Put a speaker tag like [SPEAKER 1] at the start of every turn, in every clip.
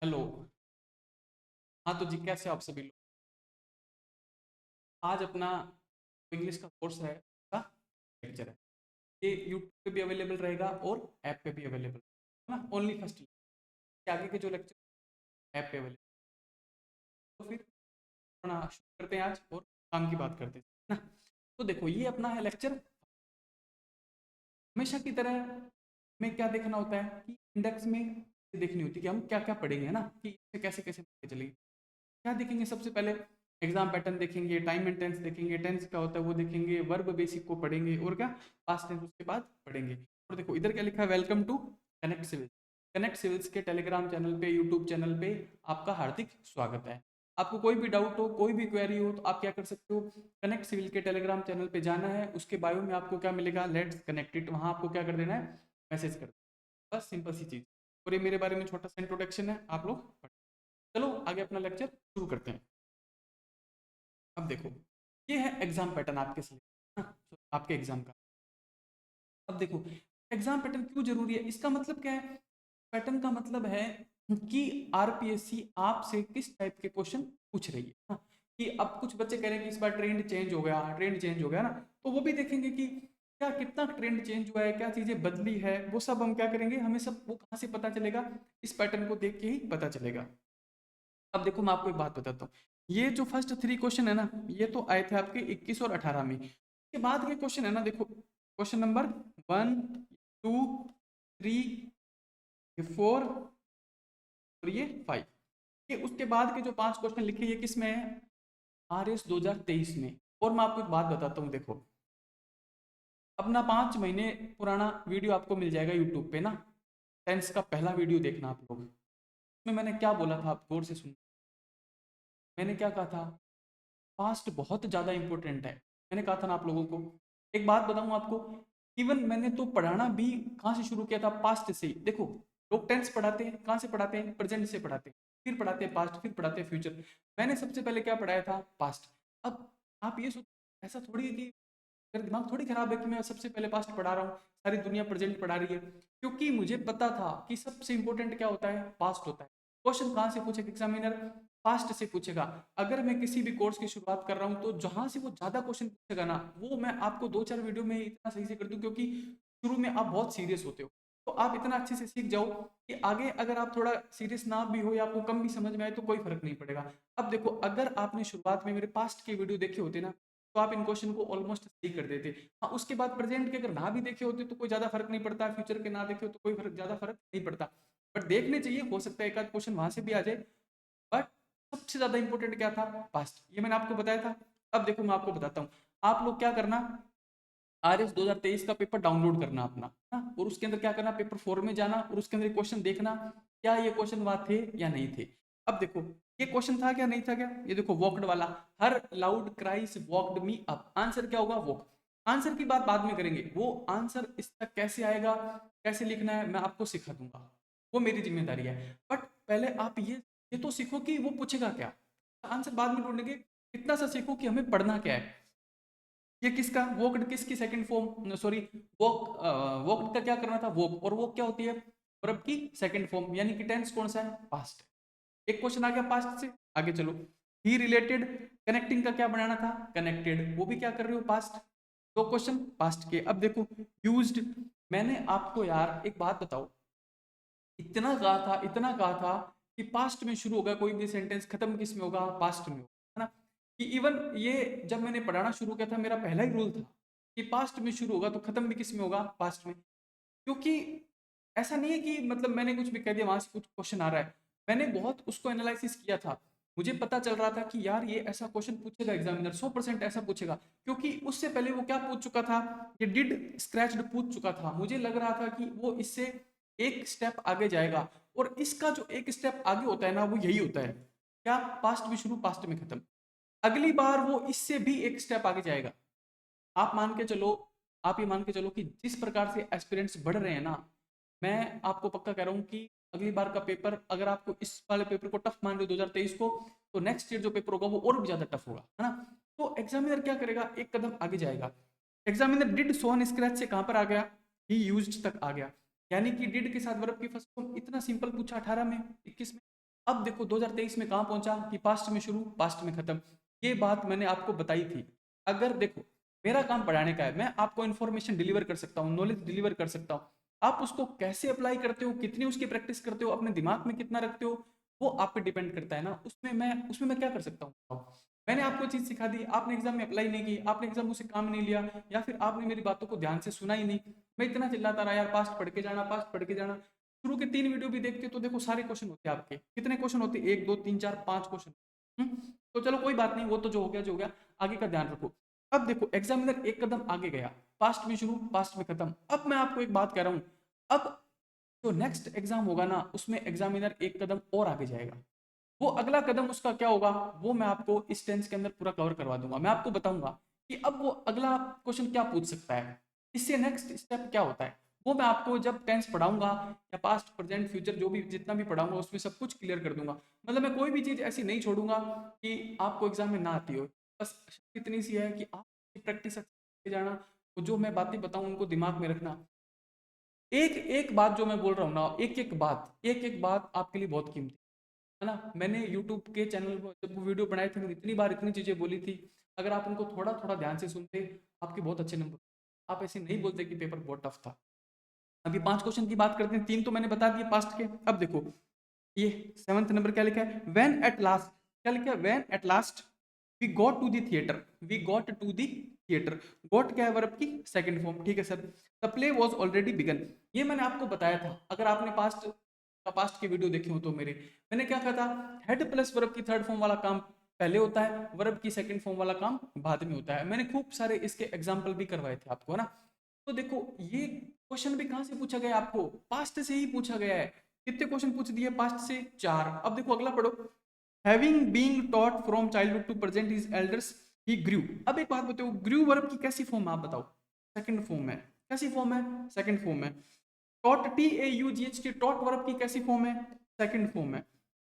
[SPEAKER 1] Hello. हाँ तो जी, कैसे हो आप सभी लोग? आज अपना इंग्लिश का कोर्स है, का लेक्चर है। ये यूट्यूब पे भी अवेलेबल रहेगा और ऐप पे भी अवेलेबल है ना। ओनली फर्स्ट के आगे के जो लेक्चर ऐप पे अवेलेबल। तो फिर अपना शुरू करते हैं आज और काम की बात करते हैं ना। तो देखो, ये अपना है लेक्चर। हमेशा की तरह हमें क्या देखना होता है कि इंडेक्स में देखनी होती है कि हम क्या क्या पढ़ेंगे, है ना, कि इसे कैसे कैसे चलेंगे। क्या देखेंगे सबसे पहले? एग्जाम पैटर्न देखेंगे, टाइम एंड टेंस देखेंगे, टेंस क्या होता है वो देखेंगे, वर्ब बेसिक को पढ़ेंगे और क्या पास्ट टेंस उसके बाद पढ़ेंगे। और देखो इधर क्या लिखा है, welcome to Connect Civil. Connect Civils के टेलीग्राम चैनल पे, यूट्यूब चैनल पे आपका हार्दिक स्वागत है। आपको कोई भी डाउट हो, कोई भी क्वेरी हो, तो आप क्या कर सकते हो, कनेक्ट सिविल के टेलीग्राम चैनल पे जाना है, उसके बायो में आपको क्या मिलेगा, लेट्स कनेक्टेड, वहां आपको क्या कर देना है, मैसेज कर देना। बस सिंपल सी चीज। और ये मेरे बारे में छोटा सा इंट्रोडक्शन है, आप लोग चलो आगे अपना लेक्चर शुरू करते हैं। अब देखो, ये है एग्जाम पैटर्न आपके लिए, आपके एग्जाम का। अब देखो, एग्जाम पैटर्न क्यों जरूरी है, इसका मतलब क्या है? पैटर्न का मतलब है कि आरपीएससी आपसे किस टाइप के क्वेश्चन पूछ रही है, हाँ। कि अब कुछ बच्चे कह रहे हैं कि इस बार ट्रेंड चेंज हो गया, ट्रेंड चेंज हो गया ना, तो वो भी देखेंगे कि क्या कितना ट्रेंड चेंज हुआ है, क्या चीजें बदली है, वो सब हम क्या करेंगे, हमें सब वो कहाँ से पता चलेगा, इस पैटर्न को देख के ही पता चलेगा। अब देखो, मैं आपको एक बात बताता हूँ। ये जो फर्स्ट थ्री क्वेश्चन है ना, ये तो आए थे आपके 21 और 18 में। इसके बाद के क्वेश्चन है ना, देखो क्वेश्चन नंबर 1, 2, 3, ये 4 और ये 5। ये उसके बाद के जो पांच क्वेश्चन लिखे, ये किस में है, आरएस 2023 में। और मैं आपको एक बात बताता हूँ, देखो अपना 5 महीने पुराना वीडियो आपको मिल जाएगा यूट्यूब पे ना। टेंस का पहला वीडियो देखना आप लोग। उसमें मैंने क्या बोला था, आप गौर से सुन। मैंने क्या कहा था, पास्ट बहुत ज़्यादा इंपॉर्टेंट है। मैंने कहा था ना आप लोगों को। एक बात बताऊं आपको, इवन मैंने तो पढ़ाना भी कहाँ से शुरू किया था, पास्ट से ही। देखो, लोग टेंस पढ़ाते हैं, कहाँ से पढ़ाते हैं, प्रेजेंट से पढ़ाते हैं, फिर पढ़ाते हैं पास्ट, फिर पढ़ाते हैं फ्यूचर। मैंने सबसे पहले क्या पढ़ाया था, पास्ट। अब आप ये सोच, ऐसा थोड़ी है कि मेरा दिमाग थोड़ी खराब है कि मैं सबसे पहले पास्ट पढ़ा रहा हूँ, सारी दुनिया प्रेजेंट पढ़ा रही है। क्योंकि मुझे पता था कि सबसे इंपॉर्टेंट क्या होता है, पास्ट होता है। क्वेश्चन कहाँ से पूछेगा एग्जामिनर, पास्ट से पूछेगा। अगर मैं किसी भी कोर्स की शुरुआत कर रहा हूँ, तो जहां से वो ज्यादा क्वेश्चन पूछेगा ना, वो मैं आपको 2-4 वीडियो में इतना सही से कर दूं, क्योंकि शुरू में आप बहुत सीरियस होते हो। तो आप इतना अच्छे से सीख जाओ कि आगे अगर आप थोड़ा सीरियस ना भी हो या आपको कम भी समझ में आए, तो कोई फर्क नहीं पड़ेगा। अब देखो, अगर आपने शुरुआत में मेरे पास्ट के वीडियो देखे होते ना, तो आप इन क्वेश्चन को ऑलमोस्ट सही कर देते। हाँ, उसके बाद प्रेजेंट के अगर ना भी देखे होते तो कोई ज्यादा फर्क नहीं पड़ता, फ्यूचर के ना देखे हो तो कोई ज्यादा फर्क नहीं पड़ता। बट देखने चाहिए, हो सकता है एक आध क्वेश्चन वहां से भी आ जाए। बट सबसे ज्यादा इंपॉर्टेंट क्या था, पास्ट, ये मैंने आपको बताया था। अब देखो, मैं आपको बताता हूँ। आप लोग क्या करना, आरएस 2023 का पेपर डाउनलोड करना अपना, हाँ? और उसके अंदर क्या करना, पेपर 4 में जाना और उसके अंदर क्वेश्चन देखना, क्या ये क्वेश्चन वहां थे या नहीं थे। अब देखो, ये क्वेश्चन था क्या, नहीं था क्या, ये देखो वॉकड वाला। Her loud cries walked me up, answer क्या होगा, वॉक। आंसर की बात बाद में करेंगे, वो आंसर इस तक कैसे आएगा, कैसे लिखना है, मैं आपको सिखा दूंगा, वो मेरी जिम्मेदारी है। बट पहले आप ये तो सीखो कि वो पूछेगा क्या, आंसर बाद में ढूंढेंगे। इतना सा सीखो कि हमें पढ़ना क्या है। ये किसका, वोक्ड किसकी सेकंड फॉर्म, सॉरी, वोक, वोक्ड का क्या करना था, वोक। और वोक क्या होती है, वर्ब की सेकंड फॉर्म, यानी कि टेंस कौन सा है, पास्ट। एक क्वेश्चन आ गया पास्ट से, आगे चलो। ही रिलेटेड, कनेक्टिंग का क्या बनाना था, कनेक्टेड, वो भी क्या कर रहे हो, पास्ट। दो क्वेश्चन पास्ट के। अब देखो, यूज्ड, मैंने आपको यार एक बात बताओ, इतना कहा था, इतना कहा था कि पास्ट में शुरू होगा कोई भी सेंटेंस, खत्म किस में होगा, पास्ट में होगा, है ना। कि इवन ये जब मैंने पढ़ाना शुरू किया था, मेरा पहला ही रूल था कि पास्ट में शुरू होगा तो खत्म भी किस में होगा, पास्ट में। क्योंकि ऐसा नहीं है कि मतलब मैंने कुछ भी कह दिया वहां से कुछ क्वेश्चन आ रहा है। मैंने बहुत उसको एनालिसिस किया था। मुझे पता चल रहा था कि यार ये ऐसा क्वेश्चन पूछेगा एग्जामिनर, 100% ऐसा पूछेगा। क्योंकि उससे पहले वो क्या पूछ चुका था, ये डिड स्क्रैच्ड पूछ चुका था। मुझे लग रहा था कि वो इससे एक स्टेप आगे जाएगा। और इसका जो एक स्टेप आगे होता है ना, वो यही होता है, क्या, पास्ट में शुरू पास्ट में खत्म। अगली बार वो इससे भी एक स्टेप आगे जाएगा। आप मान के चलो, आप ये मान के चलो कि जिस प्रकार से एस्पिरेंट्स बढ़ रहे हैं ना, मैं आपको पक्का कह रहा हूँ कि अगली बार का पेपर, अगर आपको इस वाले पेपर को टफ मान रहे हो 2023 को, तो नेक्स्ट ईयर जो पेपर होगा वो और भी ज्यादा टफ होगा, है ना। तो एग्जामिनर क्या करेगा, एक कदम आगे जाएगा। एग्जामिनर डिड सोन स्क्रैच से कहां पर आ गया, ही यूज्ड तक आ गया। यानी कि डिड के साथ वर्ब की फर्स्ट फॉर्म, इतना सिंपल पूछा 18 में, 21 में। अब देखो 2023 में कहाँ पहुंचा कि पास्ट में शुरू पास्ट में खत्म, ये बात मैंने आपको बताई थी। अगर देखो मेरा काम पढ़ाने का है, मैं आपको इन्फॉर्मेशन डिलीवर कर सकता हूँ, नॉलेज डिलीवर कर सकता हूँ, आप उसको कैसे अप्लाई करते हो, कितनी उसकी प्रैक्टिस करते हो, अपने दिमाग में कितना रखते हो, वो आप पे डिपेंड करता है ना। उसमें मैं क्या कर सकता हूँ। मैंने आपको चीज सिखा दी, आपने एग्जाम में अप्लाई नहीं की, आपने एग्जाम मुझसे काम नहीं लिया, या फिर आपने मेरी बातों को ध्यान से सुना ही नहीं। मैं इतना चिल्लाता रहा यार पास्ट पढ़ के जाना, पास्ट पढ़ के जाना। शुरू के 3 वीडियो भी देखते तो देखो सारे क्वेश्चन होते हैं आपके, कितने क्वेश्चन होते, 1 2 3 4 5 क्वेश्चन। तो चलो कोई बात नहीं, वो तो जो हो गया जो हो गया, आगे का ध्यान रखो। अब देखो एग्जामिनर एक कदम आगे गया, पास्ट में शुरू पास्ट में खत्म। अब मैं आपको एक बात कह रहा हूं, अब जो नेक्स्ट एग्जाम होगा ना, उसमें एग्जामिनर एक कदम और आगे जाएगा। वो अगला कदम उसका क्या होगा, वो मैं आपको इस टेंस के अंदर पूरा कवर करवा दूंगा। मैं आपको बताऊंगा कि अब वो अगला क्वेश्चन क्या पूछ सकता है, इससे नेक्स्ट स्टेप क्या होता है, वो मैं आपको जब टेंस पढ़ाऊंगा या पास्ट प्रेजेंट फ्यूचर जो भी जितना भी पढ़ाऊंगा उसमें सब कुछ क्लियर कर दूंगा। मतलब मैं कोई भी चीज ऐसी नहीं छोड़ूंगा कि आपको एग्जाम में ना आती हो। बस इतनी सी है कि आप प्रैक्टिस जाना, जो मैं बातें बताऊं उनको दिमाग में रखना। एक एक बात जो मैं बोल रहा हूँ ना, एक एक बात आपके लिए बहुत कीमती है ना। मैंने यूट्यूब के चैनल पर जब वो वीडियो बनाए थे, मैंने इतनी बार इतनी चीजें बोली थी, अगर आप उनको थोड़ा थोड़ा ध्यान से सुनते, आपके बहुत अच्छे नंबर। आप ऐसे नहीं बोलते कि पेपर बहुत टफ था। अभी 5 क्वेश्चन की बात करते हैं, 3 तो मैंने बता दिए पास्ट के। अब देखो ये 7th नंबर क्या लिखा है, व्हेन एट लास्ट, क्या लिखा है, when at last we got to the theatre, we got to the theatre. Got क्या है, वर्ब की सेकंड फॉर्म, ठीक है sir. The play was already began, ये मैंने आपको बताया था, अगर आपने पास्ट की वीडियो देखी हो तो मेरे, मैंने क्या कहा था, हेड प्लस वर्ब की थर्ड फॉर्म वाला काम पहले होता है, वर्ब की सेकंड फॉर्म वाला काम बाद में होता है। मैंने खूब सारे इसके एग्जाम्पल भी करवाए थे आपको, है ना। तो देखो ये क्वेश्चन भी कहां से पूछा गया, आपको पास्ट से ही पूछा गया है। कितने क्वेश्चन पूछ दिए पास्ट से, 4। अब देखो अगला पढ़ो, having being taught from childhood to present his elders he grew. अब एक बात बताओ, ग्रू वर्ब की कैसी फॉर्म आप बताओ, सेकंड फॉर्म है। कैसी फॉर्म है, सेकंड फॉर्म है। टॉट TAUGHT टॉट वर्ब की कैसी फॉर्म है, सेकंड फॉर्म है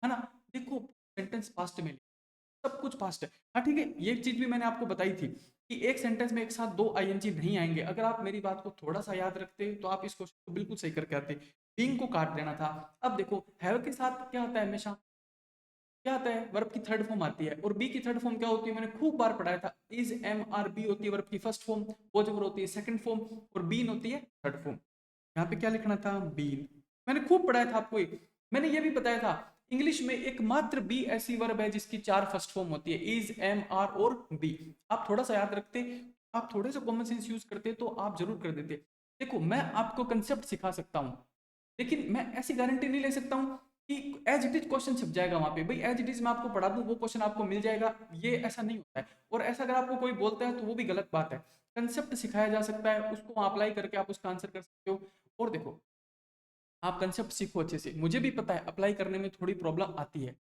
[SPEAKER 1] ना। देखो सेंटेंस पास्ट में, सब कुछ पास्ट है। हाँ ठीक है, ये चीज भी मैंने आपको बताई थी कि एक सेंटेंस में एक साथ 2 ING नहीं आएंगे। अगर आप मेरी बात को थोड़ा सा याद रखते तो आप इस क्वेश्चन को बिल्कुल सही करके आते, बीइंग को काट देना था। अब देखो हैव के साथ क्या आता है, हमेशा क्या आता है, वर्ब की थर्ड फॉर्म आती है, और बी की थर्ड फॉर्म क्या होती है, मैंने खूब बार पढ़ाया था, इज MRB होती है वर्ब की फर्स्ट फॉर्म, वो जब होती है सेकंड फॉर्म, और बीन होती है थर्ड फॉर्म। यहाँ पे क्या लिखना था, बीन। मैंने खूब पढ़ाया था आपको मैंने ये भी बताया था, इंग्लिश में एकमात्र बी ऐसी वर्ब है जिसकी 4 फर्स्ट फॉर्म होती है, इज MR और बी। आप थोड़ा सा याद रखते, आप थोड़े सा कॉमन सेंस यूज करते तो आप जरूर कर देते। देखो मैं आपको कंसेप्ट सिखा सकता हूँ, लेकिन मैं ऐसी गारंटी नहीं ले सकता हूँ कि एज इट इज क्वेश्चन छप जाएगा वहां पे। भाई एज इट इज मैं आपको पढ़ा दूं, वो क्वेश्चन आपको मिल जाएगा, ये ऐसा नहीं होता है। और ऐसा अगर आपको कोई बोलता है तो वो भी गलत बात है। कंसेप्ट सिखाया जा सकता है, उसको अप्लाई करके आप उसका आंसर कर सकते हो। और देखो आप कंसेप्ट सीखो अच्छे से, मुझे भी पता है अप्लाई करने में थोड़ी प्रॉब्लम आती है,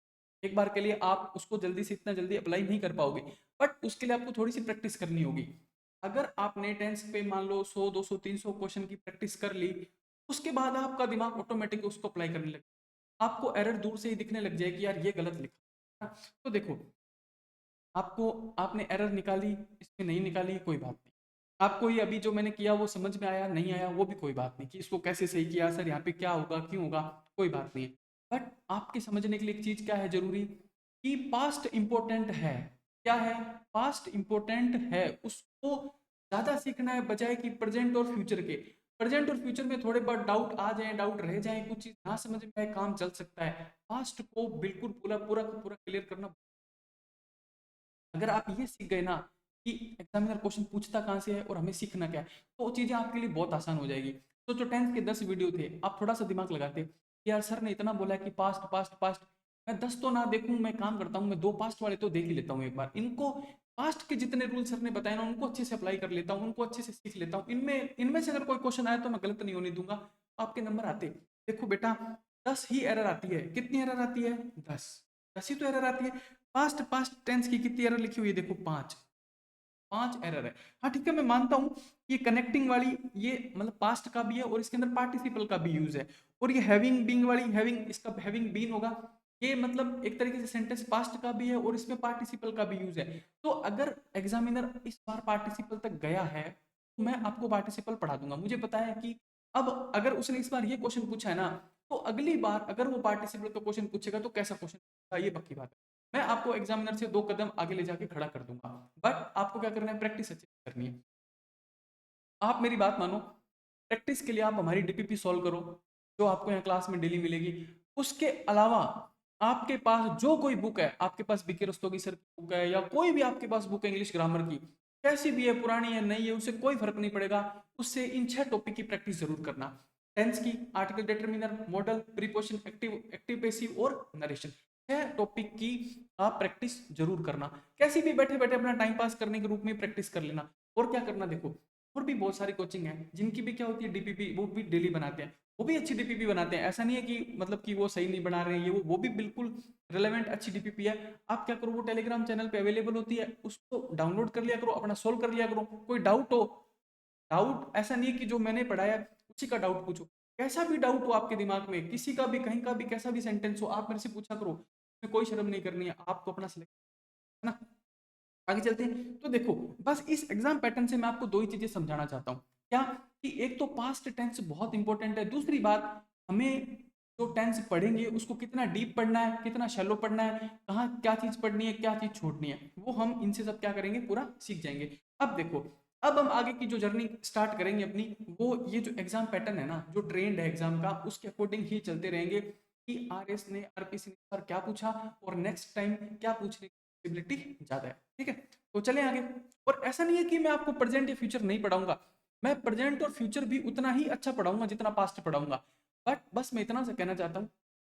[SPEAKER 1] एक बार के लिए आप उसको जल्दी से इतना जल्दी अप्लाई नहीं कर पाओगे, बट उसके लिए आपको थोड़ी सी प्रैक्टिस करनी होगी। अगर आपने टेंस पे मान लो 100 200 300 क्वेश्चन की प्रैक्टिस कर ली, उसके बाद आपका दिमाग ऑटोमेटिक उसको अप्लाई करने लगे, आपको एरर दूर से ही दिखने लग जाएगी, यार ये गलत लिखा। तो देखो आपको, आपने एरर निकाली, इसमें नहीं निकाली कोई बात नहीं, आपको ये अभी जो मैंने किया वो समझ में आया नहीं आया वो भी कोई बात नहीं, कि इसको कैसे सही किया सर, यहाँ पे क्या होगा क्यों होगा, कोई बात नहीं। बट आपके समझने के लिए एक चीज क्या है जरूरी, कि पास्ट इंपॉर्टेंट है। क्या है, पास्ट इंपॉर्टेंट है, उसको ज्यादा सीखना है बजाय कि प्रेजेंट और फ्यूचर के। प्रेजेंट और फ्यूचर में थोड़े बहुत डाउट आ जाए, डाउट रह जाए, कुछ चीज ना समझ में आए, काम चल सकता है। पास्ट को बिल्कुल पूरा पूरा पूरा क्लियर करना। अगर आप ये सीख गए ना कि एग्जामिनर क्वेश्चन पूछता कहाँ से है और हमें सीखना क्या है, तो चीजें आपके लिए बहुत आसान हो जाएगी। तो जो 10th के 10 वीडियो थे, आप थोड़ा सा दिमाग लगाते कि यार सर ने इतना बोला है कि पास्ट पास्ट पास्ट, मैं 10 तो ना देखूं, मैं काम करता हूँ, मैं 2 पास्ट वाले तो देख ही लेता हूँ एक बार, इनको पास्ट के जितने रूल सर ने बताए ना उनको अच्छे से अप्लाई कर लेता हूँ, उनको अच्छे से सीख लेता हूँ। इनमें इनमें से अगर कोई क्वेश्चन आया तो मैं गलत नहीं होने दूंगा, आपके नंबर आते। देखो बेटा 10 ही एरर आती है, कितनी एरर आती है, 10, 10 ही तो एरर आती है। पास्ट पास्ट टेंस की कितनी एरर लिखी हुई है, देखो 5, 5 एरर है। हाँ ठीक है, मैं मानता हूँ ये कनेक्टिंग वाली, ये मतलब पास्ट का भी है और इसके अंदर पार्टिसिपल का भी यूज है। और ये हैविंग बीइंग वाली, हैविंग इसका हैविंग बीन होगा, ये मतलब एक तरीके से सेंटेंस पास्ट का भी है और इसमें पार्टिसिपल का भी यूज है। तो अगर एग्जामिनर इस बार पार्टिसिपल तक गया है तो मैं आपको पार्टिसिपल पढ़ा दूंगा। मुझे पता है कि अब अगर उसने इस बार ये क्वेश्चन पूछा है ना, तो अगली बार अगर वो पार्टिसिपल का क्वेश्चन पूछेगा तो कैसा क्वेश्चन पूछेगा, ये पक्की बात है। मैं आपको एग्जामिनर से 2 कदम आगे ले जाके खड़ा कर दूंगा, बट आपको क्या करना है, प्रैक्टिस अच्छी करनी है। आप मेरी बात मानो, प्रैक्टिस के लिए आप हमारी डीपीपी सॉल्व करो, जो आपको यहाँ क्लास में डेली मिलेगी। उसके अलावा आपके पास जो कोई बुक है, आपके पास बीके रस्तोगी सर की बुक है या कोई भी आपके पास बुक है इंग्लिश ग्रामर की, कैसी भी है, पुरानी है नई है, उससे कोई फर्क नहीं पड़ेगा। उससे इन 6 टॉपिक की प्रैक्टिस जरूर करना। टेंस की, article determiner, model, preposition, active active passive और नरेशन, 6 टॉपिक की आप प्रैक्टिस जरूर करना। कैसी भी बैठे बैठे अपना टाइम पास करने के रूप में प्रैक्टिस कर लेना। और क्या करना, देखो और भी बहुत सारी कोचिंग है जिनकी भी क्या होती है डीपीपी, वो भी डेली बनाते हैं, वो भी अच्छी डीपीपी बनाते हैं। ऐसा नहीं है कि मतलब कि वो सही नहीं बना रहे हैं, ये वो भी बिल्कुल रिलेवेंट अच्छी डीपीपी है। आप क्या करो, वो टेलीग्राम चैनल पे अवेलेबल होती है, उसको डाउनलोड कर लिया करो, अपना सोल्व कर लिया करो। कोई डाउट हो, डाउट ऐसा नहीं है कि जो मैंने पढ़ाया उसी का डाउट पूछो, कैसा भी डाउट हो आपके दिमाग में, किसी का भी कहीं का भी कैसा भी सेंटेंस हो, आप मेरे से पूछा करो, उसमें कोई शर्म नहीं करनी है, आपको अपना सिलेक्ट, है ना। आगे चलते हैं, तो देखो बस इस एग्जाम पैटर्न से मैं आपको दो ही चीजें समझाना चाहता हूँ। क्या, कि एक तो पास्ट टेंस बहुत इंपॉर्टेंट है, दूसरी बात हमें जो टेंस पढ़ेंगे उसको कितना डीप पढ़ना है, कितना शैलो पढ़ना है, कहाँ क्या चीज पढ़नी है, क्या चीज छोड़नी है, वो हम इनसे सब क्या करेंगे, पूरा सीख जाएंगे। अब देखो, अब हम आगे की जो जर्नी स्टार्ट करेंगे अपनी, वो ये जो एग्जाम पैटर्न है ना, जो ट्रेंड है एग्जाम का, उसके अकॉर्डिंग ही चलते रहेंगे कि आरएस ने, आरपीसी ने सर क्या पूछा और नेक्स्ट टाइम क्या पूछने की पॉसिबिलिटी ज्यादा है। ठीक है, तो चलें आगे। और ऐसा नहीं है कि मैं आपको प्रेजेंट या फ्यूचर नहीं पढ़ाऊंगा, मैं प्रेजेंट और फ्यूचर भी उतना ही अच्छा पढ़ाऊंगा जितना पास्ट पढ़ाऊंगा, बट बस मैं इतना सा कहना चाहता हूँ,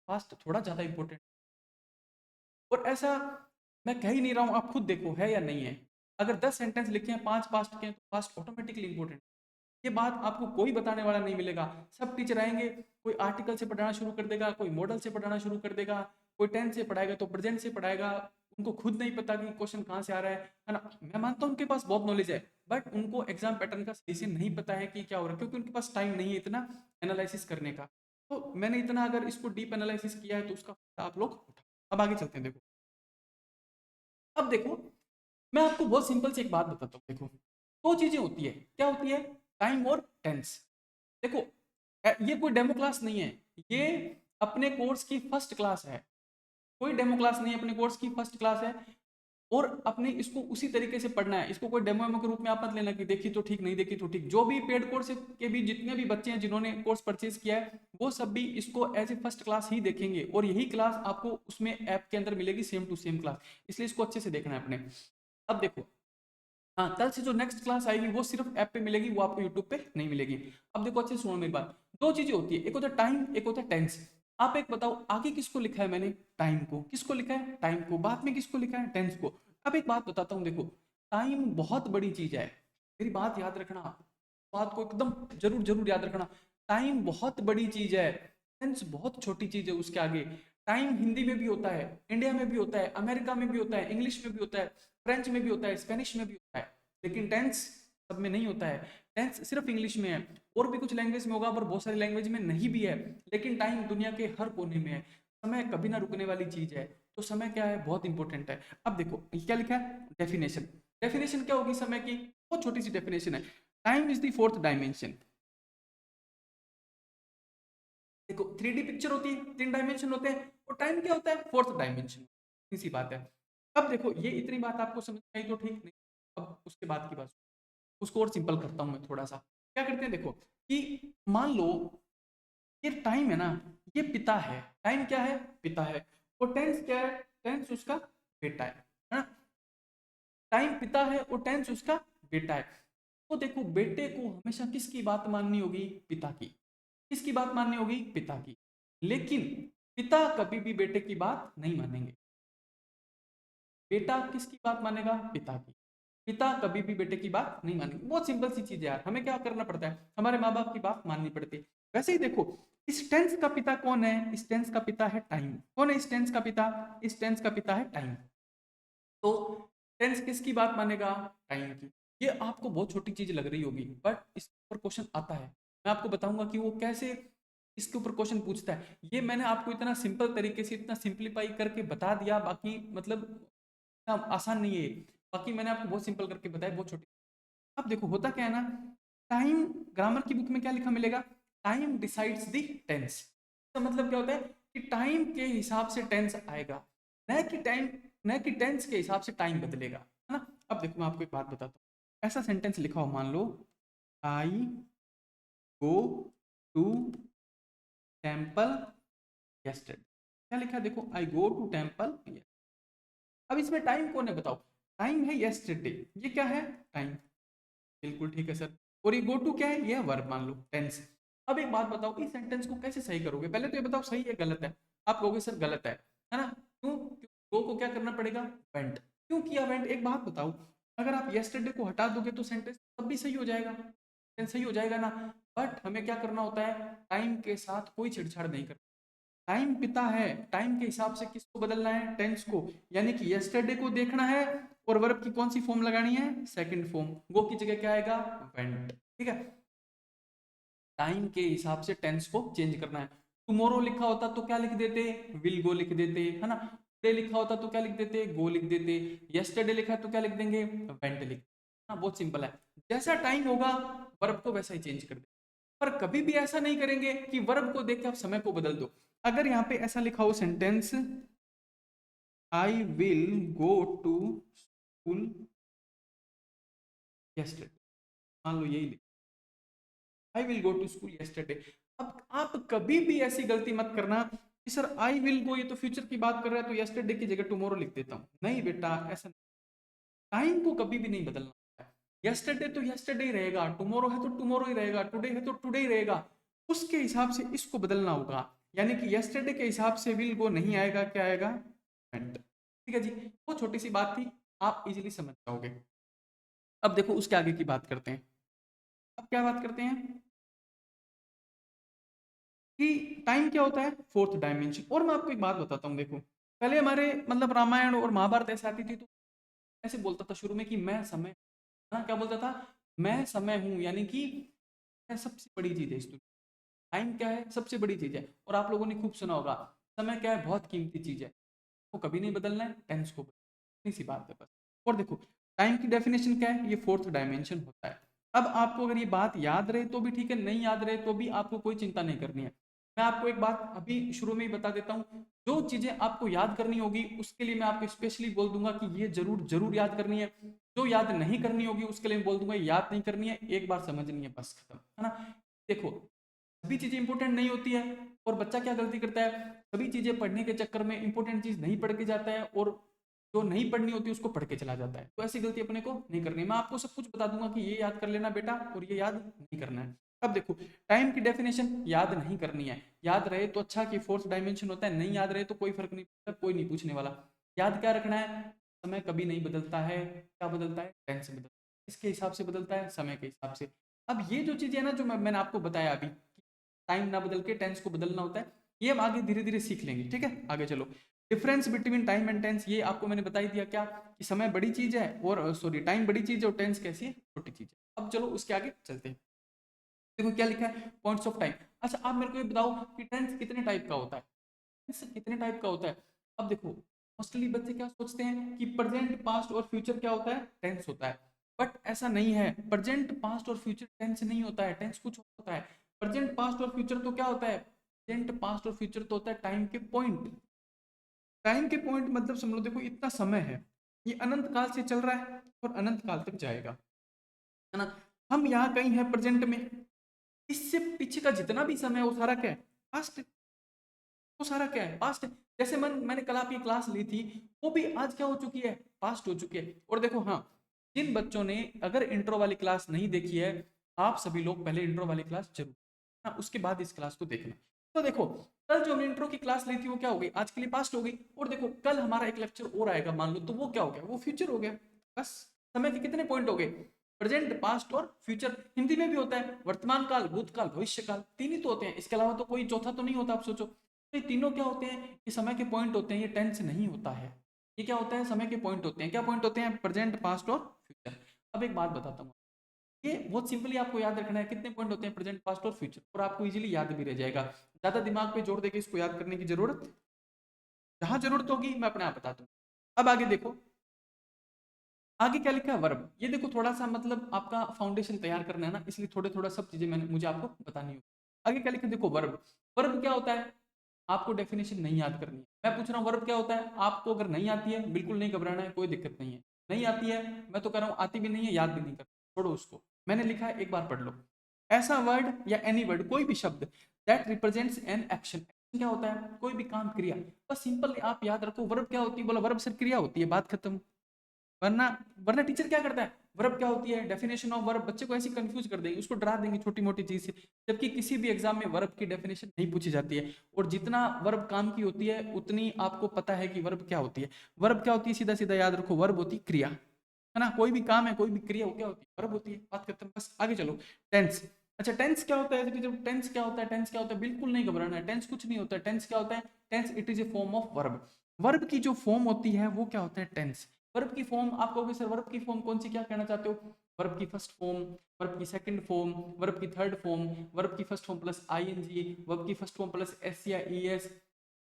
[SPEAKER 1] पास्ट थोड़ा ज्यादा इंपॉर्टेंट। और ऐसा मैं कह ही नहीं रहा हूँ, आप खुद देखो है या नहीं है। अगर 10 सेंटेंस लिखे हैं, 5 पास्ट के हैं, तो पास्ट ऑटोमेटिकली इंपॉर्टेंट। ये बात आपको कोई बताने वाला नहीं मिलेगा। सब टीचर आएंगे, कोई आर्टिकल से पढ़ाना शुरू कर देगा, कोई मॉडल से पढ़ाना शुरू कर देगा, कोई टेंस से पढ़ाएगा तो प्रेजेंट से पढ़ाएगा। उनको खुद नहीं पता कि क्वेश्चन कहाँ से आ रहा है ना। मैं मानता हूँ उनके पास बहुत नॉलेज है, बट उनको एग्जाम पैटर्न का सही से नहीं पता है कि क्या हो रहा है, क्योंकि उनके पास टाइम नहीं है इतना एनालिसिस करने का। तो मैंने इतना अगर इसको डीप एनालिसिस किया है तो उसका फायदा आप लोग उठाओ। अब आगे चलते हैं, देखो अब देखो, मैं आपको बहुत सिंपल से एक बात बताता हूँ। देखो, दो चीजें होती है, क्या होती है, टाइम और टेंस। देखो, ये कोई डेमो क्लास नहीं है, ये अपने कोर्स की फर्स्ट क्लास है। कोई डेमो क्लास नहीं है, अपने कोर्स की फर्स्ट क्लास है। और अपने इसको उसी तरीके से पढ़ना है, इसको कोई डेमो के रूप में आप मत लेना कि देखी तो ठीक, नहीं देखी तो ठीक। जो भी पेड कोर्स के भी जितने भी बच्चे हैं जिन्होंने कोर्स परचेज किया है, वो सब भी इसको एज ए फर्स्ट क्लास ही देखेंगे, और यही क्लास आपको उसमें ऐप के अंदर मिलेगी, सेम टू सेम क्लास। इसलिए इसको अच्छे से देखना है अपने। अब देखो, हाँ, कल से जो नेक्स्ट क्लास आएगी वो सिर्फ ऐप पे मिलेगी, वो आपको यूट्यूब पे नहीं मिलेगी। अब देखो अच्छे से सुनो मेरी बात, दो चीजें होती है, एक होता है टाइम, एक होता है टेंस। आप एक बताओ, आगे किसको लिखा है मैंने, टाइम को। किसको लिखा है, टाइम को। बाद में किसको लिखा है, टेंस को। अब एक बात बताता हूँ, देखो टाइम बहुत बड़ी चीज है, मेरी बात याद रखना, बात को एकदम जरूर जरूर याद रखना। टाइम बहुत बड़ी चीज है, टेंस बहुत छोटी चीज है उसके आगे। टाइम हिंदी में भी होता है, इंडिया में भी होता है, अमेरिका में भी होता है, इंग्लिश में भी होता है, फ्रेंच में भी होता है, स्पेनिश में भी होता है, लेकिन टेंस सब में नहीं होता है। टेंस सिर्फ इंग्लिश में है, और भी कुछ लैंग्वेज में होगा, पर बहुत सारी लैंग्वेज में नहीं भी है। लेकिन टाइम दुनिया के हर कोने में है, समय कभी ना रुकने वाली चीज है। तो समय क्या है, बहुत इंपॉर्टेंट है। अब देखो क्या लिखा है, डेफिनेशन। डेफिनेशन क्या होगी समय की, बहुत छोटी सी डेफिनेशन है, time is the fourth dimension. देखो 3D पिक्चर होती है, 3 डायमेंशन होते हैं, और टाइम क्या होता है, फोर्थ डायमेंशन। इसी बात है। अब देखो, ये इतनी बात आपको समझ में आई तो ठीक, नहीं अब उसके बाद की बात, उसको और सिंपल करता हूं मैं थोड़ा सा। क्या करते हैं, देखो कि मान लो ये टाइम है ना, ये पिता है, टाइम क्या है, पिता है। और टेंस क्या है, टेंस उसका बेटा है ना। टाइम पिता है और टेंस उसका बेटा है। तो देखो, बेटे को हमेशा किसकी बात माननी होगी, पिता की। किसकी बात माननी होगी, पिता की। लेकिन पिता कभी भी बेटे की बात नहीं मानेंगे। बेटा किसकी बात मानेगा, पिता की। पिता कभी भी बेटे की बात नहीं मानेंगे। बहुत सिंपल सी चीज है यार, हमें क्या करना पड़ता है, हमारे माँ बाप की बात माननी पड़ती है। वैसे ही देखो, इस टेंस का पिता कौन है, इस टेंस का पिता है टाइम। कौन है इस टेंस का पिता, इस टेंस का पिता है टाइम। तो टेंस किसकी बात मानेगा, टाइम की। ये आपको बहुत छोटी चीज लग रही होगी, बट इस पर क्वेश्चन आता है। मैं आपको बताऊंगा कि वो कैसे इसके ऊपर क्वेश्चन पूछता है। ये मैंने आपको इतना सिंपल तरीके से, इतना सिंप्लीफाई करके बता दिया, बाकी मतलब इतना आसान नहीं है। बाकी मैंने आपको बहुत सिंपल करके बताया, बहुत छोटी। अब देखो होता क्या है ना, टाइम, ग्रामर की बुक में क्या लिखा मिलेगा, टाइम डिसाइड्स द टेंस। इसका मतलब क्या होता है कि टाइम के हिसाब से टेंस आएगा, न कि टेंस के हिसाब से टाइम बदलेगा, है ना। अब देखो मैं आपको एक बात बताता हूँ, ऐसा सेंटेंस लिखा हो, मान लो आई गो टू टेम्पल यस्टरडे, क्या लिखा है देखो, आई गो टू टेम्पल। अब इसमें टाइम कौन है बताओ, टाइम है यस्टरडे, ये क्या है टाइम, बिल्कुल ठीक है सर। और ये गो टू क्या है, ये वर्ब मान लो, टेंस। अब एक बात बताओ, इस सेंटेंस को कैसे सही करोगे, पहले तो ये बताओ सही है गलत है। आप कहोगे सर गलत है ना, क्यों, गो को क्या करना पड़ेगा, वेंट, क्यों किया वेंट। एक बात बताओ, अगर आप यस्टरडे को हटा दोगे तो सेंटेंस तब भी सही हो जाएगा, सेंटेंस सही हो जाएगा ना। बट हमें क्या करना होता है, टाइम के साथ कोई छेड़छाड़ नहीं करना। टाइम पिता है, टाइम के हिसाब से किसको बदलना है, टेंस को, यानी कि यस्टरडे को देखना है और वर्ब की कौन सी फॉर्म लगानी है, सेकंड फॉर्म, गो की जगह क्या आएगा, वेंट, ठीक है। टाइम के हिसाब से टेंस को चेंज करना है। टुमारो लिखा होता तो क्या लिख देते, विल गो लिख देते, है ना। टुडे लिखा होता तो क्या लिख देते, गो लिख देते। यस्टरडे लिखा है तो क्या लिख देंगे, वेंट लिख, हाँ बहुत सिंपल है। जैसा टाइम होगा वर्ब को वैसा ही चेंज कर दे, पर कभी भी ऐसा नहीं करेंगे कि वर्ब को देख के आप समय को बदल दो। अगर यहाँ पे ऐसा लिखा हो sentence, I will go to school yesterday, मान लो यही, I will go to school yesterday. अब आप कभी भी ऐसी गलती मत करना कि सर आई विल गो, ये तो फ्यूचर की बात कर रहा है तो यस्टरडे की जगह टुमारो लिख देता हूं, नहीं बेटा ऐसा, टाइम को कभी भी नहीं बदलना है। यस्टरडे तो यस्टरडे ही रहेगा, टुमारो है तो टुमारो ही रहेगा, टुडे है तो टुडे ही रहेगा, उसके हिसाब से इसको बदलना होगा। यानी कि यस्टरडे के हिसाब से विल गो नहीं आएगा, क्या आएगा, वेंट। ठीक है जी, वो छोटी सी बात थी, आप इजीली समझ जाओगे। अब देखो उसके आगे की बात करते हैं। अब क्या बात करते हैं कि टाइम क्या होता है, फोर्थ डायमेंशन। और मैं आपको एक बात बताता हूँ, देखो पहले हमारे मतलब रामायण और महाभारत ऐसे आती थी तो ऐसे बोलता था शुरू में कि मैं समय, हाँ क्या बोलता था, मैं समय हूँ, यानी कि मैं सबसे बड़ी चीज है इस दुनिया। टाइम क्या है, सबसे बड़ी चीज है। और आप लोगों ने खूब सुना होगा, समय क्या है, बहुत कीमती चीज है, वो कभी नहीं बदलना है, टेंस को इतनी सी बात है बस। और देखो टाइम की डेफिनेशन क्या है, ये फोर्थ डायमेंशन होता है। अब आपको अगर ये बात याद रहे तो भी ठीक है, नहीं याद रहे तो भी आपको कोई चिंता नहीं करनी है। मैं आपको एक बात अभी शुरू में ही बता देता हूँ, जो चीजें आपको याद करनी होगी उसके लिए मैं आपको स्पेशली बोल दूंगा कि ये जरूर जरूर याद करनी है। जो याद नहीं करनी होगी उसके लिए मैं बोल दूंगा याद नहीं करनी है, एक बार समझनी है बस, खत्म, है ना। देखो सभी चीजें इंपॉर्टेंट नहीं होती है, और बच्चा क्या गलती करता है, सभी चीजें पढ़ने के चक्कर में इंपॉर्टेंट चीज नहीं पढ़ के जाता है और जो नहीं पढ़नी होती उसको पढ़ के चला जाता है। तो ऐसी गलती अपने को नहीं करनी। मैं आपको सब कुछ बता दूंगा कि ये याद कर लेना बेटा और ये याद नहीं करना है। अब देखो टाइम की डेफिनेशन याद नहीं करनी है, याद रहे तो अच्छा कि फोर्थ डायमेंशन होता है, नहीं याद रहे तो कोई फर्क नहीं पड़ता, कोई नहीं पूछने वाला। याद क्या रखना है, समय कभी नहीं बदलता है, क्या बदलता है, टेंस बदलता है, इसके हिसाब से बदलता है, समय के हिसाब से। अब ये जो चीजें है ना जो मैंने आपको बताया अभी, टाइम ना बदल के टेंस को बदलना होता है, ये हम आगे धीरे धीरे सीख लेंगे, ठीक है। आगे चलो, difference between time and tense, ये आपको मैंने बता ही दिया क्या, कि समय बड़ी चीज है और सॉरी टाइम बड़ी चीज है और टेंस कैसी है, छोटी चीज है। अब चलो उसके आगे चलते हैं। देखो क्या लिखा है, पॉइंट्स ऑफ टाइम। अच्छा आप मेरे को ये बताओ कि टेंस कितने टाइप का होता है, टेंस कितने टाइप का होता है। अब देखो मोस्टली बच्चे क्या सोचते हैं कि प्रेजेंट पास्ट और फ्यूचर क्या होता है, टेंस होता है। बट ऐसा नहीं है, प्रेजेंट पास्ट और फ्यूचर टेंस नहीं होता है, टेंस कुछ और होता है। प्रेजेंट पास्ट और फ्यूचर तो क्या होता है, प्रेजेंट पास्ट और फ्यूचर तो होता है टाइम के पॉइंट। टाइम के पॉइंट मतलब समझ लो, देखो इतना समय है, ये अनंत काल से चल रहा है और अनंत काल तक जाएगा, है ना। हम यहाँ कहीं हैं प्रेजेंट में, इससे पीछे का जितना भी समय है वो सारा क्या है, पास्ट, वो सारा क्या है, पास्ट है। जैसे मैंने कल आपकी क्लास ली थी, वो भी आज क्या हो चुकी है, पास्ट हो चुकी है। और देखो हाँ, जिन बच्चों ने अगर इंट्रो वाली क्लास नहीं देखी है, आप सभी लोग पहले इंट्रो वाली क्लास जरूर, हाँ उसके बाद इस क्लास को देखना। तो देखो कल जो हमने इंट्रो की क्लास ली थी वो क्या हो गई, आज के लिए पास्ट हो गई। और देखो कल हमारा एक लेक्चर और आएगा मान लो, तो वो क्या हो गया, वो फ्यूचर हो गया। बस समय के कितने पॉइंट हो गए, प्रेजेंट पास्ट और फ्यूचर। हिंदी में भी होता है वर्तमान काल, भूतकाल, भविष्य काल, तीन ही तो होते हैं, इसके अलावा तो कोई चौथा तो नहीं होता, आप सोचो। तो ये तीनों क्या होते हैं, ये समय के पॉइंट होते हैं, ये टेंस नहीं होता है। ये क्या होता है, समय के पॉइंट होते हैं। क्या पॉइंट होते हैं, प्रेजेंट पास्ट और फ्यूचर। अब एक बात बताता हूँ, ये बहुत सिंपली आपको याद रखना है, कितने पॉइंट होते हैं, प्रेजेंट पास्ट और फ्यूचर, और आपको इजीली याद भी रह जाएगा। ज्यादा दिमाग पे जोर देके इसको याद करने की जरूरत, जहां जरूरत होगी मैं अपने आप बताता हूँ। अब आगे देखो, आगे क्या लिखा है, वर्ब। ये देखो थोड़ा सा मतलब आपका फाउंडेशन तैयार करना है ना, इसलिए थोड़े थोड़ा सब चीजें मैंने मुझे आपको बतानी होगी। आगे क्या लिखा है देखो, वर्ब। वर्ब क्या होता है, आपको डेफिनेशन नहीं याद करनी है। मैं पूछ रहा हूँ वर्ब क्या होता है, आपको अगर नहीं आती है बिल्कुल नहीं घबराना है, कोई दिक्कत नहीं है। नहीं आती है, मैं तो कह रहा हूँ आती भी नहीं है, याद भी नहीं करना, छोड़ो उसको। मैंने लिखा है, एक बार पढ़ लो। ऐसा वर्ड या एनी वर्ड, कोई भी शब्द दैट रिप्रेजेंट्स एन एक्शन। क्या होता है, कोई भी काम, क्रिया। बस सिंपल आप याद रखो, वर्ब क्या होती है, बोला वर्ब सिर्फ क्रिया होती है, बात खत्म। वरना वरना टीचर क्या करता है, वर्ब क्या होती है, डेफिनेशन ऑफ वर्ब, बच्चे को ऐसे कंफ्यूज कर देंगे, उसको डरा देंगे छोटी मोटी चीज से। जबकि किसी भी एग्जाम में वर्ब की डेफिनेशन नहीं पूछी जाती है। और जितना वर्ब काम की होती है उतनी आपको पता है कि वर्ब क्या होती है। वर्ब क्या होती है, सीधा सीधा याद रखो, वर्ब होती है क्रिया, है ना। कोई भी काम है, कोई भी क्रिया क्या होती है, वर्ब होती है, बात खत्म। बस आगे चलो। टेंस। अच्छा, टेंस क्या होता है, जब टेंस क्या होता है, टेंस क्या होता है, बिल्कुल नहीं घबराना है, टेंस कुछ नहीं होता है। टेंस क्या होता है, tense it is a form of verb. Verb की जो फॉर्म होती है वो क्या होता है, टेंस। वर्ब की फॉर्म, आप कहोगे सर वर्ब की फॉर्म कौन सी, क्या कहना चाहते हो। वर्ब की फर्स्ट फॉर्म, वर्ब की सेकंड फॉर्म, वर्ब की थर्ड फॉर्म, वर्ब की first form plus ING, verb की फर्स्ट फॉर्म प्लस एस या ईएस,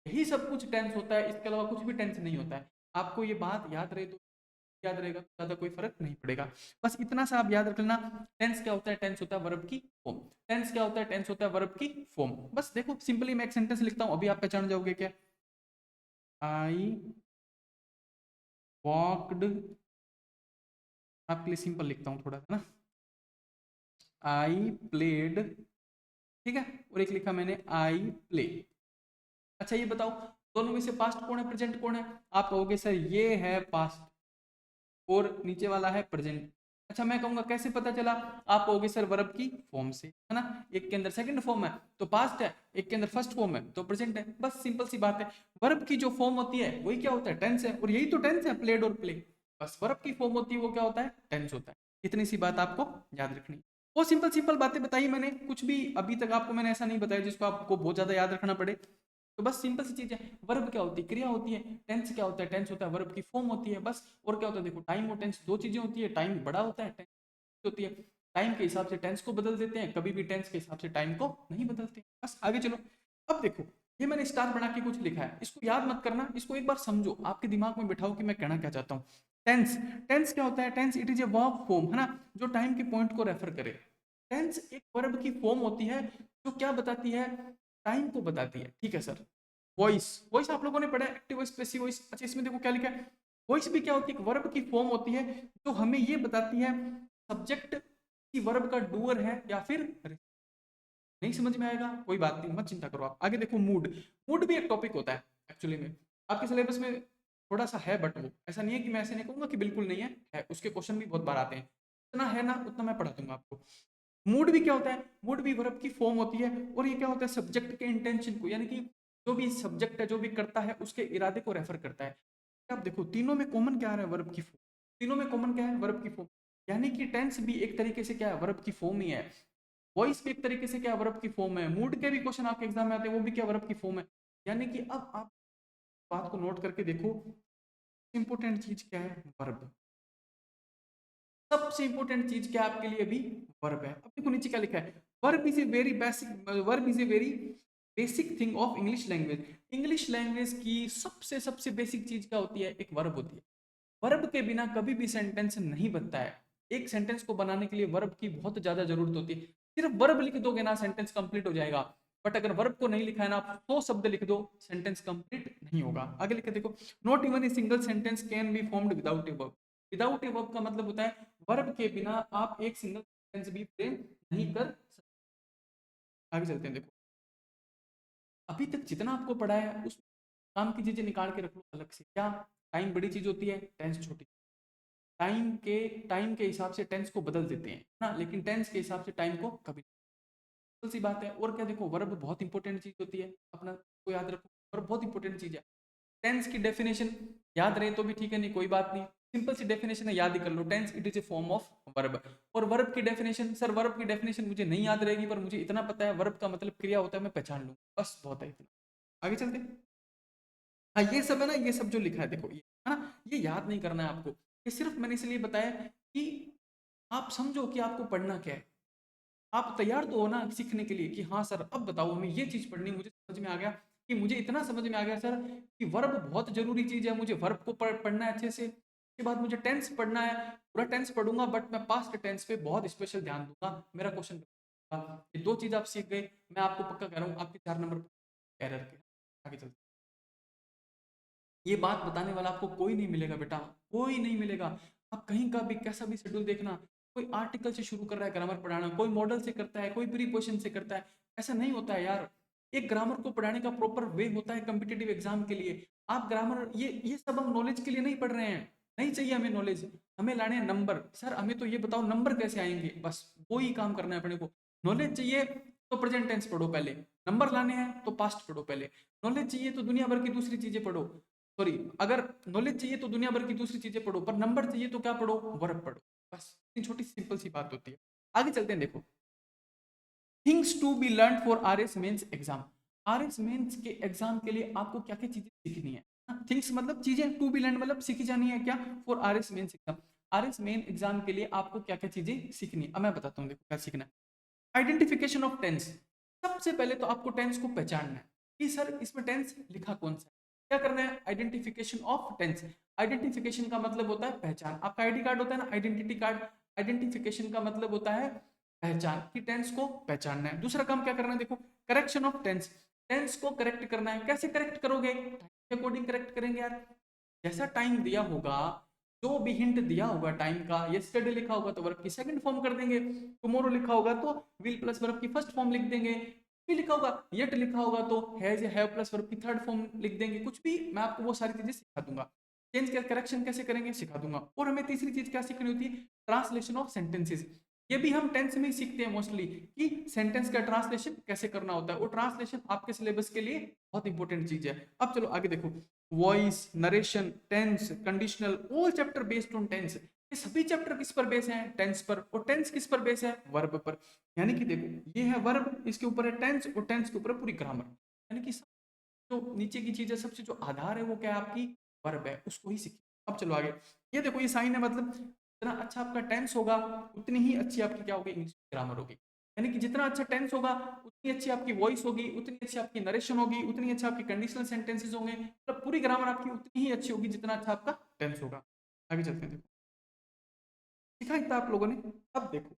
[SPEAKER 1] यही सब कुछ टेंस होता है। इसके अलावा कुछ भी टेंस नहीं होता है। आपको ये बात याद रहे तो याद रहेगा, ज्यादा कोई फर्क नहीं पड़ेगा। बस इतना सा आप याद रख लेना। टेंस क्या होता है, टेंस होता है वर्ब की फॉर्म। टेंस क्या होता है, टेंस होता है वर्ब की फॉर्म। बस देखो सिंपली मैं एक सेंटेंस लिखता हूं, अभी आप पहचान जाओगे क्या। आई वॉकड, आपके लिए सिंपल लिखता हूँ थोड़ा, है ना। आई प्लेड, ठीक है। और एक लिखा मैंने आई प्ले। अच्छा ये बताओ, दोनों में से पास्ट कौन है, प्रेजेंट कौन है। आप कहोगे सर ये है पास्ट और नीचे वाला है प्रेजेंट। अच्छा मैं कहूंगा कैसे पता चला, आप कहोगे सर वर्ब की फॉर्म से, है ना। एक के अंदर सेकंड फॉर्म है तो पास्ट है, एक के अंदर फर्स्ट फॉर्म है तो प्रेजेंट है। बस सिंपल सी बात है। वर्ब की जो फॉर्म होती है वही क्या होता है, टेंस है। और यही तो टेंस है, प्लेड और प्ले। बस वर्ब की फॉर्म होती है वो क्या होता है, टेंस होता है। इतनी सी बात आपको याद रखनी। वो सिंपल सिंपल बातें बताई मैंने, कुछ भी अभी तक आपको मैंने ऐसा नहीं बताया जिसको आपको बहुत ज्यादा याद रखना पड़े। तो बस सिंपल सी चीज है, वर्ब क्या होती है, क्रिया होती है। टेंस क्या होता है, टेंस होता है वर्ब की फॉर्म होती है, बस। और क्या होता है, देखो टाइम और टेंस दो चीजें होती है। टाइम बड़ा होता है, टेंस होती है। टाइम के हिसाब से टेंस को बदल देते हैं, कभी भी टेंस के हिसाब से टाइम को नहीं बदलते। बस आगे चलो। अब देखो, ये मैंने स्टार बना के कुछ लिखा है, इसको याद मत करना, इसको एक बार समझो, आपके दिमाग में बिठाओ कि मैं कहना क्या चाहता हूँ। टेंस, टेंस क्या होता है, tense it is a verb form, है ना, जो टाइम के पॉइंट को रेफर करे। टेंस एक वर्ब की फॉर्म होती है जो क्या बताती है, टाइम को बताती है, ठीक है सर। वॉइस, वॉइस आप लोगों ने पढ़ा है, एक्टिव वॉइस, पैसिव वॉइस। अच्छा इसमें देखो क्या लिखा है, वॉइस भी क्या होती है, एक वर्ब की फॉर्म होती है जो हमें ये बताती है सब्जेक्ट की वर्ब का डूअर है या फिर। नहीं समझ में आएगा कोई बात नहीं, मत चिंता करो आप। आगे देखो, मूड। मूड भी एक टॉपिक होता है एक्चुअली में, आपके सिलेबस में थोड़ा सा है, बट वो ऐसा नहीं है कि मैं ऐसे नहीं कहूंगा कि बिल्कुल नहीं है, उसके क्वेश्चन भी बहुत बार आते हैं। इतना है ना, उतना मैं पढ़ा दूंगा आपको। मूड भी क्या होता है, मूड भी वर्ब की फॉर्म होती है। और ये क्या होता है, सब्जेक्ट के इंटेंशन को, यानी कि जो भी सब्जेक्ट है, जो भी करता है, उसके इरादे को रेफर करता है। आप देखो तीनों में कॉमन क्या आ रहा है, वर्ब की फॉर्म। तीनों में कॉमन क्या है, वर्ब की फॉर्म। यानी कि टेंस भी एक तरीके से क्या है, वर्ब की फॉर्म ही है। वॉइस भी एक तरीके से क्या, वर्ब की फॉर्म है। मूड के भी क्वेश्चन आपके एग्जाम में आते हैं, वो भी क्या, वर्ब की फॉर्म है। यानी कि अब आप बात को नोट करके देखो, इंपॉर्टेंट चीज क्या है, वर्ब। सबसे इंपॉर्टेंट चीज क्या आपके लिए अभी, वर्ब है। अब देखो नीचे क्या लिखा है, verb is a very basic, verb is a very basic thing of English language. English language की सबसे सबसे बेसिक चीज क्या होती है, एक वर्ब होती है। वर्ब के बिना कभी भी सेंटेंस नहीं बनता है। एक सेंटेंस को बनाने के लिए वर्ब की बहुत ज्यादा जरूरत होती है। सिर्फ वर्ब लिख दोगे ना, सेंटेंस कंप्लीट हो जाएगा। बट अगर वर्ब को नहीं लिखा है ना, आप 100 शब्द लिख दो, सेंटेंस कंप्लीट नहीं होगा। आगे लिखे देखो, not even a single sentence can be formed without a verb. Without a verb का मतलब होता है वर्ब के बिना आप एक सिंगल सेंटेंस भी फ्रेम नहीं कर सकते। आगे चलते हैं, देखो अभी तक जितना आपको पढ़ा है उस काम की चीजें निकाल के रख लो अलग से। क्या, टाइम बड़ी चीज होती है, टेंस छोटी। टाइम के हिसाब से टेंस को बदल देते हैं ना, लेकिन टेंस के हिसाब से टाइम को कभी। सिंपल सी बात है। और क्या, देखो वर्ब बहुत इंपॉर्टेंट चीज होती है, अपना को याद रखो, वर्ब बहुत इंपॉर्टेंट चीज है। टेंस की डेफिनेशन याद रहे तो भी ठीक है, नहीं कोई बात नहीं, सिंपल सी डेफिनेशन है, याद ही कर लो। Tense it is a form of verb. और वर्ब की डेफिनेशन, सर वर्ब की डेफिनेशन मुझे नहीं याद रहेगी, पर मुझे इतना पता है वर्ब का मतलब क्रिया होता है, मैं पहचान लूँ, बस बहुत है इतना। आगे चलते हैं। हाँ ये सब है ना, ये सब जो लिखा है देखो, ये है ना, ये याद नहीं करना है आपको। ये सिर्फ मैंने इसलिए बताया कि आप समझो कि आपको पढ़ना क्या है। आप तैयार तो हो ना सीखने के लिए कि हाँ सर अब बताओ हमें ये चीज पढ़नी, मुझे समझ में आ गया कि मुझे इतना समझ में आ गया सर कि वर्ब बहुत जरूरी चीज है, मुझे वर्ब को पढ़ना है अच्छे से। उसके बाद मुझे टेंस पढ़ना है, पूरा टेंस पढ़ूंगा, बट मैं पास्ट टेंस पे बहुत स्पेशल ध्यान दूंगा। मेरा क्वेश्चन, ये दो चीज आप सीख गए, मैं आपको पक्का कह रहा हूँ आपके 4 नंबर एरर के। आगे चलते, ये बात बताने वाला आपको कोई नहीं मिलेगा बेटा, कोई नहीं मिलेगा। आप कहीं का भी कैसा भी शेड्यूल देखना, कोई आर्टिकल से शुरू कर रहा है ग्रामर पढ़ाना, कोई मॉडल से करता है, कोई प्रीपोजिशन से करता है, ऐसा नहीं होता है यार। एक ग्रामर को पढ़ाने का प्रॉपर वे होता है कॉम्पिटिटिव एग्जाम के लिए। आप ग्रामर ये सब हम नॉलेज के लिए नहीं पढ़ रहे हैं, नहीं चाहिए हमें नॉलेज, हमें लाने हैं नंबर। सर हमें तो ये बताओ नंबर कैसे आएंगे, बस वो ही काम करना है अपने को। नॉलेज चाहिए तो प्रेजेंट टेंस पढ़ो पहले, नंबर लाने हैं तो पास्ट पढ़ो पहले। नॉलेज चाहिए तो दुनिया भर की दूसरी चीजें पढ़ो, सॉरी, अगर नॉलेज चाहिए तो दुनिया भर की दूसरी चीजें पढ़ो, पर नंबर चाहिए तो क्या पढ़ो, वर्ब पढ़ो। बस इतनी छोटी सिंपल सी बात होती है। आगे चलते हैं, देखो things to be learn for R S mains exam. R S mains के एग्जाम के लिए आपको क्या क्या चीजें सीखनी है। थिंग्स मतलब चीजें, टू बी लर्न मतलब सीखी जानी है क्या, for R S mains exam. R S main exam के लिए आपको क्या क्या चीजें सीखनी है, अब मैं बताता हूँ, देखो क्या सीखना है। आइडेंटिफिकेशन ऑफ टेंस, सबसे पहले तो आपको टेंस को पहचानना है कि सर इसमें टेंस लिखा कौन सा है। क्या करना है, आइडेंटिफिकेशन ऑफ टेंस। आइडेंटिफिकेशन का मतलब होता है पहचान, आपका आईडी कार्ड होता है ना आइडेंटिटी कार्ड, आइडेंटिफिकेशन का मतलब होता है पहचान, कि टेंस को पहचानना है। दूसरा काम क्या करना है, देखो करेक्शन ऑफ टेंस, टेंस को करेक्ट करना है। कैसे करेक्ट करोगे, टाइम के अकॉर्डिंग करेक्ट करेंगे यार। जैसा टाइम दिया होगा, जो भी हिंट दिया होगा टाइम का, यस्टरडे लिखा होगा तो वर्ब की सेकंड फॉर्म कर देंगे, टुमारो लिखा होगा तो विल प्लस वर्ब की फर्स्ट फॉर्म लिख देंगे, भी लिखा होगा येट लिखा होगा तो हैज या हैव प्लस वर्ब की थर्ड फॉर्म लिख देंगे। कुछ भी, मैं आपको वो सारी चीजें सिखा दूंगा। चेंज का करेक्शन कैसे करेंगे सिखा दूंगा। और हमें तीसरी चीज क्या सीखनी होती है, ट्रांसलेशन ऑफ सेंटेंसेस। ये भी हम टेंस में ही सीखते हैं मोस्टली, कि सेंटेंस का ट्रांसलेशन कैसे करना होता है। वो ट्रांसलेशन आपके सिलेबस के लिए बहुत इंपॉर्टेंट चीज है। अब चलो आगे देखो, voice, narration, tense, conditional, all chapter based on tense. ये सभी चैप्टर किस पर बेस हैं, टेंस पर। और टेंस किस पर बेस है, वर्ब पर। यानी कि देखो ये है वर्ब, इसके ऊपर है टेंस, और टेंस के ऊपर है पूरी ग्रामर। यानी कि सब जो नीचे की चीज है, सबसे जो आधार है वो क्या है, आपकी वर्ब है, उसको ही सीखिए। अब चलो आगे, ये देखो ये साइन है, मतलब जितना अच्छा आपका टेंस होगा उतनी ही अच्छी आपकी क्या होगी, इंग्लिश ग्रामर होगी। यानी कि जितना अच्छा टेंस होगा उतनी अच्छी आपकी वॉइस होगी, उतनी अच्छी आपकी नरेशन होगी, उतनी अच्छी आपकी कंडीशनल सेंटेंसेस होंगे, मतलब पूरी ग्रामर आपकी उतनी ही अच्छी होगी जितना अच्छा आपका टेंस होगा। आगे चलते हैं, देखो सीखा इतना आप लोगों ने। अब देखो,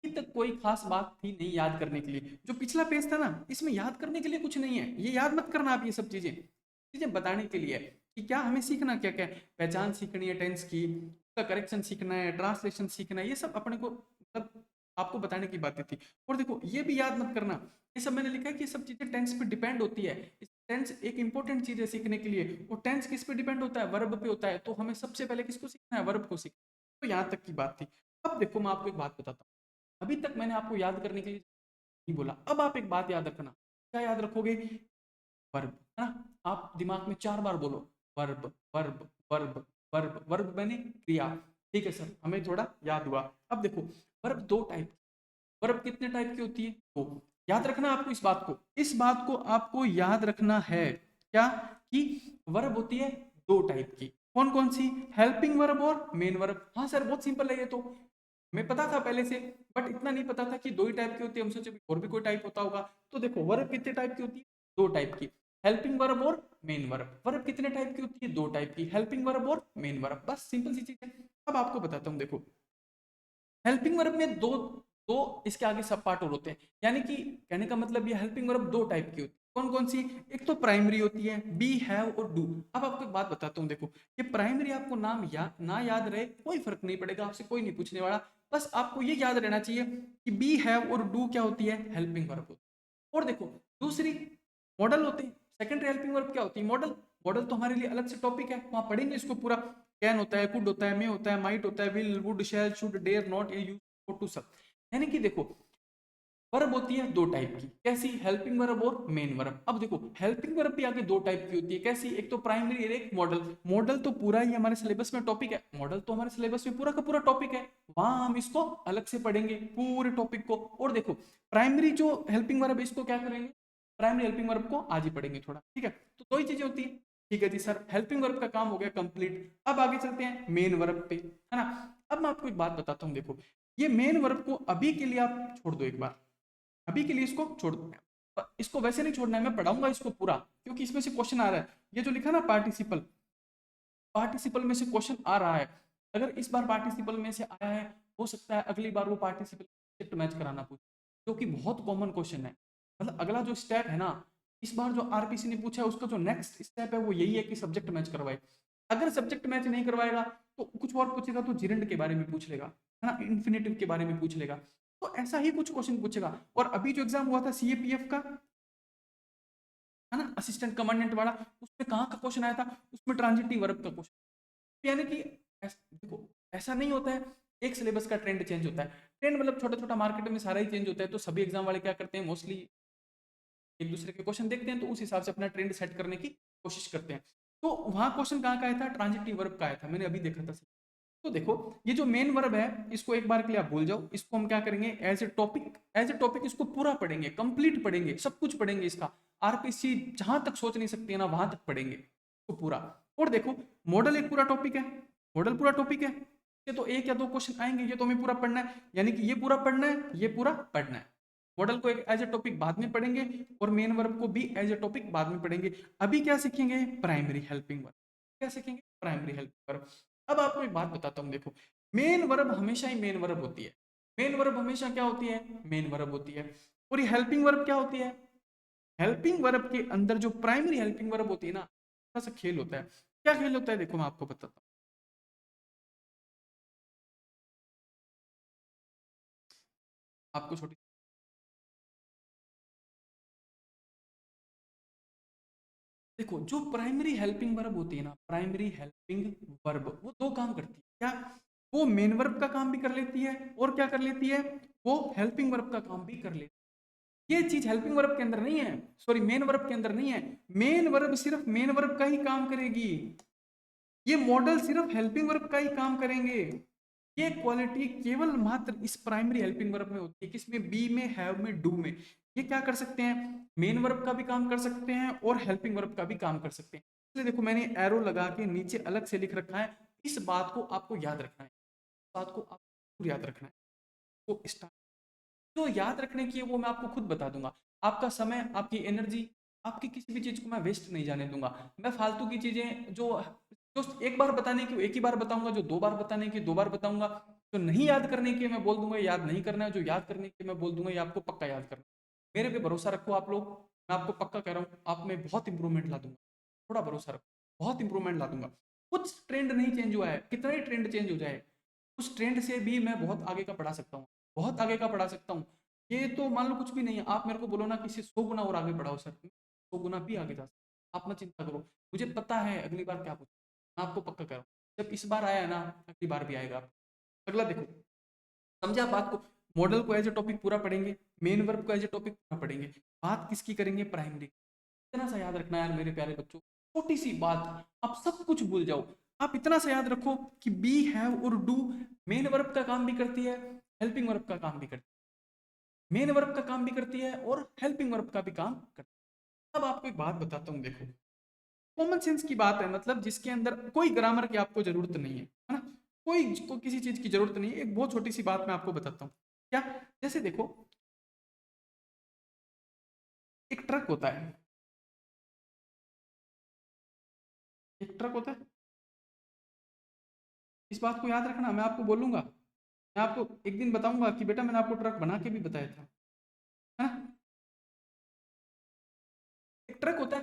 [SPEAKER 1] अभी तक कोई खास बात थी नहीं याद करने के लिए। जो पिछला पेज था ना, इसमें याद करने के लिए कुछ नहीं है, ये याद मत करना आप। ये सब चीजें चीजें बताने के लिए है कि क्या हमें सीखना, क्या क्या है। पहचान सीखनी है टेंस की, उसका करेक्शन सीखना है, ट्रांसलेशन सीखना है, ये सब अपने को मतलब आपको बताने की बातें थी। और देखो ये भी याद मत करना, ये सब मैंने लिखा है कि ये सब चीजें टेंस पे डिपेंड होती है। टेंस एक इंपॉर्टेंट चीज है सीखने के लिए। और टेंस किस पे डिपेंड होता है, वर्ब पे होता है। तो हमें सबसे पहले किसको सीखना है, वर्ब को सीखना। तो यहाँ तक की बात थी। अब देखो मैं आपको एक बात बताता हूँ, अभी तक मैंने आपको याद करने के लिए नहीं बोला, अब आप एक बात याद रखना। क्या याद रखोगे, वर्ब, है ना। आप दिमाग में 4 बार बोलो, verb verb verb verb verb मैंने क्रिया। ठीक है सर, हमें थोड़ा याद हुआ। अब देखो वर्ब दो टाइप, वर्ब कितने टाइप की होती है, दो। याद रखना आपको इस बात को, इस बात को आपको याद रखना है, क्या, कि वर्ब होती है दो टाइप की। कौन कौन सी, हेल्पिंग वर्ब और मेन वर्ब। हाँ सर बहुत सिंपल है ये तो, हमें पता था पहले से, बट इतना नहीं पता था कि दो ही टाइप की होती है। हम सोचे और भी कोई टाइप होता होगा। तो देखो वर्ब कितने टाइप की होती है, दो टाइप की, हेल्पिंग वर्ब और मेन वर्ब। वर्ब कितने टाइप की होती है, दो टाइप की, हेल्पिंग वर्ब और मेन वर्ब। बस सिंपल सी चीज है। अब आपको बताता हूँ, देखो हेल्पिंग वर्ब में दो दो इसके आगे सब पार्ट और होते हैं। यानी कि कहने का मतलब ये हेल्पिंग वर्ब दो टाइप की होती है। कौन कौन सी, एक तो प्राइमरी होती है, बी, हैव और डू। अब आपको एक बात बताता हूँ, देखो ये प्राइमरी आपको नाम ना याद रहे कोई फर्क नहीं पड़ेगा, आपसे कोई नहीं पूछने वाला। बस आपको ये याद रहना चाहिए कि बी, हैव और डू क्या होती है, हेल्पिंग वर्ब होती है। और देखो दूसरी मॉडल होते हैं। सेकेंडरी हेल्पिंग वर्ब क्या होती है, मॉडल। मॉडल तो हमारे लिए अलग से टॉपिक है, वहां पढ़ेंगे इसको पूरा। कैन होता है, कुड होता है, मे होता है, माइट होता है, will, would, shall, should, dare, not, use, to, सब। यानी कि देखो वर्ब होती है दो टाइप की, कैसी, हेल्पिंग वर्ब और मेन वर्ब। अब देखो हेल्पिंग वर्ब भी आगे दो टाइप की होती है, कैसी, एक तो प्राइमरी और एक मॉडल। मॉडल तो पूरा ही हमारे सिलेबस में टॉपिक है, मॉडल तो हमारे सिलेबस में पूरा का पूरा टॉपिक है, वहां हम इसको अलग से पढ़ेंगे पूरे टॉपिक को। और देखो प्राइमरी जो हेल्पिंग वर्ब इसको क्या करेंगे, प्राइमरी हेल्पिंग वर्ब को आज ही पढ़ेंगे थोड़ा, ठीक है। तो दो ही चीजें होती है। ठीक है जी सर, हेल्पिंग वर्ब का काम हो गया कंप्लीट। अब आगे चलते हैं मेन वर्ब पे, है ना। अब मैं आपको एक बात बताता हूँ, देखो ये मेन वर्ब को अभी के लिए आप छोड़ दो एक बार, अभी के लिए इसको छोड़ दो। इसको वैसे नहीं छोड़ना है, मैं पढ़ाऊंगा इसको पूरा, क्योंकि इसमें से क्वेश्चन आ रहा है। ये जो लिखा ना पार्टिसिपल, पार्टिसिपल में से क्वेश्चन आ रहा है। अगर इस बार पार्टिसिपल में से आया है, हो सकता है अगली बार वो पार्टिसिपल मैच कराना पूछे, जो कि बहुत कॉमन क्वेश्चन है। मतलब अगला जो स्टेप है ना, इस बार जो आरपीसी ने पूछा है उसका जो नेक्स्ट स्टेप है वो यही है कि सब्जेक्ट मैच करवाए। अगर सब्जेक्ट मैच नहीं करवाएगा तो कुछ और पूछेगा, तो जिरंड के बारे में पूछ लेगा, है ना, इन्फिनेटिव के बारे में पूछ लेगा। तो ऐसा ही कुछ क्वेश्चन पूछेगा। और अभी जो एग्जाम हुआ था सीएपीएफ का, है ना, असिस्टेंट कमांडेंट वाला, उसमें कहाँ का क्वेश्चन आया था? उसमें ट्रांजिटिव वर्ब का क्वेश्चन। यानी कि देखो ऐसा नहीं होता है एक सिलेबस का ट्रेंड चेंज होता है। ट्रेंड मतलब छोटा छोटा मार्केट में सारा ही चेंज होता है, तो सभी एग्जाम वाले क्या करते हैं, मोस्टली एक दूसरे के क्वेश्चन देखते हैं तो उस हिसाब से अपना ट्रेंड सेट करने की कोशिश करते हैं। तो वहां क्वेश्चन कहाँ का आया था? ट्रांजिटिव वर्ब का आया था, मैंने अभी देखा था। तो देखो ये जो मेन वर्ब है इसको एक बार के लिए आप भूल जाओ, इसको हम क्या करेंगे, एज ए टॉपिक इसको पूरा पढ़ेंगे, कंप्लीट पढ़ेंगे, सब कुछ पढ़ेंगे इसका। आरपीसी जहां तक सोच नहीं सकती है ना वहां तक पढ़ेंगे तो पूरा। और देखो मॉडल एक पूरा टॉपिक है, मॉडल पूरा टॉपिक है, ये तो एक या दो क्वेश्चन आएंगे, ये तो हमें पूरा पढ़ना है, यानी कि ये पूरा पढ़ना है, ये पूरा पढ़ना है। मॉडल को एक एज ए टॉपिक बाद में पढ़ेंगे और मेन वर्ब को भी एज ए टॉपिक बाद में पढ़ेंगे। अभी क्या सीखेंगे? Primary helping verb. क्या सीखेंगे? Primary helping verb. अब आपको एक बात बताता हूँ, देखो मेन वर्ब हमेशा ही मेन वर्ब होती है। मेन वर्ब हमेशा क्या होती है? मेन वर्ब होती है। और ये हेल्पिंग वर्ब क्या होती है? हेल्पिंग वर्ब के अंदर जो प्राइमरी हेल्पिंग वर्ब होती है ना, थोड़ा सा खेल होता है। क्या खेल होता है? देखो मैं आपको बताता हूँ। आपको छोटी, देखो जो प्राइमरी हेल्पिंग वर्ब होती है ना, प्राइमरी हेल्पिंग वर्ब वो दो काम करती है। क्या? वो मेन वर्ब का काम भी कर लेती है और क्या कर लेती है? वो हेल्पिंग वर्ब का काम भी कर लेती है। ये चीज हेल्पिंग वर्ब के अंदर नहीं है, सॉरी मेन वर्ब के अंदर नहीं है। मेन वर्ब सिर्फ मेन वर्ब का ही काम करेगी, ये मॉडल सिर्फ हेल्पिंग वर्ब का ही काम करेंगे। ये क्वालिटी केवल मात्र इस प्राइमरी हेल्पिंग वर्ब में होती है, किसमें? बी में, हैव में, डू में। ये क्या कर सकते हैं? मेन वर्ब का भी काम कर सकते हैं और हेल्पिंग वर्ब का भी काम कर सकते हैं। इसलिए देखो मैंने एरो लगा के नीचे अलग से लिख रखा है, इस बात को आपको याद रखना है, इस बात को आपको याद रखना है। तो स्टार्ट जो याद रखने की है वो मैं आपको खुद बता दूंगा। आपका समय, आपकी एनर्जी, आपकी किसी भी चीज को मैं वेस्ट नहीं जाने दूंगा। मैं फालतू की चीजें जो एक बार बताने की एक ही बार बताऊंगा, जो दो बार बताने की दो बार बताऊंगा, जो नहीं याद करने की मैं बोल दूंगा याद नहीं करना है, जो याद करने की मैं बोल दूंगा ये आपको पक्का याद करना है। मेरे पे भरोसा रखो आप लोग, मैं आपको पक्का कह रहा हूँ आप में बहुत इंप्रूवमेंट ला दूंगा। थोड़ा भरोसा रखो, बहुत इंप्रूवमेंट ला दूंगा। कुछ ट्रेंड नहीं चेंज हुआ है, कितना ही ट्रेंड चेंज हो जाए उस ट्रेंड से भी मैं बहुत आगे का पढ़ा सकता हूँ, बहुत आगे का पढ़ा सकता हूँ। ये तो मान लो कुछ भी नहीं है, आप मेरे को बोलो ना किसी 100 गुना और आगे बढ़ाओ सर, 100 गुना भी आगे जा सकते, आप ना चिंता करो। मुझे पता है अगली बार क्या पूछो, मैं आपको पक्का कह रहा हूँ जब इस बार आया है ना अगली बार भी आएगा। अगला देखो, समझे आप बात को? मॉडल को एज ए टॉपिक पूरा पढ़ेंगे, मेन वर्ब को एज ए टॉपिक पूरा पढ़ेंगे, बात किसकी करेंगे? प्राइमरी। इतना सा याद रखना यार मेरे प्यारे बच्चों, छोटी सी बात, आप सब कुछ भूल जाओ। आप इतना सा याद रखो कि बी, हैव और डू मेन वर्ब का काम भी करती है, हेल्पिंग वर्ब का काम भी करती है। मेन वर्ब का काम भी करती है और हेल्पिंग वर्ब का भी काम करती है। अब आपको एक बात बताता हूँ, देखो कॉमन सेंस की बात है, मतलब जिसके अंदर कोई ग्रामर की आपको जरूरत नहीं है ना, कोई किसी चीज की जरूरत नहीं है। एक बहुत छोटी सी बात मैं आपको बताता हूँ। क्या? जैसे देखो एक ट्रक होता है, एक ट्रक होता है, इस बात को याद रखना, मैं आपको बोलूंगा, मैं आपको एक दिन बताऊंगा कि बेटा मैंने आपको ट्रक बना के भी बताया था, है ना। एक ट्रक होता है,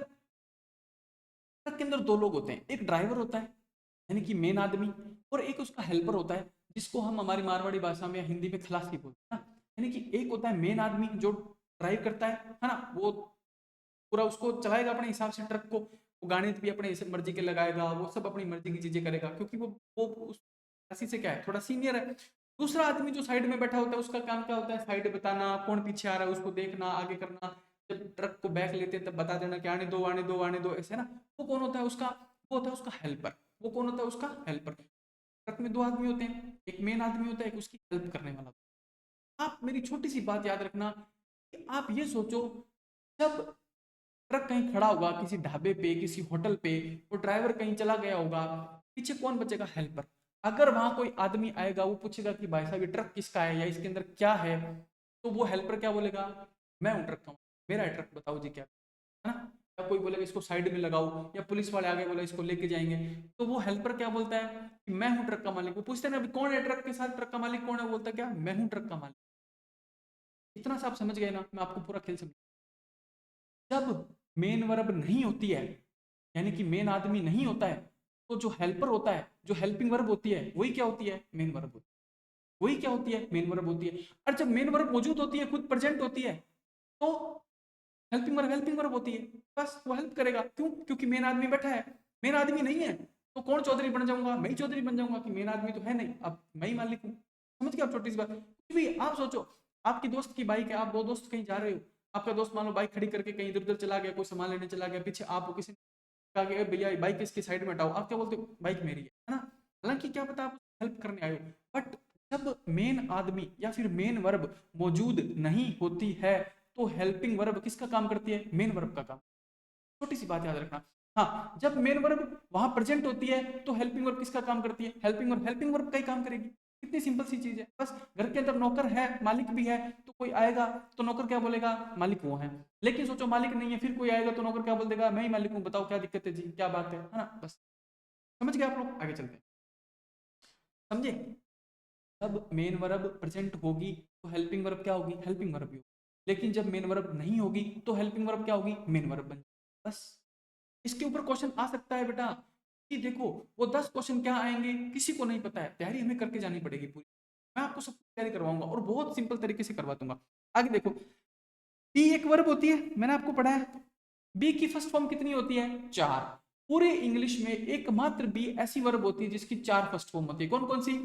[SPEAKER 1] ट्रक के अंदर दो लोग होते हैं, एक ड्राइवर होता है यानी कि मेन आदमी, और एक उसका हेल्पर होता है जिसको हम हमारी मारवाड़ी भाषा में या हिंदी में खलासी बोलते हैं ना। यानी कि एक होता है मेन आदमी जो ड्राइव करता है ना, वो पूरा उसको चलाएगा अपने हिसाब से ट्रक को, वो गाने भी अपने मर्जी के लगाएगा, वो सब अपनी मर्जी की चीजें करेगा क्योंकि वो उस ऐसी से क्या है, थोड़ा सीनियर है। दूसरा आदमी जो साइड में बैठा होता है उसका काम क्या होता है? साइड बताना, कौन पीछे आ रहा है उसको देखना, आगे करना, जब ट्रक को बैक लेते हैं तब बता देना कि आने दो आने दो आने दो, ऐसे ना। वो कौन होता है? उसका वो होता है उसका हेल्पर। वो कौन होता है? उसका हेल्पर। ट्रक में दो आदमी होते हैं, एक मेन आदमी होता है, एक उसकी हेल्प करने वाला। आप मेरी छोटी सी बात याद रखना कि आप ये सोचो, जब ट्रक कहीं खड़ा होगा किसी ढाबे पे, किसी होटल पे, वो ड्राइवर कहीं चला गया होगा, पीछे कौन बचेगा? हेल्पर। अगर वहां कोई आदमी आएगा वो पूछेगा कि भाई साहब ये ट्रक किसका है या इसके अंदर क्या है, तो वो हेल्पर क्या बोलेगा? मैं हूँ ट्रक का, मेरा है ट्रक, बताओ जी क्या, है ना। या कोई बोलेगा इसको साइड में लगाओ, या पुलिस वाले आगे बोले इसको लेके जाएंगे, तो वो हेल्पर क्या बोलता है कि मैं हूँ ट्रक का मालिक। वो पूछते हैं ना अभी कौन है ट्रक के साथ, ट्रक का मालिक कौन है, बोलता है क्या? मैं हूँ ट्रक का मालिक। इतना सा आप समझ गए ना, मैं आपको पूरा खेल समझ, जब मेन वर्ब नहीं होती है, यानी कि मेन आदमी नहीं होता है, तो जो हेल्पर होता है, जो हेल्पिंग वर्ब होती है, वही क्या होती है? मेन वर्ब होती है। वही क्या होती है? मेन वर्ब होती है। और जब मेन वर्ब मौजूद होती है, खुद प्रेजेंट होती है, तो हेल्पिंग वर्ब होती है। बस वो हेल्प करेगा। क्यों? क्योंकि मेन आदमी बैठा है। मेन आदमी नहीं है तो कौन चौधरी बन जाऊंगा? मैं ही चौधरी बन जाऊंगा, कि मेन आदमी तो है नहीं, अब मैं ही मालिक हूँ। समझ गए आप? छोटी सी बात। कुछ भी आप सोचो, आपकी दोस्त की बाइक है, आप दो दोस्त कहीं जा रहे हो, आपका दोस्त मान लो बाइक खड़ी करके कहीं इधर उधर चला गया, कोई सामान लेने चला गया, पीछे आप किसी ने कहा कि भैया बाइक इसकी साइड में हटाओ, आप क्या बोलते हो? बाइक मेरी है ना। हालांकि क्या पता आप हेल्प करने आए हो, बट जब मेन आदमी या फिर मेन वर्ब मौजूद नहीं होती है, तो हेल्पिंग वर्ब किसका काम करती है? मेन वर्ब का काम। छोटी सी बात याद रखना। हाँ, जब मेन वर्ब वहां प्रेजेंट होती है, तो हेल्पिंग वर्ब किसका काम करती है? हेल्पिंग वर्ब का ही काम करेगी। कितनी सिंपल सी चीज है। बस घर के अंदर नौकर है, मालिक भी है, तो कोई आएगा तो नौकर क्या बोलेगा? मालिक वो है। लेकिन सोचो मालिक नहीं है, फिर कोई आएगा तो नौकर क्या बोल देगा? मैं ही मालिक हूँ, बताओ क्या दिक्कत है जी, क्या बात है ना। बस समझ गए आप लोग? आगे चलते हैं। समझे? जब मेन वर्ब प्रेजेंट होगी तो हेल्पिंग वर्ब क्या होगी? हेल्पिंग वर्ब ही होगी। लेकिन जब मेन वर्ब नहीं होगी तो हेल्पिंग वर्ब क्या होगी? मेन वर्ब बन। बस इसके ऊपर क्वेश्चन आ सकता है बेटा, कि देखो वो 10 क्वेश्चन क्या आएंगे किसी को नहीं पता है, तैयारी हमें करके जानी पड़ेगी पूरी। मैं आपको सब तैयारी करवाऊंगा और बहुत सिंपल तरीके से करवा दूंगा। आगे देखो, बी एक वर्ब होती है, मैंने आपको पढ़ाया। बी की फर्स्ट फॉर्म कितनी होती है? 4। पूरे इंग्लिश में एकमात्र बी ऐसी वर्ब होती है जिसकी 4 फर्स्ट फॉर्म होती है। कौन कौन सी?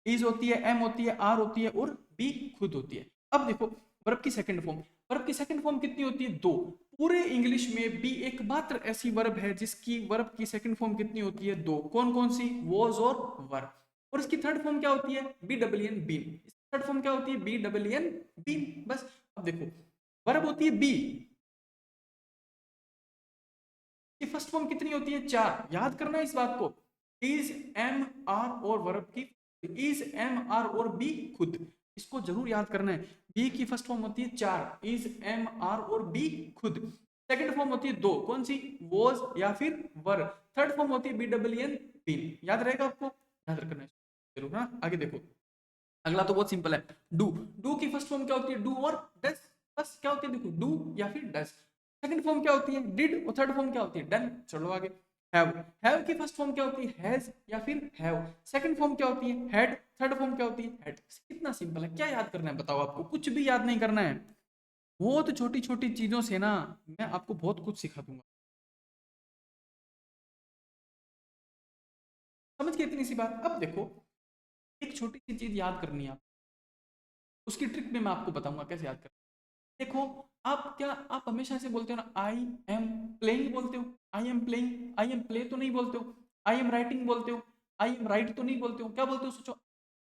[SPEAKER 1] इज होती है, एम होती है, आर होती है और बी खुद होती है। अब देखो वर्ब की सेकंड फॉर्म, वर्ब की सेकंड फॉर्म कितनी होती है? 2। पूरे इंग्लिश में बी एकमात्र ऐसी वर्ब है जिसकी वर्ब की सेकंड फॉर्म कितनी होती है? 2। कौन कौन सी? वॉज और वर। और इसकी थर्ड फॉर्म क्या होती है? B double N been. Third form क्या होती है? B double N been. बस अब देखो, वर्ब होती है बी, की फर्स्ट फॉर्म कितनी होती है? 4। याद करना इस बात को। इज, एम, आर और वर्ब की, इज, एम, आर और बी खुद, इसको जरूर याद करना है। बी की फर्स्ट फॉर्म होती है 4, इज, एम, आर और बी खुद। सेकंड फॉर्म होती है 2, कौन सी? वॉज या फिर वर। थर्ड फॉर्म होती है बी डब्ल्यू एन बीन। याद रहेगा आपको? याद रखना है जरूर। हाँ, आगे देखो, अगला तो बहुत सिंपल है। डू, डू की फर्स्ट फॉर्म क्या होती है? डू और डस। बस क्या होती है? देखो, डू या फिर डस। सेकंड फॉर्म क्या होती है? डिड। और थर्ड फॉर्म क्या होती है? डन। चलो आगे। हैव, हैव की फर्स्ट फॉर्म क्या होती है? हैज या फिर हैव। सेकंड फॉर्म क्या होती है? हैड। थर्ड फॉर्म क्या होती है? हैड। कितना सिंपल है, क्या याद करना है बताओ? आपको कुछ भी याद नहीं करना है। बहुत छोटी छोटी चीजों से ना मैं आपको बहुत कुछ सिखा दूंगा। समझ गए इतनी सी बात? अब देखो, एक छोटी सी चीज याद करनी है आप, उसकी ट्रिक में मैं आपको बताऊंगा कैसे याद करना। देखो, आप क्या, आप हमेशा से बोलते हो ना, आई एम प्लेइंग बोलते हो? I am playing, I am play तो नहीं बोलते हो। आई एम राइटिंग बोलते हो, आई एम राइट तो नहीं बोलते हो। क्या बोलते हो? सोचो,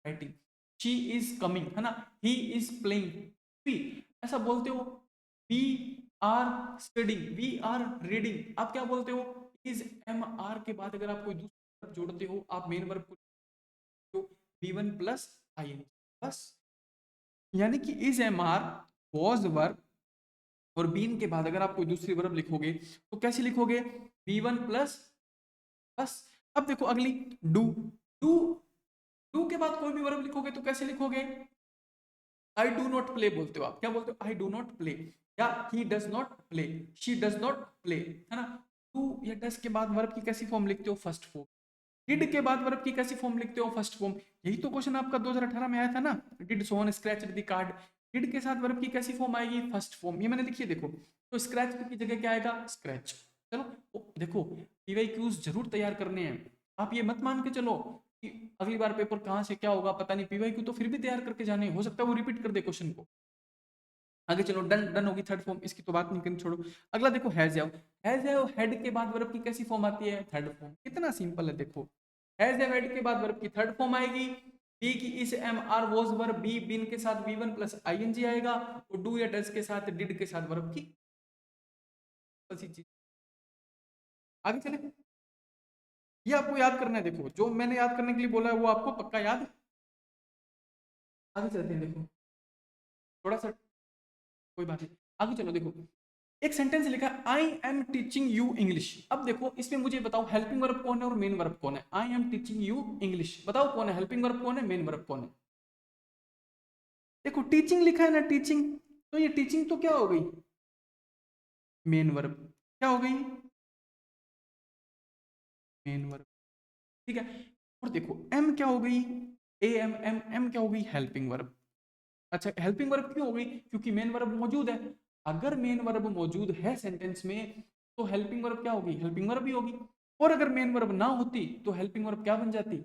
[SPEAKER 1] राइटिंग। शी इज कमिंग, है ना। ही इज प्लेइंग, भी ऐसा बोलते हो। We are studying, we are reading, आप क्या बोलते हो? इज, एम, आर के बाद अगर आप कोई दूसरा वर्ब जोड़ते हो, आप मेन वर्ब को V one plus I N. बस, यानी कि is, am, are, was verb और बीन के बाद अगर आप कोई दूसरी वर्ब लिखोगे तो कैसे लिखोगे? B one plus. बस। अब देखो अगली, डू, डू, डू के बाद कोई भी वर्ब लिखोगे तो कैसे लिखोगे? आई डू नॉट प्ले बोलते हो आप। क्या बोलते हो? आई डू नॉट प्ले, या he does not play, she does not play, है ना। डू या डज के बाद वर्ब की कैसी फॉर्म लिखते हो? First form. डिड के बाद वर्ब की कैसी फॉर्म लिखते हो? First form. यही तो क्वेश्चन आपका 2018 में आया था ना, did son scratch the card. Did के साथ वर्ब की कैसी फॉर्म आएगी? First form. ये मैंने लिखी है देखो, तो स्क्रैच की जगह क्या आएगा? स्क्रैच। चलो देखो, पीवाईक्यूज जरूर तैयार करने हैं। आप ये मत मान के चलो कि अगली बार पेपर कहाँ से क्या होगा पता नहीं, पीवाईक्यू तो फिर भी तैयार करके जाने, हो सकता है वो रिपीट कर दे क्वेश्चन को। आगे चलो, डन, डन होगी थर्ड फॉर्म, इसकी तो बात नहीं करनी, छोड़ो। अगला देखो, has have, has have head के बाद वर्ब की कैसी फॉर्म आती है? Third form. कितना सिंपल है देखो, हैज हैव हेड के बाद वर्ब की थर्ड फॉर्म आएगी। बी की is, am, are, was verb, be been के साथ B one plus I N G आएगा, और डू या डज के साथ डिड के साथ वर्ब की चीज। आगे चले, ये आपको याद करना है। देखो जो मैंने याद करने के लिए बोला है वो आपको पक्का याद। आगे चलते हैं, देखो थोड़ा सा, कोई बात नहीं, आगे चलो। देखो, एक सेंटेंस लिखा है, I am teaching you English. अब देखो इसमें मुझे बताओ हेल्पिंग वर्ब कौन है और मेन वर्ब कौन है? I am teaching you English, बताओ कौन है? हेल्पिंग वर्ब कौन है? मेन वर्ब कौन है? देखो टीचिंग लिखा है ना, टीचिंग, तो ये टीचिंग तो क्या हो गई? Main verb. क्या हो गई, मेन वर्ब, ठीक है। और देखो एम क्या हो गई, ए एम एम एम क्या हो गई, हेल्पिंग वर्ब। अच्छा हेल्पिंग वर्ब क्यों हो गई, क्योंकि मेन वर्ब मौजूद है। अगर मेन वर्ब मौजूद है सेंटेंस में तो हेल्पिंग वर्ब क्या होगी, हेल्पिंग वर्ब ही होगी। और अगर मेन वर्ब ना होती तो हेल्पिंग वर्ब क्या बन जाती,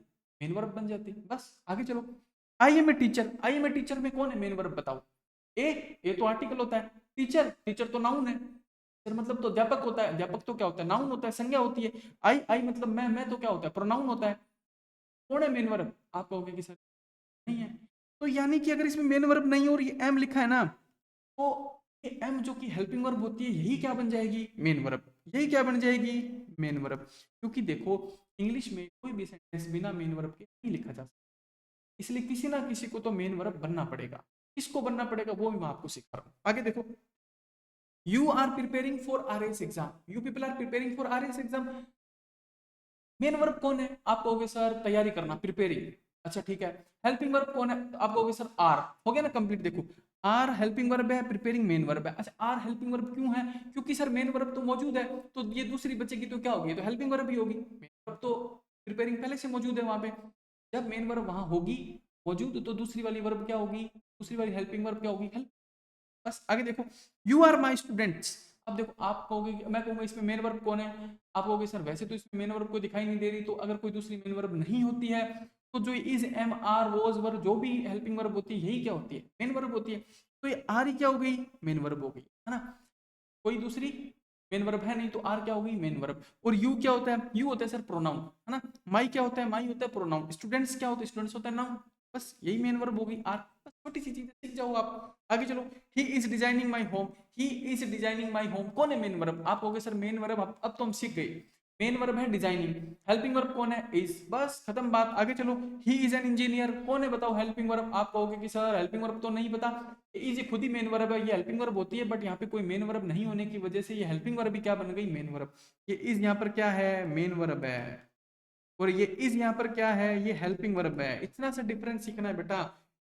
[SPEAKER 1] मेन वर्ब बन जाती। बस आगे चलो। I am a teacher, I am a teacher में कौन है मेन वर्ब बताओ। ए, ए तो आर्टिकल होता है, टीचर, टीचर तो नाउन है, टीचर मतलब तो अध्यापक होता है, अध्यापक तो क्या होता है, नाउन होता है, संज्ञा होती है। आई आई मतलब मैं तो क्या होता है, प्रोनाउन होता है। कौन है मेन वर्ब, आप कहोगे कि सर नहीं है। तो यानी कि अगर इसमें मेन वर्ब नहीं है और ये एम लिखा है ना, तो ये एम जो कि हेल्पिंग वर्ब होती है यही क्या बन जाएगी, मेन वर्ब। यही क्या बन जाएगी, मेन वर्ब। क्योंकि देखो इंग्लिश में कोई भी सेंटेंस बिना मेन वर्ब के नहीं लिखा जा सकता, इसलिए किसी ना किसी को तो मेन वर्ब बनना पड़ेगा। किसको बनना पड़ेगा वो भी मैं आपको सिखा रहा हूँ। आगे देखो, you are preparing for R S exam, you people are preparing for R S exam. Main verb कौन है, आप कहोगे सर तैयारी करना, प्रिपेयरिंग। अच्छा ठीक है। हेल्पिंग वर्ब कौन है, आप कहोगे सर आर। हो गया ना कंप्लीट। देखो आर हेल्पिंग वर्ब है, प्रिपेयरिंग मेन वर्ब है। अच्छा आर हेल्पिंग वर्ब क्यों है, क्योंकि सर मेन वर्ब तो मौजूद है, तो ये दूसरी बचेगी तो क्या होगी, तो हेल्पिंग वर्ब ही होगी। मेन वर्ब तो प्रिपेयरिंग पहले से मौजूद है वहां पे। जब मेन वर्ब वहां होगी मौजूद तो दूसरी वाली वर्ब क्या होगी, दूसरी वाली हेल्पिंग वर्ब क्या होगी, हेल्प। बस आगे देखो, यू आर माई स्टूडेंट्स। अब देखो आप कहोगे, मैं कहूंगा इसमें मेन वर्ब कौन है, आप कहोगे सर वैसे तो इसमें मेन वर्ब को दिखाई नहीं दे रही, तो अगर कोई दूसरी मेन वर्ब नहीं होती है तो जो is am are was verb जो भी हेल्पिंग वर्ब होती है यही क्या होती है, मेन वर्ब होती है। तो ये आर ही क्या हो गई, मेन वर्ब हो गई, है ना। कोई दूसरी मेन वर्ब है नहीं तो आर क्या होगी, मेन वर्ब। और यू क्या होता है, यू होता है सर प्रोनाउन, है ना। माई क्या होता है, माई होता है प्रोनाउन। स्टूडेंट्स क्या होता है, स्टूडेंट्स होता है नाउन। बस यही मेन वर्ब होगी आर। बस छोटी सी चीजें सीख जाओ आप। आगे चलो, he is designing my home, he is designing my home कौन है मेन वर्ब, आप कहोगे सर मेन वर्ब अब तो हम सीख गए। मेन वर्ब है डिजाइनिंग, हेल्पिंग वर्ब कौन है, इज। बस खत्म बात। आगे चलो, ही इज एन इंजीनियर कौन है बताओ हेल्पिंग वर्ब, आप कहोगे कि सर हेल्पिंग वर्ब तो नहीं पता। इज खुद ही मेन वर्ब है, ये हेल्पिंग वर्ब होती है, बट यहाँ पे कोई मेन वर्ब नहीं होने की वजह से ये हेल्पिंग वर्ब भी क्या बन गई, मेन वर्ब। ये इज यहाँ पर क्या है, मेन वर्ब है, और ये इज यहाँ पर क्या है, ये हेल्पिंग वर्ब है। इतना सा डिफरेंस सीखना है बेटा।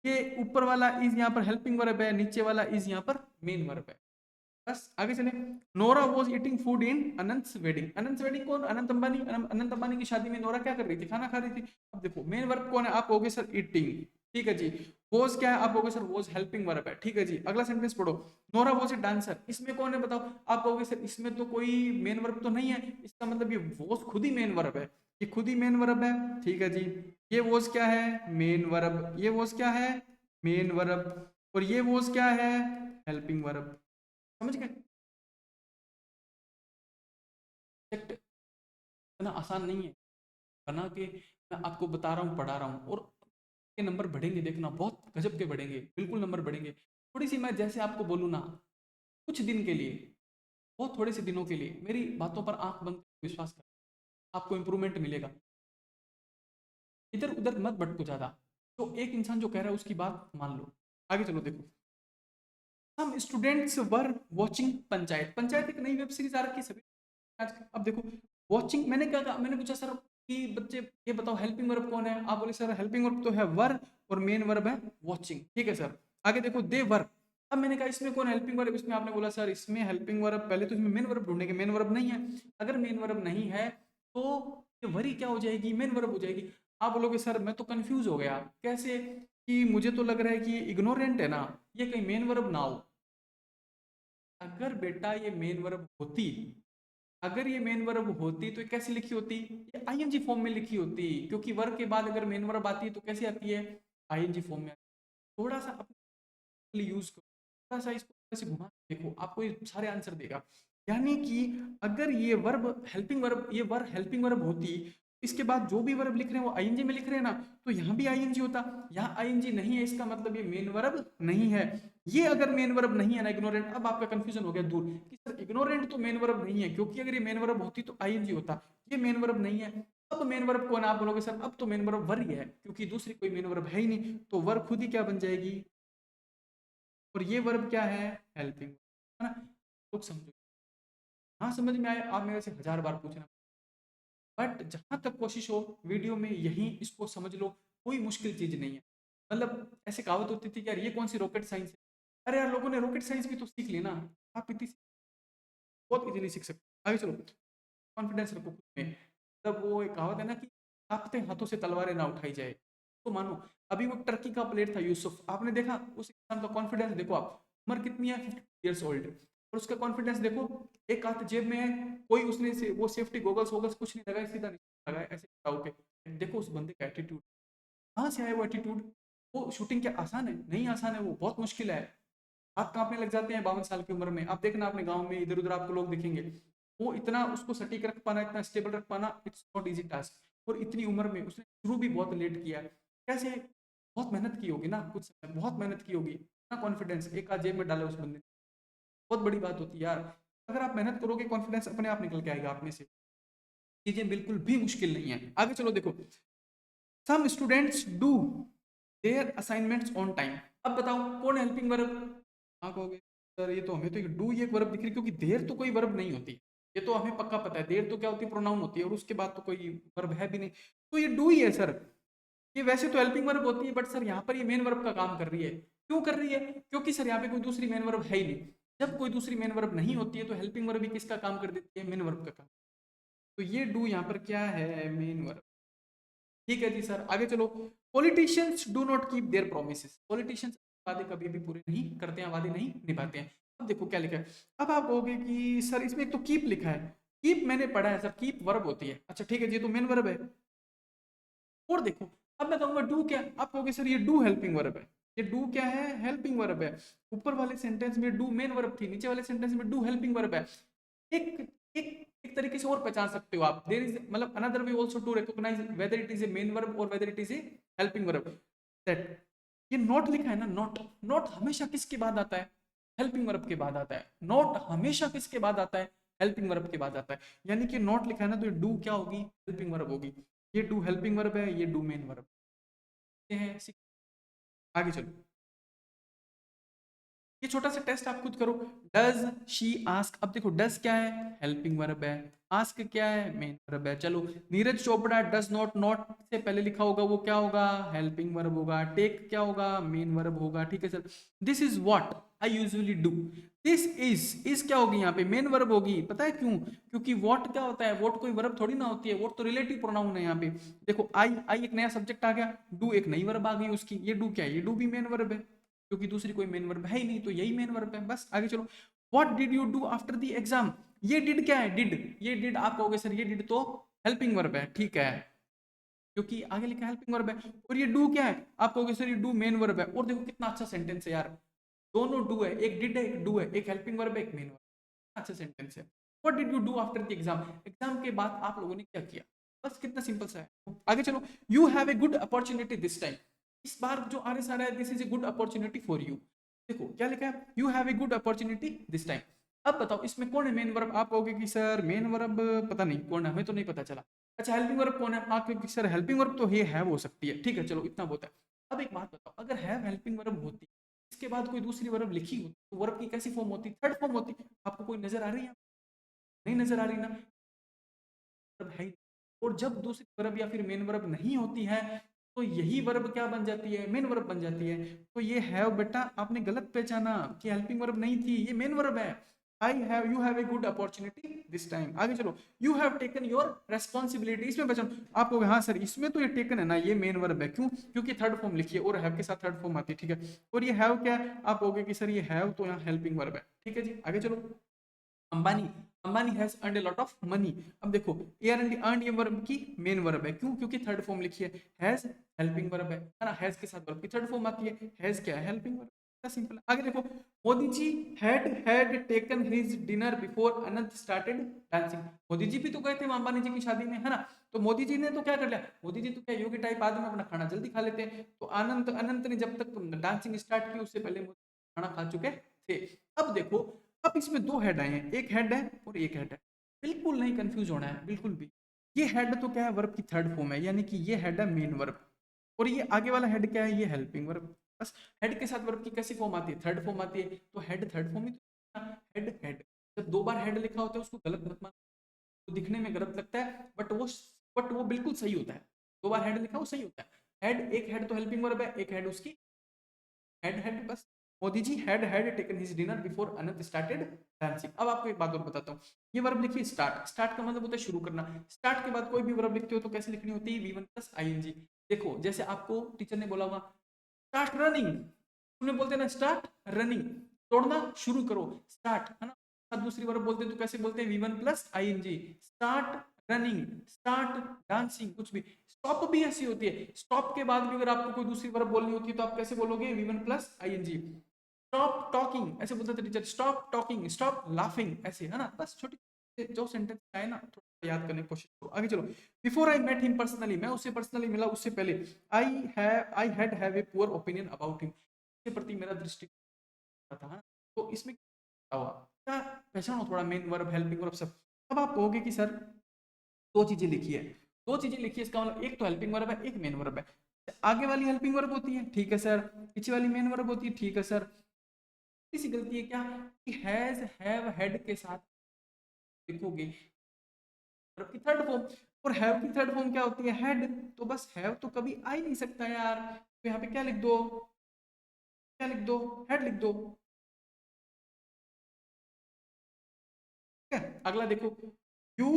[SPEAKER 1] ये ऊपर वाला इज यहाँ पर हेल्पिंग वर्ब है, नीचे वाला इज यहाँ पर मेन वर्ब है। बस आगे चले। Nora was eating food in Anant wedding, Anant wedding कौन, अनंत अंबानी। अनंत अंबानी की शादी में नोरा क्या कर रही थी, खाना खा रही थी। अब देखो मेन वर्ब कौन है, आप कहोगे सर ईटिंग, ठीक है जी। वॉज क्या है, आप कहोगे सर वॉज हेल्पिंग वर्ब है, ठीक है जी। अगला सेंटेंस पढ़ो, नोरा वॉज ए डांसर, इसमें कौन है बताओ, आप कहोगे सर इसमें तो कोई मेन वर्ब तो नहीं है, इसका मतलब ये वॉज खुद ही मेन वर्ब है, ये खुद ही मेन वर्ब है, ठीक है जी। ये वॉज क्या है, मेन वर्ब, ये वॉज क्या है, मेन वर्ब, और ये वॉज क्या है, हेल्पिंग वर्ब। समझ गए। सब्जेक्ट इतना आसान नहीं है बना के, मैं आपको बता रहा हूँ पढ़ा रहा हूँ, और के नंबर बढ़ेंगे, देखना बहुत गजब के बढ़ेंगे, बिल्कुल नंबर बढ़ेंगे। थोड़ी सी मैं जैसे आपको बोलूँ ना, कुछ दिन के लिए, बहुत थोड़े से दिनों के लिए मेरी बातों पर आंख बंद करके विश्वास कर, आपको इंप्रूवमेंट मिलेगा। इधर उधर मत भटको ज्यादा, जो एक इंसान जो कह रहा है उसकी बात मान लो। आगे चलो देखो, हम students were watching panchayat, panchayat एक नई वेब सीरीज आ रखी है सभी आज। अब देखो वॉचिंग, मैंने क्या कहा, मैंने पूछा सर कि बच्चे ये बताओ हेल्पिंग वर्ब कौन है, आप बोले सर हेल्पिंग वर्ब तो है वर, और मेन वर्ब है वॉचिंग, ठीक है सर। आगे देखो दे वर, अब मैंने कहा इसमें कौन हेल्पिंग वर्ब, इसमें आपने बोला सर इसमें हेल्पिंग वर्ब, पहले तो इसमें मेन वर्ब ढूंढेंगे, मेन वर्ब नहीं है। अगर मेन वर्ब नहीं है तो ये वरी क्या हो जाएगी, मेन वर्ब हो जाएगी। आप बोलोगे सर मैं तो कंफ्यूज हो गया, कैसे, कि मुझे तो लग रहा है कि ये इग्नोरेंट है ना, ये कहीं मेन वर्ब ना हो। अगर बेटा ये मेन वर्ब होती, अगर ये मेन वर्ब होती तो ये कैसे लिखी होती, ये आईएनजी फॉर्म में लिखी होती, क्योंकि वर्ब के बाद अगर मेन वर्ब आती है तो कैसे आती है, आईएनजी फॉर्म में। थोड़ा सा अपने यूज करो, थोड़ा सा इसको ऐसे घुमा के देखो, आपको ये सारे आंसर देगा। यानी कि अगर ये वर्ब हेल्पिंग वर्ब, ये वर्ब हेल्पिंग वर्ब होती, इसके बाद जो भी वर्ब लिख रहे हैं वो आईएनजी में लिख रहे हैं ना, तो यहाँ भी आईएनजी होता। यहाँ आईएनजी नहीं है, इसका मतलब ये मेन वर्ब नहीं है। ये अगर मेन वर्ब नहीं है ना इग्नोरेंट, अब आपका कंफ्यूजन हो गया दूर कि सर इग्नोरेंट तो मेन वर्ब नहीं है, क्योंकि अगर ये मेन वर्ब होती तो आईएनजी होता। ये मेन वर्ब नहीं है। अब मेन वर्ब कौन है, आप बोलोगे सर अब तो मेन वर्ब वर ही है, क्योंकि दूसरी कोई मेन वर्ब है ही नहीं, तो वर्ब खुद ही क्या बन जाएगी, और ये वर्ब क्या है, हेल्पिंग, है ना। लोग समझो, हाँ समझ में आए, आप मेरे से हजार बार पूछना, बट जहां तक कोशिश हो वीडियो में यही इसको समझ लो, कोई मुश्किल चीज नहीं है। मतलब ऐसे कहावत होती थी कि यार ये कौन सी रॉकेट साइंस है, अरे यार लोगों ने रॉकेट साइंस भी तो सीख ली ना, आप इतनी बहुत इजीली सीख सकते आगे चलो, कॉन्फिडेंस रखो खुद में। मतलब वो एक कहावत है ना कि कांपते हाथों से तलवारें ना उठाई जाए। तो मानो अभी वो टर्की का प्लेयर था यूसुफ, आपने देखा उस इंसान का कॉन्फिडेंस देखो आप, उम्र कितनी है, 50 ईयर्स ओल्ड, और उसका कॉन्फिडेंस देखो, एक हाथ जेब में है, कोई उसने वो सेफ्टी गोगल्स वोगल्स कुछ नहीं लगाए, सीधा नहीं लगाया ऐसे खड़ा होके। देखो उस बंदे का एटीट्यूड, कहाँ से आया वो एटीट्यूड। वो शूटिंग क्या आसान है? नहीं आसान है, वो बहुत मुश्किल है। हाथ कांपने लग जाते हैं 52 साल की उम्र में। आप देखना अपने गांव में इधर उधर आपको लोग दिखेंगे, वो इतना उसको सटीक रख पाना, इतना स्टेबल रख पाना, इट्स नॉट इजी टास्क। और इतनी उम्र में उसने शुरू भी बहुत लेट किया है। कैसे? बहुत मेहनत की होगी ना, कुछ समय बहुत मेहनत की होगी, इतना कॉन्फिडेंस एक आध जेब में डाला उस बंदे ने, बहुत बड़ी बात होती है यार। अगर आप मेहनत करोगे कॉन्फिडेंस अपने आप निकल के आएगा आप में से। चीजें बिल्कुल भी मुश्किल नहीं है। आगे चलो देखो, some students do their assignments on time. अब बताओ कौन हेल्पिंग वर्ब? हाँ कहोगे सर ये तो हमें तो डू ये एक वर्ब दिख रही, क्योंकि देर तो कोई वर्ब नहीं होती, ये तो हमें पक्का पता है। देर तो क्या होती है, प्रोनाउन होती है, और उसके बाद तो कोई वर्ब है भी नहीं, तो ये डू ही है सर। ये वैसे तो हेल्पिंग वर्ब होती है, बट सर यहाँ पर ये मेन वर्ब का काम कर रही है। क्यों कर रही है? क्योंकि सर यहाँ पे कोई दूसरी मेन वर्ब है ही नहीं। जब कोई दूसरी मेन वर्ब नहीं होती है तो हेल्पिंग वर्ब भी किसका काम कर देती है? मेन वर्ब का काम। तो ये डू यहाँ पर क्या है? Main verb. ठीक है जी सर, आगे चलो। Politicians do not keep their promises. Politicians वादे कभी भी पूरे नहीं करते हैं, वादे नहीं निभाते हैं। अब देखो क्या लिखा है। अब आप कहोगे कि सर इसमें एक तो कीप लिखा है, कीप मैंने पढ़ा है सर, कीप वर्ब होती है। अच्छा ठीक है जी, तो मेन वर्ब है। और देखो, अब मैं कहूंगा डू क्या, आप कहोगे सर ये डू हेल्पिंग वर्ब है। ये डू क्या है? हेल्पिंग वर्ब है। ऊपर वाले सेंटेंस में डू मेन वर्ब थी, नीचे वाले सेंटेंस में डू हेल्पिंग वर्ब है। एक एक एक तरीके से और पहचान सकते हो आप, देयर इज मतलब another way also to recognise whether it is a main verb और whether it is a helping verb, that ये नॉट लिखा है ना, नॉट। नॉट हमेशा किसके बाद आता है? हेल्पिंग वर्ब के बाद आता है। नॉट हमेशा किसके बाद आता है? हेल्पिंग वर्ब के बाद आता है। यानी कि नॉट लिखा है ना, तो ये डू क्या होगी? हेल्पिंग वर्ब होगी। ये डू हेल्पिंग वर्ब है, ये डू मेन वर्ब है। आगे चलो, ये छोटा सा टेस्ट आप खुद करो। Does she ask. अब देखो डज क्या है? हेल्पिंग वर्ब है। आस्क क्या है? मेन वर्ब है। चलो, Neeraj Chopra does not, not से पहले लिखा होगा वो क्या होगा? हेल्पिंग वर्ब होगा। टेक क्या होगा? मेन वर्ब होगा। ठीक है sir. This is what I usually do. This is क्या होगी यहाँ पे? मेन वर्ब होगी। पता है क्यों? क्योंकि व्हाट क्या होता है? व्हाट कोई वर्ब थोड़ी ना होती है, व्हाट तो रिलेटिव प्रोनाउन है यहाँ पे। देखो आई एक नया सब्जेक्ट आ गया, डू एक नई वर्ब आ गई उसकी। ये डू क्या है? ये डू भी मेन वर्ब है, क्योंकि दूसरी कोई मेन वर्ब है ही नहीं, तो यही मेन वर्ब है। बस आगे चलो। What did you do after the exam. ये डिड क्या है? डिड, ये डिड आप कहोगे सर ये डिड तो हेल्पिंग वर्ब है। ठीक है, क्योंकि आगे लिखा हेल्पिंग वर्ब है। और ये डू क्या है? आप कहोगे सर ये डू मेन वर्ब है। और देखो कितना अच्छा सेंटेंस है यार, दोनों डू है, एक डिड है एक डू है, एक हेल्पिंग वर्ब है एक मेन वर्ब। अच्छा सेंटेंस है। What did you do after the exam. Exam के बाद आप लोगों ने क्या किया? बस कितना सिंपल सा है। आगे चलो। You have a good opportunity this time. इस बार जो आर एस आ रहा है, this is a good opportunity for you. देखो क्या लिखा है? You have a good opportunity this time. अब बताओ इसमें कौन है मेन वर्ब? आप कहोगे कि सर मेन वर्ब पता नहीं कौन है, हमें तो नहीं पता चला। अच्छा हेल्पिंग वर्ब कौन है? आप कहोगे सर हेल्पिंग वर्ब तो ये हैव हो सकती है। ठीक है चलो, इतना बहुत है। अब एक बात बताओ, अगर हैव हेल्पिंग वर्ब होती, इसके बाद कोई दूसरी वर्ब लिखी होती, तो वर्ब की कैसी फॉर्म होती? थर्ड फॉर्म होती। आपको कोई नजर आ रही है? नहीं नजर आ रही ना, वर्ब है ही। और जब दूसरी वर्ब या फिर मेन वर्ब नहीं होती है, तो यही वर्ब क्या बन जाती है? मेन वर्ब बन जाती है। तो ये हैव बेटा आपने गलत पहचाना कि हेल्पिंग वर्ब नहीं थी, ये मेन वर्ब है। I have, you have a good opportunity this time. आगे चलो। You have taken your responsibility. इसमें पहचान, आप कहोगे हाँ सर इसमें तो ये टेकन है ना, ये मेन वर्ब है। क्यों? क्योंकि थर्ड फॉर्म लिखी है और हैव के साथ थर्ड फॉर्म आती है। ठीक है, और ये हैव क्या है? आप कहोगे कि सर ये हैव तो यहाँ हेल्पिंग वर्ब है। ठीक है जी, आगे चलो। Ambani, Ambani has earned a lot of money. अब देखो अर्न ये वर्ब की मेन वर्ब है। क्यों? क्योंकि थर्ड फॉर्म लिखी है। हैज हेल्पिंग वर्ब है ना, हैज के साथ वर्ब की थर्ड फॉर्म आती है। हैज क्या है? Helping verb. सिंपल। आगे देखो, Modi ji had taken his dinner before Anant started dancing. Modi ji भी तो गए थे अंबानी जी की शादी में, है ना। तो मोदी जी ने तो क्या कर लिया? मोदी जी तो क्या योगी टाइप आदमी, अपना खाना जल्दी खा लेते हैं। तो अनंत अनंत ने जब तक डांसिंग स्टार्ट की उससे पहले खाना खा चुके थे। अब देखो, अब इसमें दो हेड आए हैं, एक हेड है और एक हेड है। बिल्कुल नहीं कंफ्यूज होना है बिल्कुल भी। ये हेड तो क्या है? वर्ब की थर्ड फॉर्म है, यानी कि ये हेड है मेन वर्ब। और ये आगे वाला हेड क्या है? ये हेल्पिंग वर्ब। बस हेड के साथ वर्ब की कैसी फॉर्म आती है? थर्ड फॉर्म आती है। तो हेड थर्ड फॉर्म ही तो हेड हेड। जब दो बार हेड लिखा होता है उसको गलत मत मानो, तो दिखने में गलत लगता है बट वो बिल्कुल सही होता है। दो बार हेड लिखा वो सही होता है। हेड, एक हेड तो हेल्पिंग वर्ब है, एक हेड उसकी हेड हेड बस। Modi ji had taken his dinner before Anant started dancing. अब आपको एक बात और बताता हूँ, ये वर्ब लिखिए स्टार्ट, स्टार्ट का मतलब होता है शुरू करना। स्टार्ट के बाद कोई भी वर्ब लिखते हो तो कैसे लिखनी होती है, V1 प्लस ING। देखो जैसे आपको टीचर ने बोला होगा स्टार्ट रनिंग, उन्हें बोलते हैं ना स्टार्ट रनिंग, दौड़ना शुरू करो, स्टार्ट है ना। दूसरी वर्ब बोलते हैं तो कैसे बोलते हैं, V1 plus ING, start running, start dancing, कुछ भी। स्टॉप भी ऐसी होती है, स्टॉप के बाद भी अगर आपको कोई दूसरी वर्ब बोलनी होती है तो आप कैसे बोलोगे, V1 plus ING। Stop talking ऐसे बोलते थे teacher, stop talking, stop laughing, ऐसे है ना। बस छोटी जो सेंटेंस आए ना थोड़ा याद करने की कोशिश करो। आगे चलो, before I met him personally, मैं उससे पर्सनली मिला उससे पहले, I have a poor opinion about him, उसके प्रति मेरा दृष्टिकोण था, है ना। तो इसमें क्या हुआ, क्या पहचानो थोड़ा मेन वर्ब, हेल्पिंग वर्ब सब। अब आप कहोगे कि सर दो चीजें लिखी है, दो चीजें लिखी है, इसका मतलब एक तो हेल्पिंग वर्ब है, एक मेन वर्ब है। आगे वाली हेल्पिंग वर्ब होती है, ठीक है सर, पीछे वाली मेन वर्ब होती है, ठीक है सर। इसी गलती है क्या कि हैज हैव हेड के साथ लिखोगे वर्ब की थर्ड फॉर्म, और हैव की थर्ड फॉर्म क्या होती है, हेड। तो बस हैव तो कभी आ ही नहीं सकता यार, तो यहाँ पे क्या लिख दो, क्या लिख दो, हेड लिख दो। ठीक है, अगला देखो, यू,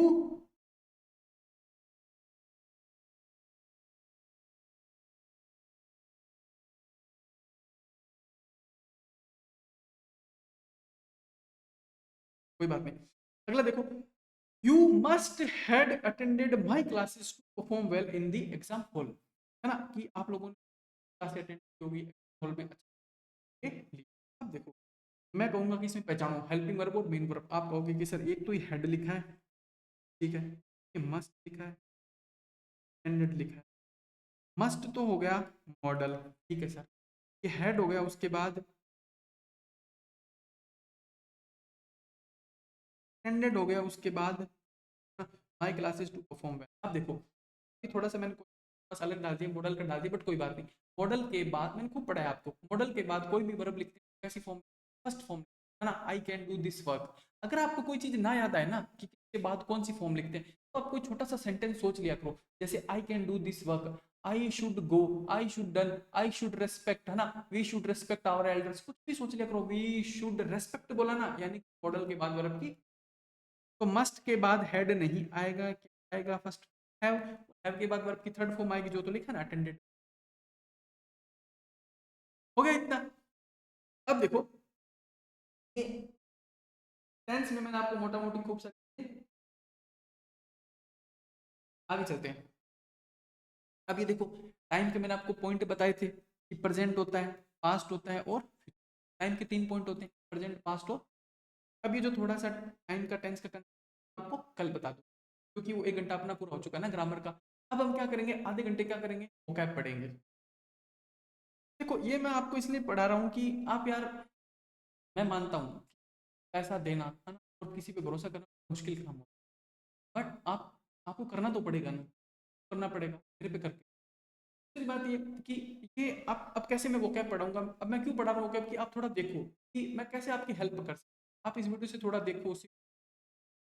[SPEAKER 1] कोई बात नहीं, अगला देखो, you must had attended my classes to perform well in the exam hall, है ना, कि आप लोगों ने क्लास अटेंड की होगी हॉल में, अच्छा। अब देखो मैं कहूंगा कि इसमें पहचानो हेल्पिंग वर्ब और मेन वर्ब। आप कहोगे कि सर एक तो ये हेड लिखा है, ठीक है, ये मस्ट लिखा है, अटेंडेड लिखा है। मस्ट तो हो गया मॉडल, ठीक है सर, ये हेड हो गया, उसके बाद अटेंडेड हो गया, उसके बाद my classes to perform well. अब देखो थोड़ा सा मैंने बस अलग डाल दिया, मॉडल का डाल दिया, बट कोई बात नहीं। मॉडल के बाद मैंने खूब पढ़ा है आपको, मॉडल के बाद कोई भी वर्ब लिखते हैं कैसी फॉर्म, फर्स्ट फॉर्म, है ना, आई कैन डू दिस वर्क। अगर आपको कोई चीज ना याद आए ना कि किसके बाद कौन सी फॉर्म लिखते हैं, तो आप कोई छोटा सा सेंटेंस सोच लिया करो, जैसे I can do this work, I should go, I should done, I should respect, है ना, we should respect our elders, कुछ भी सोच लिया करो, वी शुड रेस्पेक्ट बोला ना, यानी मॉडल के बाद वर्ब की। तो मस्ट के बाद हेड नहीं आएगा, क्या आएगा, फर्स्ट हैव, हैव के बाद वर्ब की थर्ड फॉर्म आएगी जो तो लिखा ना अटेंडेड। हो गया इतना। अब देखो टेंस में मैंने आपको मोटा मोटी खूब सारी, आगे चलते हैं। अब ये देखो टाइम के मैंने आपको पॉइंट बताए थे कि प्रेजेंट होता है, पास्ट होता है और टाइम के तीन पॉइंट होते हैं, प्रेजेंट पास्ट और। अब ये जो थोड़ा सा टाइम का टेंस का कंसेप्ट आपको कल बता दूं, क्योंकि वो 1 घंटा अपना पूरा हो चुका है ना ग्रामर का। अब हम क्या करेंगे, आधे घंटे क्या करेंगे, वोकैब पढ़ेंगे। देखो ये मैं आपको इसलिए पढ़ा रहा हूँ कि आप यार, मैं मानता हूँ पैसा देना है ना और किसी पे भरोसा करना मुश्किल काम हो, बट आप आपको करना तो पड़ेगा ना, करना पड़ेगा मेरे पे करके। दूसरी बात ये कि ये आप अब कैसे मैं वो कैब पढ़ाऊंगा, अब मैं क्यों पढ़ा रहा हूँ कैब कि आप थोड़ा देखो कि मैं कैसे आपकी हेल्प कर सकता, आप इस वीडियो से थोड़ा देखो,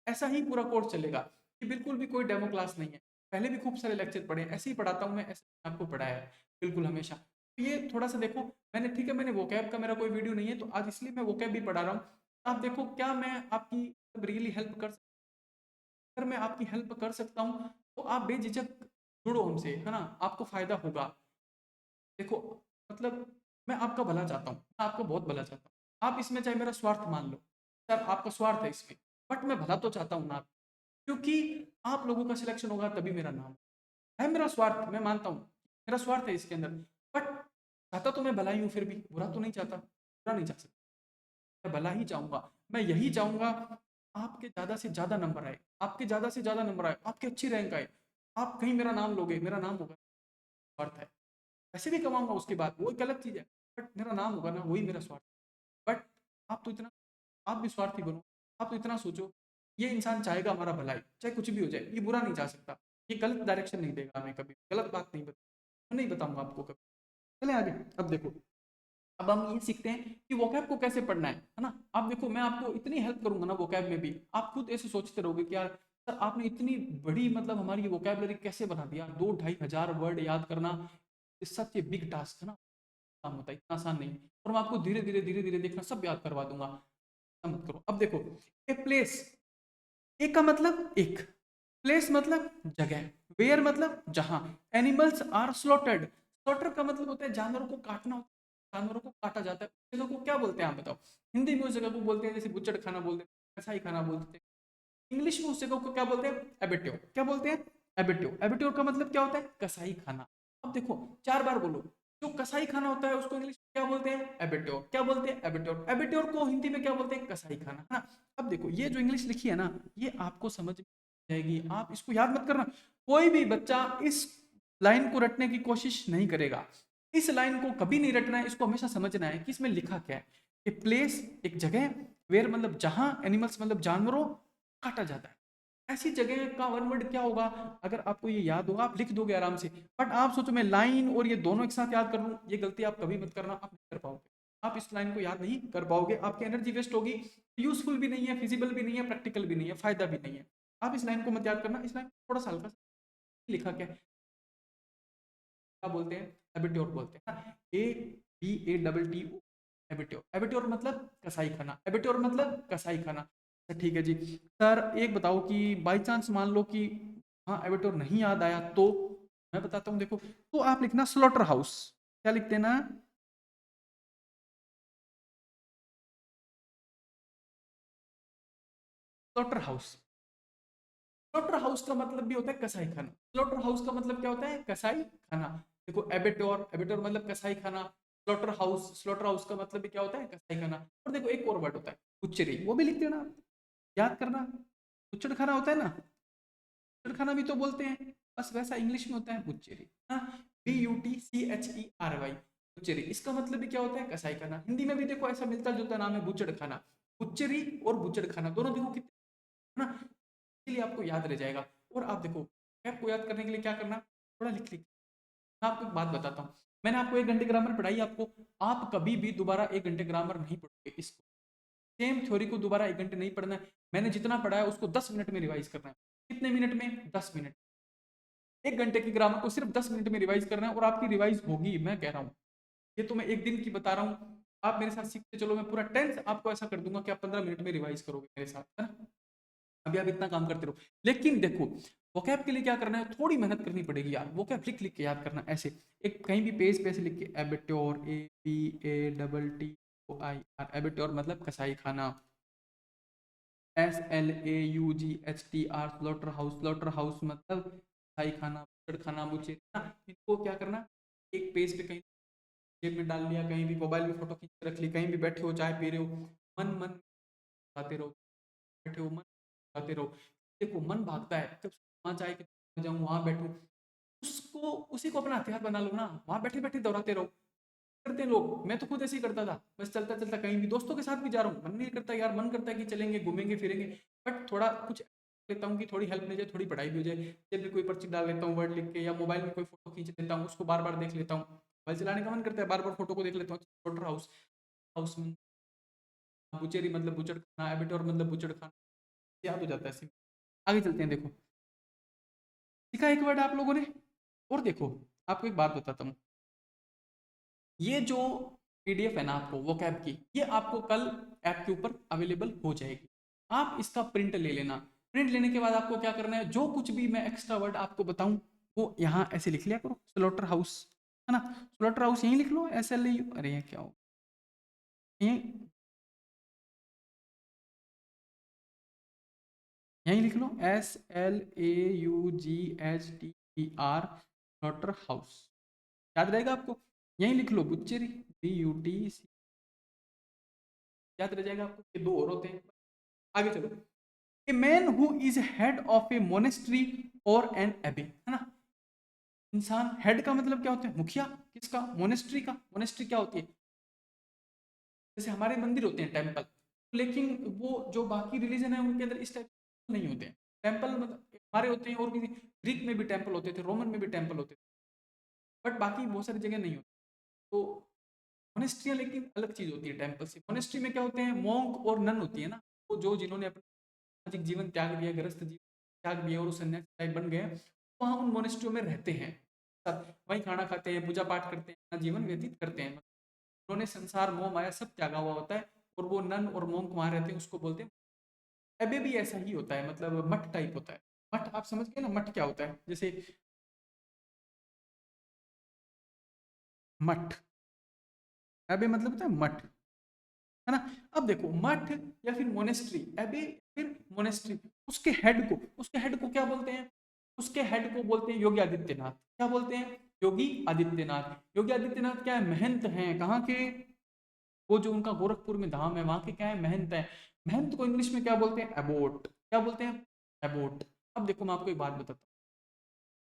[SPEAKER 1] ऐसा ही पूरा कोर्स चलेगा, कि बिल्कुल भी कोई डेमो क्लास नहीं है। पहले भी खूब सारे लेक्चर पढ़े ऐसे ही पढ़ाता हूँ मैं, ऐसे आपको पढ़ाया है बिल्कुल हमेशा। तो ये थोड़ा सा देखो, मैंने ठीक है मैंने वोकैब का मेरा कोई वीडियो नहीं है तो आज इसलिए मैं वोकैब भी पढ़ा रहा हूँ। आप देखो क्या मैं आपकी रियली हेल्प कर सकता, अगर मैं आपकी हेल्प कर सकता हूँ तो आप बेझिझक जुड़ो हमसे, है ना, आपको फायदा होगा। देखो मतलब मैं आपका भला चाहता हूँ, मैं आपका बहुत भला चाहता हूँ। आप इसमें चाहे मेरा स्वार्थ मान लो, सर आपका स्वार्थ है इसमें, बट मैं भला तो चाहता हूँ ना, क्योंकि आप लोगों का सिलेक्शन होगा तभी मेरा नाम है, मेरा स्वार्थ मैं मानता हूँ, मेरा स्वार्थ है इसके अंदर। बट चाहता तो मैं भला ही हूँ, फिर भी बुरा तो नहीं चाहता, बुरा नहीं चाह सकता, मैं भला ही चाहूंगा। मैं यही चाहूंगा आपके ज्यादा से ज्यादा नंबर आए, आपके ज्यादा से ज्यादा नंबर आए, आपके अच्छी रैंक आए, आप कहीं मेरा नाम लोगे, मेरा नाम होगा, स्वार्थ है। पैसे भी कमाऊंगा उसके बाद, वो एक अलग चीज है, बट मेरा नाम होगा ना, वही मेरा स्वार्थ। बट आप तो इतना, आप भी स्वार्थी बनो, आप तो इतना सोचो, ये इंसान चाहेगा हमारा भलाई, चाहे कुछ भी हो जाए, ये बुरा नहीं चाह सकता, ये गलत डायरेक्शन नहीं देगा हमें कभी, गलत बात नहीं बता, नहीं बताऊंगा आपको कभी। चले आगे। अब देखो अब हम ये सीखते हैं कि वोकैब को कैसे पढ़ना है ना। अब देखो मैं आपको इतनी हेल्प करूंगा ना वोकैब में भी, आप खुद ऐसे सोचते रहोगे कि यार सर आपने इतनी बड़ी मतलब हमारी ये वोकैबलरी कैसे बना दिया, 2-2.5 हजार वर्ड याद करना, सच ए बिग टास्क है ना। काम होता है, इतना आसान नहीं। और मैं आपको धीरे धीरे धीरे धीरे देखना सब याद करवा दूंगा, मत करो। अब देखो, ए प्लेस, एक का मतलब एक, प्लेस मतलब जगह, वेयर मतलब जहां, एनिमल्स आर स्लॉटेड, स्लॉटर का मतलब होता है जानवरों को काटना होता है, जानवरों को काटा जाता है, उस जगह को क्या बोलते हैं आप बताओ? हिंदी में उस जगह को बोलते हैं जैसे बुच्चड़ खाना बोलते हैं, कसाई खाना बोलते हैं। इंग्लिश में उस जगह को क्या बोलते हैं? एबेट्यो। क्या बोलते हैं? एबेट्यो। एबेट्योर का मतलब क्या होता है? कसाई खाना। अब देखो, 4 बार बोलो, जो कसाई खाना होता है उसको इंग्लिश में क्या बोलते हैं? एबेट्योर। क्या बोलते हैं? एबेट्योर। एबेट्योर को हिंदी में क्या बोलते हैं? कसाई खाना, है ना? अब देखो, ये जो इंग्लिश लिखी है ना, ये आपको समझ में जाएगी, आप इसको याद मत करना। कोई भी बच्चा इस लाइन को रटने की कोशिश नहीं करेगा, इस लाइन को कभी नहीं रटना है, इसको हमेशा समझना है कि इसमें लिखा क्या है। ए प्लेस एक जगह, वेयर मतलब जहां, एनिमल्स मतलब जानवरों, काटा जाता है, ऐसी जगह का वन वर्ड क्या होगा? अगर आपको ये याद होगा आप लिख दोगे आराम से, बट आप सोचो मैं लाइन और ये दोनों एक साथ याद कर लूं, ये गलती आप कभी मत करना, आप नहीं कर पाओगे। आप इस लाइन को याद नहीं कर पाओगे, आपकी एनर्जी वेस्ट होगी, यूजफुल भी नहीं है, फिजिबल भी नहीं है, प्रैक्टिकल भी नहीं है, फायदा भी नहीं है। आप इस लाइन को मत याद करना, इस लाइन को थोड़ा सा हल्का लिखा क्या क्या बोलते हैं? एबिट्योर बोलते हैं ना, ABATTO, एबिट्योर। एबिट्योर मतलब कसाई खाना, एबिट्योर मतलब कसाई खाना। अच्छा ठीक है जी। सर एक बताओ कि बाई चांस मान लो कि हाँ एबिट्योर नहीं याद आया, तो मैं बताता हूँ, देखो, तो आप लिखना स्लॉटर हाउस। क्या लिखते हैं ना? Slaughter house. स्लॉटर हाउस का मतलब भी होता है कसाई खाना। स्लॉटर हाउस का मतलब क्या होता है? कसाई खाना। देखो, एबेटोर, एबेटोर मतलब कसाई खाना, स्लॉटर हाउस, स्लॉटर हाउस का मतलब भी क्या होता है? कसाई खाना। और देखो एक और वर्ड होता है बुच्चरी, वो भी लिख देना, याद करना। बुच्चड़ खाना होता है ना, बुच्चड़ खाना भी तो बोलते हैं, बस वैसा इंग्लिश में होता है बुच्चेरी। हाँ, BUTCHERY, बुच्चेरी। इसका मतलब भी क्या होता है? कसाई खाना। हिंदी में भी देखो ऐसा मिलता जुलता नाम है, बुच्चड़ खाना। बुच्चेरी और बुच्चड़ खाना दोनों देखो कितने, है ना? इसलिए आपको याद रह जाएगा। और आप देखो, आपको याद करने के लिए क्या करना, थोड़ा लिख लिख। मैं आपको एक बात बताता हूँ, मैंने आपको 1 घंटे ग्रामर पढ़ाई आपको, आप कभी भी दोबारा 1 घंटे ग्रामर नहीं पढ़ोगे, इसको सेम थ्योरी को दोबारा 1 घंटे नहीं पढ़ना है। मैंने जितना पढ़ा है उसको 10 मिनट में रिवाइज करना है। कितने मिनट में? 10 मिनट। 1 घंटे की ग्रामर को सिर्फ 10 मिनट में रिवाइज करना है, और आपकी रिवाइज होगी, मैं कह रहा हूँ। ये तो मैं एक दिन की बता रहा हूँ, आप मेरे साथ सीखते चलो, मैं पूरा टेंथ आपको ऐसा कर दूंगा कि आप 15 मिनट में रिवाइज करोगे मेरे साथ, है ना? अभी आप इतना काम करते रहो, लेकिन देखो, वोकैब के लिए क्या करना है, थोड़ी मेहनत करनी पड़ेगी यार। वोकैब लिख लिख के याद करना, ऐसे एक कहीं भी पेज पे ऐसे लिख के, एबिट्योर, ABATTOIR, एबिट्योर मतलब कसाई खाना, SLAUGHTR slaughter house, slaughter house मतलब कसाई खाना, बछड़ खाना, बुचे ना। इनको क्या करना, एक पेज पे कहीं जेब में डाल लिया, कहीं भी मोबाइल में फोटो खींच के रख ली, कहीं भी बैठे हो, चाय पी रहे हो, मन मन गाते रहो, बैठे हो मन गाते रहो। देखो मन भागता है, जब वहां चाहे कि जाऊं वहां बैठूं, उसको उसी को अपना हथियार बना लो ना, वहां बैठे बैठे दोहराते रहो। करते हैं लोग, मैं तो खुद ऐसे ही करता था, बस चलता चलता कहीं भी दोस्तों के साथ भी जा रहा हूँ, मन नहीं करता यार, मन करता है कि चलेंगे घूमेंगे फिरेंगे, बट थोड़ा कुछ लेता हूँ कि थोड़ी हेल्प मिल जाए, थोड़ी पढ़ाई भी हो जाए, जब भी कोई पर्ची डाल लेता हूँ वर्ड लिख के, या मोबाइल में कोई फोटो खींच लेता हूँ, उसको बार बार देख लेता हूँ। मोबाइल चलाने का मन करता है, बार बार फोटो को देख लेता हूँ। स्लॉटर हाउस, हाउस में बुचेरी मतलब बुचड़ खाना, एबिटोर मतलब बुचड़ खाना, याद हो जाता है ऐसे। आगे चलते हैं, देखो, सीखा एक वर्ड आप लोगों ने। और देखो, आपको एक बात बताता हूँ, ये जो PDF है ना आपको वोकैब की, ये आपको कल ऐप के ऊपर अवेलेबल हो जाएगी। आप इसका प्रिंट ले लेना। प्रिंट लेने के बाद आपको क्या करना है, जो कुछ भी मैं एक्स्ट्रा वर्ड आपको बताऊं वो यहाँ ऐसे लिख लिया करो, स्लॉटर हाउस, है ना? स्लॉटर हाउस यहीं लिख लो, SLAU, अरे ये क्या हो, यहीं यहीं लिख लो, SLAUGHTER, स्लॉटर हाउस, याद रहेगा आपको। यहीं लिख लो बुच्चेरी, BUTC, याद रह जाएगा आपको। ये दो और होते हैं। आगे चलो, a man who is head of A monastery और एन एबे, है ना? इंसान, हेड का मतलब क्या होता है? मुखिया। किसका? मोनेस्ट्री का। मोनेस्ट्री क्या होती है? जैसे हमारे मंदिर होते हैं, टेम्पल, लेकिन वो जो बाकी रिलीजन है उनके अंदर इस टाइप नहीं होते हैं। टेम्पल मतलब हमारे होते हैं, और भी ग्रीक में भी टेम्पल होते थे, रोमन में भी टेम्पल होते थे, बट बाकी बहुत सारी जगह नहीं होते। तो मोनेस्ट्रियाँ लेकिन अलग चीज होती है टेम्पल से। मोनेस्ट्री में क्या होते हैं? मॉन्क और नन होती है ना, वो जो जिन्होंने अपने सामाजिक जीवन त्याग दिया, गृहस्थ जीवन त्याग दिया, और वो सन्यासी टाइप बन गए, वहाँ उन मोनेस्ट्रियों में रहते हैं, वहीं खाना खाते हैं, पूजा पाठ करते हैं, अपना जीवन व्यतीत करते हैं। उन्होंने संसार मोह माया सब त्यागा हुआ होता है, और वो नन और मोंक वहां रहते हैं, उसको बोलते हैं। एबे भी ऐसा ही होता है, मतलब मठ टाइप होता है। मठ आप समझ गए ना, मठ क्या होता है, जैसे मठ, एबे मतलब होता है मठ, है ना। अब देखो मठ या फिर मोनेस्ट्री, एबे फिर मोनेस्ट्री, उसके हेड को क्या बोलते हैं? उसके हेड को बोलते हैं योगी आदित्यनाथ। क्या बोलते हैं? योगी आदित्यनाथ। योगी आदित्यनाथ क्या है? महंत हैं। कहाँ के? वो जो उनका गोरखपुर में धाम है, वहां के क्या है? महंत है। महंत को इंग्लिश में क्या बोलते हैं? एबोट। क्या बोलते हैं? एबोट। अब देखो मैं आपको एक बात बताता हूँ,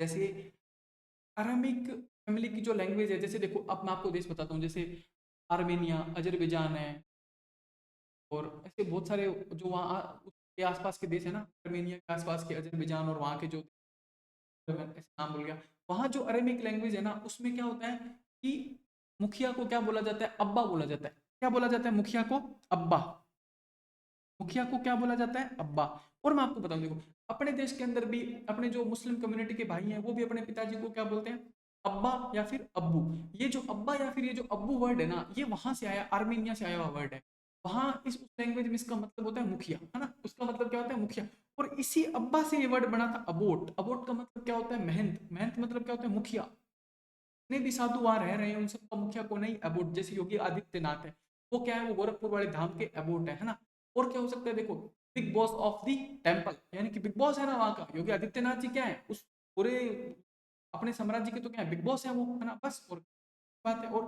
[SPEAKER 1] जैसे अरामिक फैमिली की जो लैंग्वेज है, जैसे देखो अब मैं आपको देश बताता हूँ, जैसे आर्मेनिया, अजरबैजान है, और ऐसे बहुत सारे जो वहाँ के आसपास के देश है ना, आर्मेनिया के आसपास के अजरबैजान, और वहाँ के जो, मैं ऐसे नाम भूल गया, वहाँ जो अरेबिक लैंग्वेज है ना, उसमें क्या होता है कि मुखिया को क्या बोला जाता है? अब्बा बोला जाता है। क्या बोला जाता है मुखिया को? अब्बा। मुखिया को क्या बोला जाता है? अब्बा। और मैं आपको बताऊं, देखो अपने देश के अंदर भी अपने जो मुस्लिम कम्युनिटी के भाई हैं, वो भी अपने पिताजी को क्या बोलते हैं? अब्बा या फिर अब्बू। ये जो अब्बा या फिर ये जो अब्बू वर्ड है ना, ये वहां से आया, आर्मेनिया से आया हुआ वर्ड है। वहां इस उस लैंग्वेज में इसका मतलब होता है मुखिया, है ना, उसका मतलब क्या होता है? मुखिया। और इसी अब्बा से ये वर्ड बना था अबोट। अबोट का मतलब क्या होता है? महंत। महंत मतलब क्या होता है? मुखिया। जितने भी साधु वहां रह रहे हैं, उन सबका मुखिया को नहीं, अबोट। जैसे योगी आदित्यनाथ है, वो क्या है? वो गोरखपुर वाले धाम के अबोट है ना। और क्या हो सकता है? देखो big boss of the temple, यानी कि बिग बॉस है ना वहां का, योगी आदित्यनाथ जी क्या है? उस पूरे अपने साम्राज्य के तो क्या है? बिग बॉस है वो, है ना, बस। और बात है। और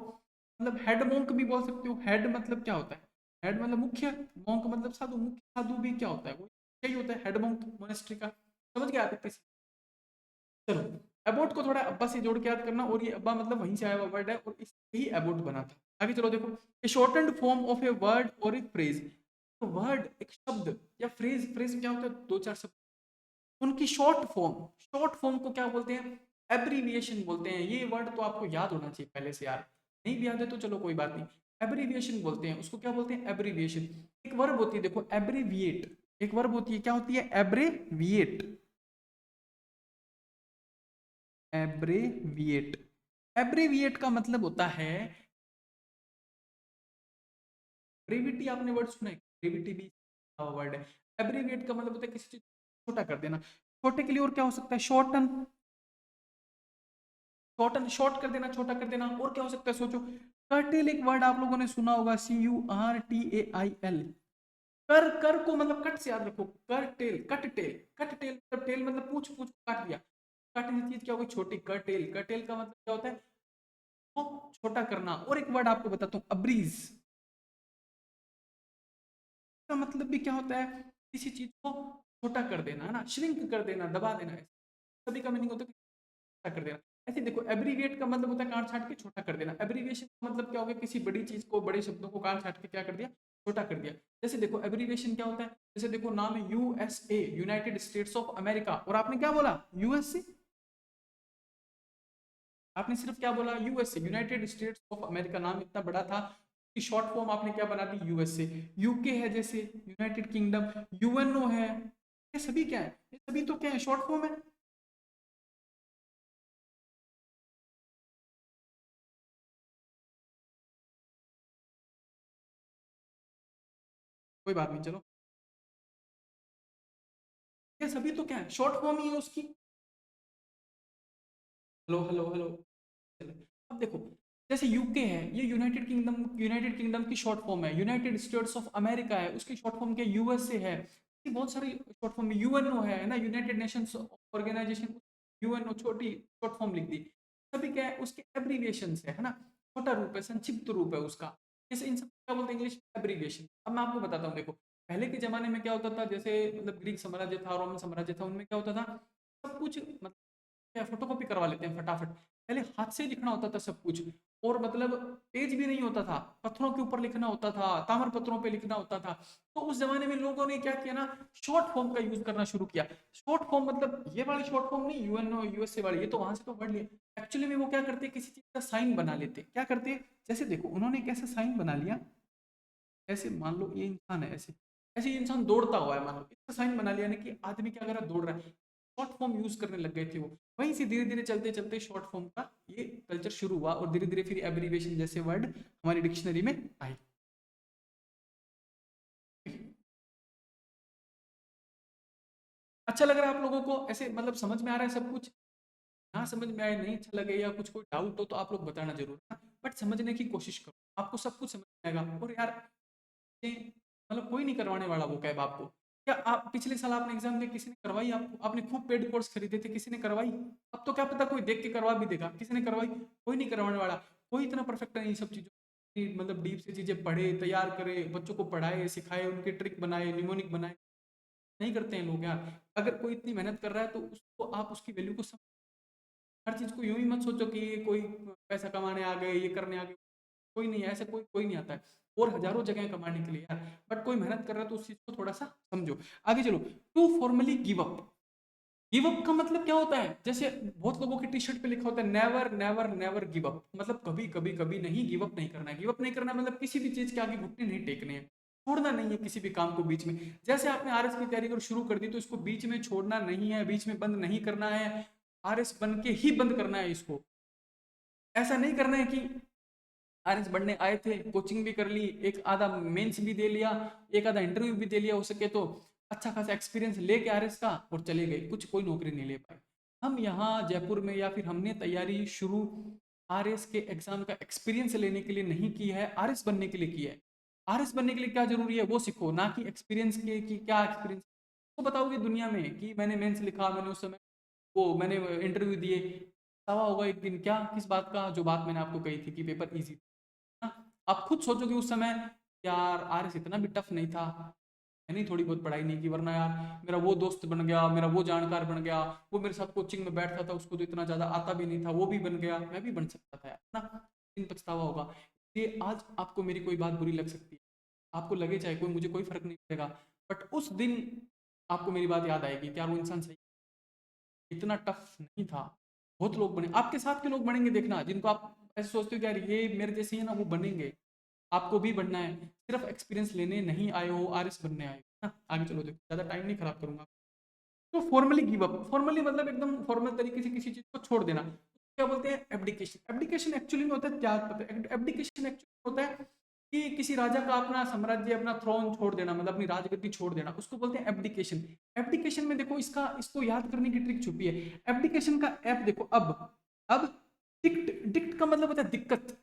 [SPEAKER 1] मतलब हेड मोंक भी बोल सकते हो। हेड मतलब क्या होता है? हेड मतलब मुख्य, मोंक मतलब साधु। मुख्य साधु भी क्या होता है? वो यही होता है हेड मोंक मोनेस्ट्री का। समझ गया आप? चलो, अबोट को थोड़ा अब्बा से जोड़ के याद करना, और ये अब्बा मतलब वहीं से आया हुआ वर्ड है, और इससे ही अबोट बना था। आगे चलो, देखो a shortened form of a word और ए फ्रेज। तो वर्ड एक शब्द या फ्रेज, फ्रेज क्या होता है? दो चार शब्द, उनकी शॉर्ट फॉर्म, शॉर्ट फॉर्म को क्या बोलते हैं? एब्रीविएशन बोलते हैं। ये वर्ड तो आपको याद होना चाहिए पहले से यार, नहीं भी याद है तो चलो कोई बात नहीं। एब्रीविएशन बोलते हैं उसको। क्या बोलते हैं? एब्रीविएशन। एक वर्ब होती है, देखो एब्रीविएट, एक वर्ब होती है, क्या होती है? एब्रीविएट। एब्रेविएट। एब्रेविएट का मतलब होता है ब्रेविटी। आपने वर्ड सुना है? ब्रेविटी भी वर्ड है। एब्रेविएट का मतलब होता है किसी चीज को छोटा कर देना। छोटे के लिए और क्या हो सकता है? शॉर्टन। शॉर्टन, शॉर्ट कर देना, छोटा कर देना। और क्या हो सकता है? सोचो। कर्टेल एक वर्ड आप लोगों ने सुना होगा, CURTAIL। कर, कर को मतलब कट से याद रखो। Curtail, cut tail, cut tail मतलब टेल मतलब पूछ, पूछ काट दिया। काटने चीज क्या होगी? छोटी। कर टेल, कर टेल का मतलब क्या होता है? को छोटा करना। और एक वर्ड आपको बताता हूँ, अब्रीज का मतलब भी क्या होता है? किसी चीज को छोटा कर देना, है ना, श्रिंक कर देना, दबा देना। सभी का मीनिंग होता है छोटा कर देना। ऐसे देखो एब्रीविएट का मतलब होता है काट छाट के छोटा कर देना। एब्रीविएशन का मतलब क्या होगा? किसी बड़ी चीज को, बड़े शब्दों को काट छाट के क्या कर दिया? छोटा कर दिया। जैसे देखो एब्रीविएशन क्या होता है? जैसे देखो नाम है USA, United states of America, और आपने क्या बोला? यूएसए। आपने सिर्फ क्या बोला? USA, United states of America. नाम इतना बड़ा था कि शॉर्ट फॉर्म आपने क्या बना दी? यूएसए। यूके है जैसे यूनाइटेड किंगडम, यूएनओ है, ये सभी क्या है? ये सभी तो क्या है? शॉर्ट फॉर्म है। कोई बात नहीं, चलो, ये सभी तो क्या है? शॉर्ट फॉर्म ही है उसकी। Hello hello hello. चलो, अब देखो, जैसे यूके है, ये यूनाइटेड किंगडम, यूनाइटेड किंगडम की शॉर्ट फॉर्म है। यूनाइटेड स्टेट्स ऑफ अमेरिका है, उसकी शॉर्ट फॉर्म क्या? यूएसए है। ये बहुत सारी शॉर्ट फॉर्म में, यूएनओ है ना, यूनाइटेड नेशंस ऑर्गेनाइजेशन, यूएनओ छोटी शॉर्ट फॉर्म लिख दी। सभी क्या है? उसके एब्रीविएशन है ना, छोटा रूप है, संक्षिप्त रूप है उसका। जैसे इन सब को क्या बोलते हैं? English abbreviation. अब मैं आपको बताता हूँ, देखो पहले के जमाने में क्या होता था, जैसे मतलब ग्रीक साम्राज्य था, रोमन साम्राज्य था, उनमें क्या होता था? सब कुछ मतलब क्या, फोटोकॉपी करवा लेते हैं फटाफट। पहले हाथ से लिखना होता था सब कुछ, और मतलब पेज भी नहीं होता था, पत्थरों के ऊपर लिखना होता था, ताम्र पत्रों पे लिखना होता था। तो उस जमाने में लोगों ने क्या किया ना, शॉर्ट फॉर्म का यूज करना शुरू किया। शॉर्ट फॉर्म मतलब ये वाली शॉर्ट फॉर्म नहीं, यूएनओ यूएसए वाली, ये तो वहां से तो वर्ड लिया। एक्चुअली में वो क्या करते, किसी चीज का साइन बना लेते। क्या करते? जैसे देखो उन्होंने कैसे साइन बना लिया, ऐसे मान लो ये इंसान है, ऐसे ऐसे ये इंसान दौड़ता हुआ है, मान लो इसका साइन बना लिया, यानी कि आदमी क्या कर रहा है? दौड़ रहा है। शॉर्ट फॉर्म यूज करने लग गए थे वो। वहीं से धीरे धीरे चलते चलते शॉर्ट फॉर्म का ये कल्चर शुरू हुआ और धीरे धीरे फिर एब्रिविएशन जैसे वर्ड हमारी डिक्शनरी में आए। अच्छा लग रहा है आप लोगों को, ऐसे मतलब समझ में आ रहा है सब कुछ? ना समझ में आए, नहीं अच्छा लगे या कुछ कोई डाउट हो तो आप लोग बताना जरूर है, बट समझने की कोशिश करो, आपको सब कुछ समझ में आएगा। और यार मतलब कोई नहीं करवाने वाला वो कैब आपको। क्या आप पिछले साल आपने एग्जाम दिया, किसी ने करवाई आपको? आपने खूब पेड कोर्स खरीदे थे, किसी ने करवाई? अब तो क्या पता कोई देख के करवा भी देगा, किसी ने करवाई? कोई नहीं करवाने वाला। कोई इतना परफेक्ट नहीं सब चीजों की, मतलब डीप से चीजें पढ़े, तैयार करे, बच्चों को पढ़ाए, सिखाए, उनके ट्रिक बनाए, निमोनिक बनाए, नहीं करते हैं लोग यार। अगर कोई इतनी मेहनत कर रहा है तो उसको आप उसकी वैल्यू को समझ। हर चीज को यूं ही मत सोचो कि ये कोई पैसा कमाने आ गए, ये करने आ गए। कोई नहीं है ऐसे, कोई कोई नहीं आता है, और हजारों जगह कमाने के लिए यार। बट कोई मेहनत कर रहा है तो उस चीज को थोड़ा सा समझो। आगे चलो। To formally give up. Give up का मतलब क्या होता है? जैसे बहुत लोगों की टी शर्ट पे लिखा होता है never never never give up, मतलब कभी कभी कभी नहीं गिव अप नहीं करना है। गिव अप नहीं करना मतलब किसी भी चीज के आगे घुटने नहीं टेकने हैं, छोड़ना नहीं है किसी भी काम को बीच में। जैसे आपने आरएस की तैयारी शुरू कर दी तो इसको बीच में छोड़ना नहीं है, बीच में बंद नहीं करना है। आरएस बन के ही बंद करना है इसको। ऐसा नहीं करना है कि आरएस बनने आए थे, कोचिंग भी कर ली, एक आधा मेंस भी दे लिया, एक आधा इंटरव्यू भी दे लिया, हो सके तो अच्छा खासा एक्सपीरियंस लेके आरएस का, और चले गए, कुछ कोई नौकरी नहीं ले पाए। हम यहाँ जयपुर में या फिर हमने तैयारी शुरू आरएस के एग्जाम का एक्सपीरियंस लेने के लिए नहीं की है, आरएस बनने के लिए की है। आरएस बनने के लिए क्या जरूरी है वो सीखो, ना कि एक्सपीरियंस के कि क्या एक्सपीरियंस तो बताओगे दुनिया में कि मैंने मेंस लिखा, मैंने उस समय वो मैंने इंटरव्यू दिए। सवा होगा एक दिन, क्या किस बात का? जो बात मैंने आपको कही थी कि पेपर इजी था। आप खुद सोचोगे उस समय यार आरएस इतना भी टफ नहीं था, मैंने थोड़ी बहुत पढ़ाई नहीं की, वरना यार मेरा वो दोस्त बन गया, मेरा वो जानकार बन गया, वो मेरे साथ कोचिंग में बैठता था, उसको तो इतना ज्यादा आता भी नहीं था, वो भी बन गया, मैं भी बन सकता था यार ना। दिन पछतावा होगा। ये आज आपको मेरी कोई बात बुरी लग सकती है, आपको लगे चाहे कोई, मुझे कोई फर्क नहीं पड़ेगा, बट उस दिन आपको मेरी बात याद आएगी कि यार वो इंसान सही, इतना टफ नहीं था। बहुत लोग बने, आपके साथ के लोग बनेंगे देखना, जिनको आप ऐसे सोचते हो कि यार ये मेरे जैसे है ना, वो बनेंगे। आपको भी बनना है, सिर्फ एक्सपीरियंस लेने नहीं आए हो, आरएस बनने आए हो ना। आगे चलो, देखो ज्यादा टाइम नहीं खराब करूंगा। तो फॉर्मली गिव अप, फॉर्मली मतलब एकदम फॉर्मल तरीके से किसी चीज को छोड़ देना, क्या बोलते हैं? एब्डिकेशन। एब्डिकेशन एक्चुअली में होता है त्याग पत्र। एब्डिकेशन एक्चुअली होता है कि किसी राजा का अपना साम्राज्य, अपना थ्रोन छोड़ देना, मतलब अपनी राजगद्दी छोड़ देना, उसको बोलते हैं एब्डिकेशन। एब्डिकेशन में देखो इसका, इसको याद करने की ट्रिक छुपी है। एब्डिकेशन का एप देखो, अब डिक्ट, डिक्ट का मतलब होता है दिक्कत।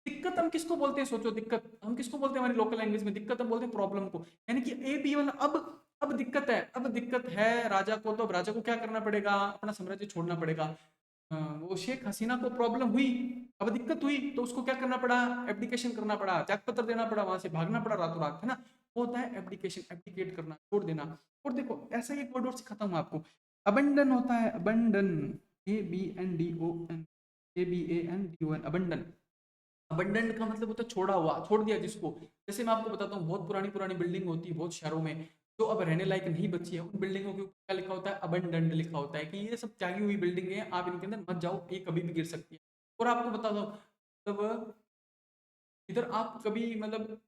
[SPEAKER 1] दिक्कत हम किसको बोलते हैं? सोचो, दिक्कत हम किसको बोलते हैं हमारी लोकल लैंग्वेज में? दिक्कत हम बोलते हैं प्रॉब्लम को। यानी कि ए बी वाला, अब दिक्कत है, अब दिक्कत है राजा को, तो अब राजा को क्या करना पड़ेगा? अपना साम्राज्य छोड़ना पड़ेगा। वो शेख हसीना को प्रॉब्लम हुई, अब दिक्कत हुई, तो उसको क्या करना पड़ा? एब्डिकेशन करना पड़ा, त्यागपत्र देना पड़ा, वहां से भागना पड़ा रातों रात, है ना। वो होता है एब्डिकेशन, एब्डिकेट करना, छोड़ देना। और देखो ऐसा ही एक वर्ड और सिखाता हूँ आपको, अबंडन होता है, abandon, ABNDON, ABANDON, abandon. Abundant का मतलब होता है छोड़ा हुआ, छोड़ दिया जिसको। जैसे मैं आपको बताता हूँ, बहुत पुरानी पुरानी बिल्डिंग होती है बहुत शहरों में, जो अब रहने लायक नहीं बची है, उन बिल्डिंगों के ऊपर क्या लिखा होता है? अबंडेंट लिखा होता है कि ये सब त्यागी हुई बिल्डिंग है, आप इनके अंदर मत जाओ, ये कभी भी गिर सकती है। और आपको बता दो, मतलब इधर आप कभी मतलब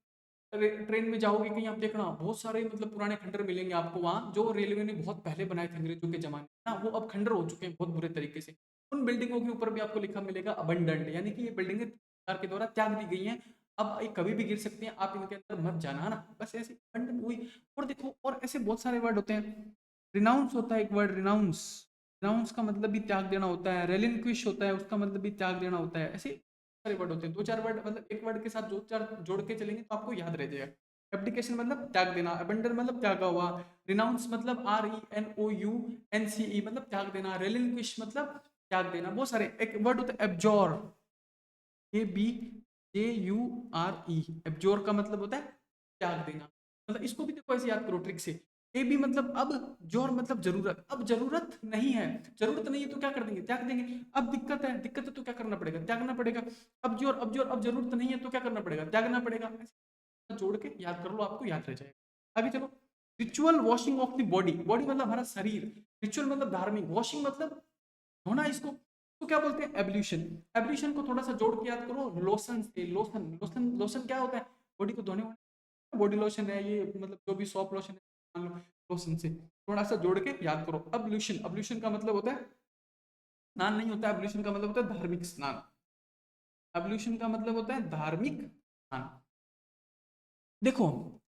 [SPEAKER 1] ट्रेन में जाओगे कहीं, आप देखना बहुत सारे मतलब पुराने खंडर मिलेंगे आपको वहाँ, जो रेलवे ने बहुत पहले बनाए थे अंग्रेजों के जमाने में ना, वो अब खंडर हो चुके हैं बहुत बुरे तरीके से। उन बिल्डिंगों के ऊपर भी आपको लिखा मिलेगा अबंडेंट, यानी कि ये बिल्डिंगें सरकार के द्वारा त्याग दी गई हैं, अब ये कभी भी गिर सकती हैं, आप इनके अंदर मत जाना, है ना। बस ऐसे abandon हुई। और देखो और ऐसे बहुत सारे वर्ड होते हैं। रिनाउंस होता है एक वर्ड, रिनाउंस। रिनाउंस का मतलब भी त्याग देना होता है। रेलिंक्विश होता है, उसका मतलब भी त्याग देना होता है। ऐसे सारे वर्ड होते हैं, दो चार वर्ड, मतलब एक वर्ड के साथ दो चार जोड़ के चलेंगे तो आपको याद रह जाएगा। एब्डिकेशन मतलब त्याग देना, अबंडर मतलब त्यागा हुआ, रिनाउंस मतलब RENOUNCE मतलब त्याग देना, रेलिंक्विश मतलब त्याग देना। बहुत सारे एक वर्ड होता है एब्जॉर, ABJURE, एब्जॉर का मतलब होता है त्याग देना। मतलब इसको भी देखो ऐसे याद करो ट्रिक से। ए बी मतलब अब, जोर मतलब जरूरत, अब जरूरत नहीं है, जरूरत नहीं है तो क्या कर देंगे? त्याग देंगे। अब दिक्कत है, दिक्कत है तो क्या करना पड़ेगा? त्यागना पड़ेगा। अब जोर, अब जोर, अब जरूरत नहीं है तो क्या करना पड़ेगा? त्यागना पड़ेगा। जोड़ के याद कर लो, आपको याद रह जाएगा। आगे चलो। Ritual washing of the body, body मतलब हमारा शरीर, रिचुअल मतलब धार्मिक, वॉशिंग मतलब धोना। इसको तो क्या बोलते हैं? एब्ल्यूशन। एब्ल्यूशन को थोड़ा सा जोड़ के याद करो, लोशन से, लोशन, लोशन, लोशन क्या होता है? बॉडी को धोने वाला बॉडी लोशन है ये, मतलब जो भी सॉफ्ट लोशन है मान लो, लोशन से, थोड़ा सा जोड़ के याद करो। अब्ल्यूशन, अब्ल्यूशन का मतलब होता है स्नान नहीं होता, अब्ल्यूशन का मतलब होता है धार्मिक स्नान। अब्ल्यूशन का मतलब होता है धार्मिक स्नान। देखो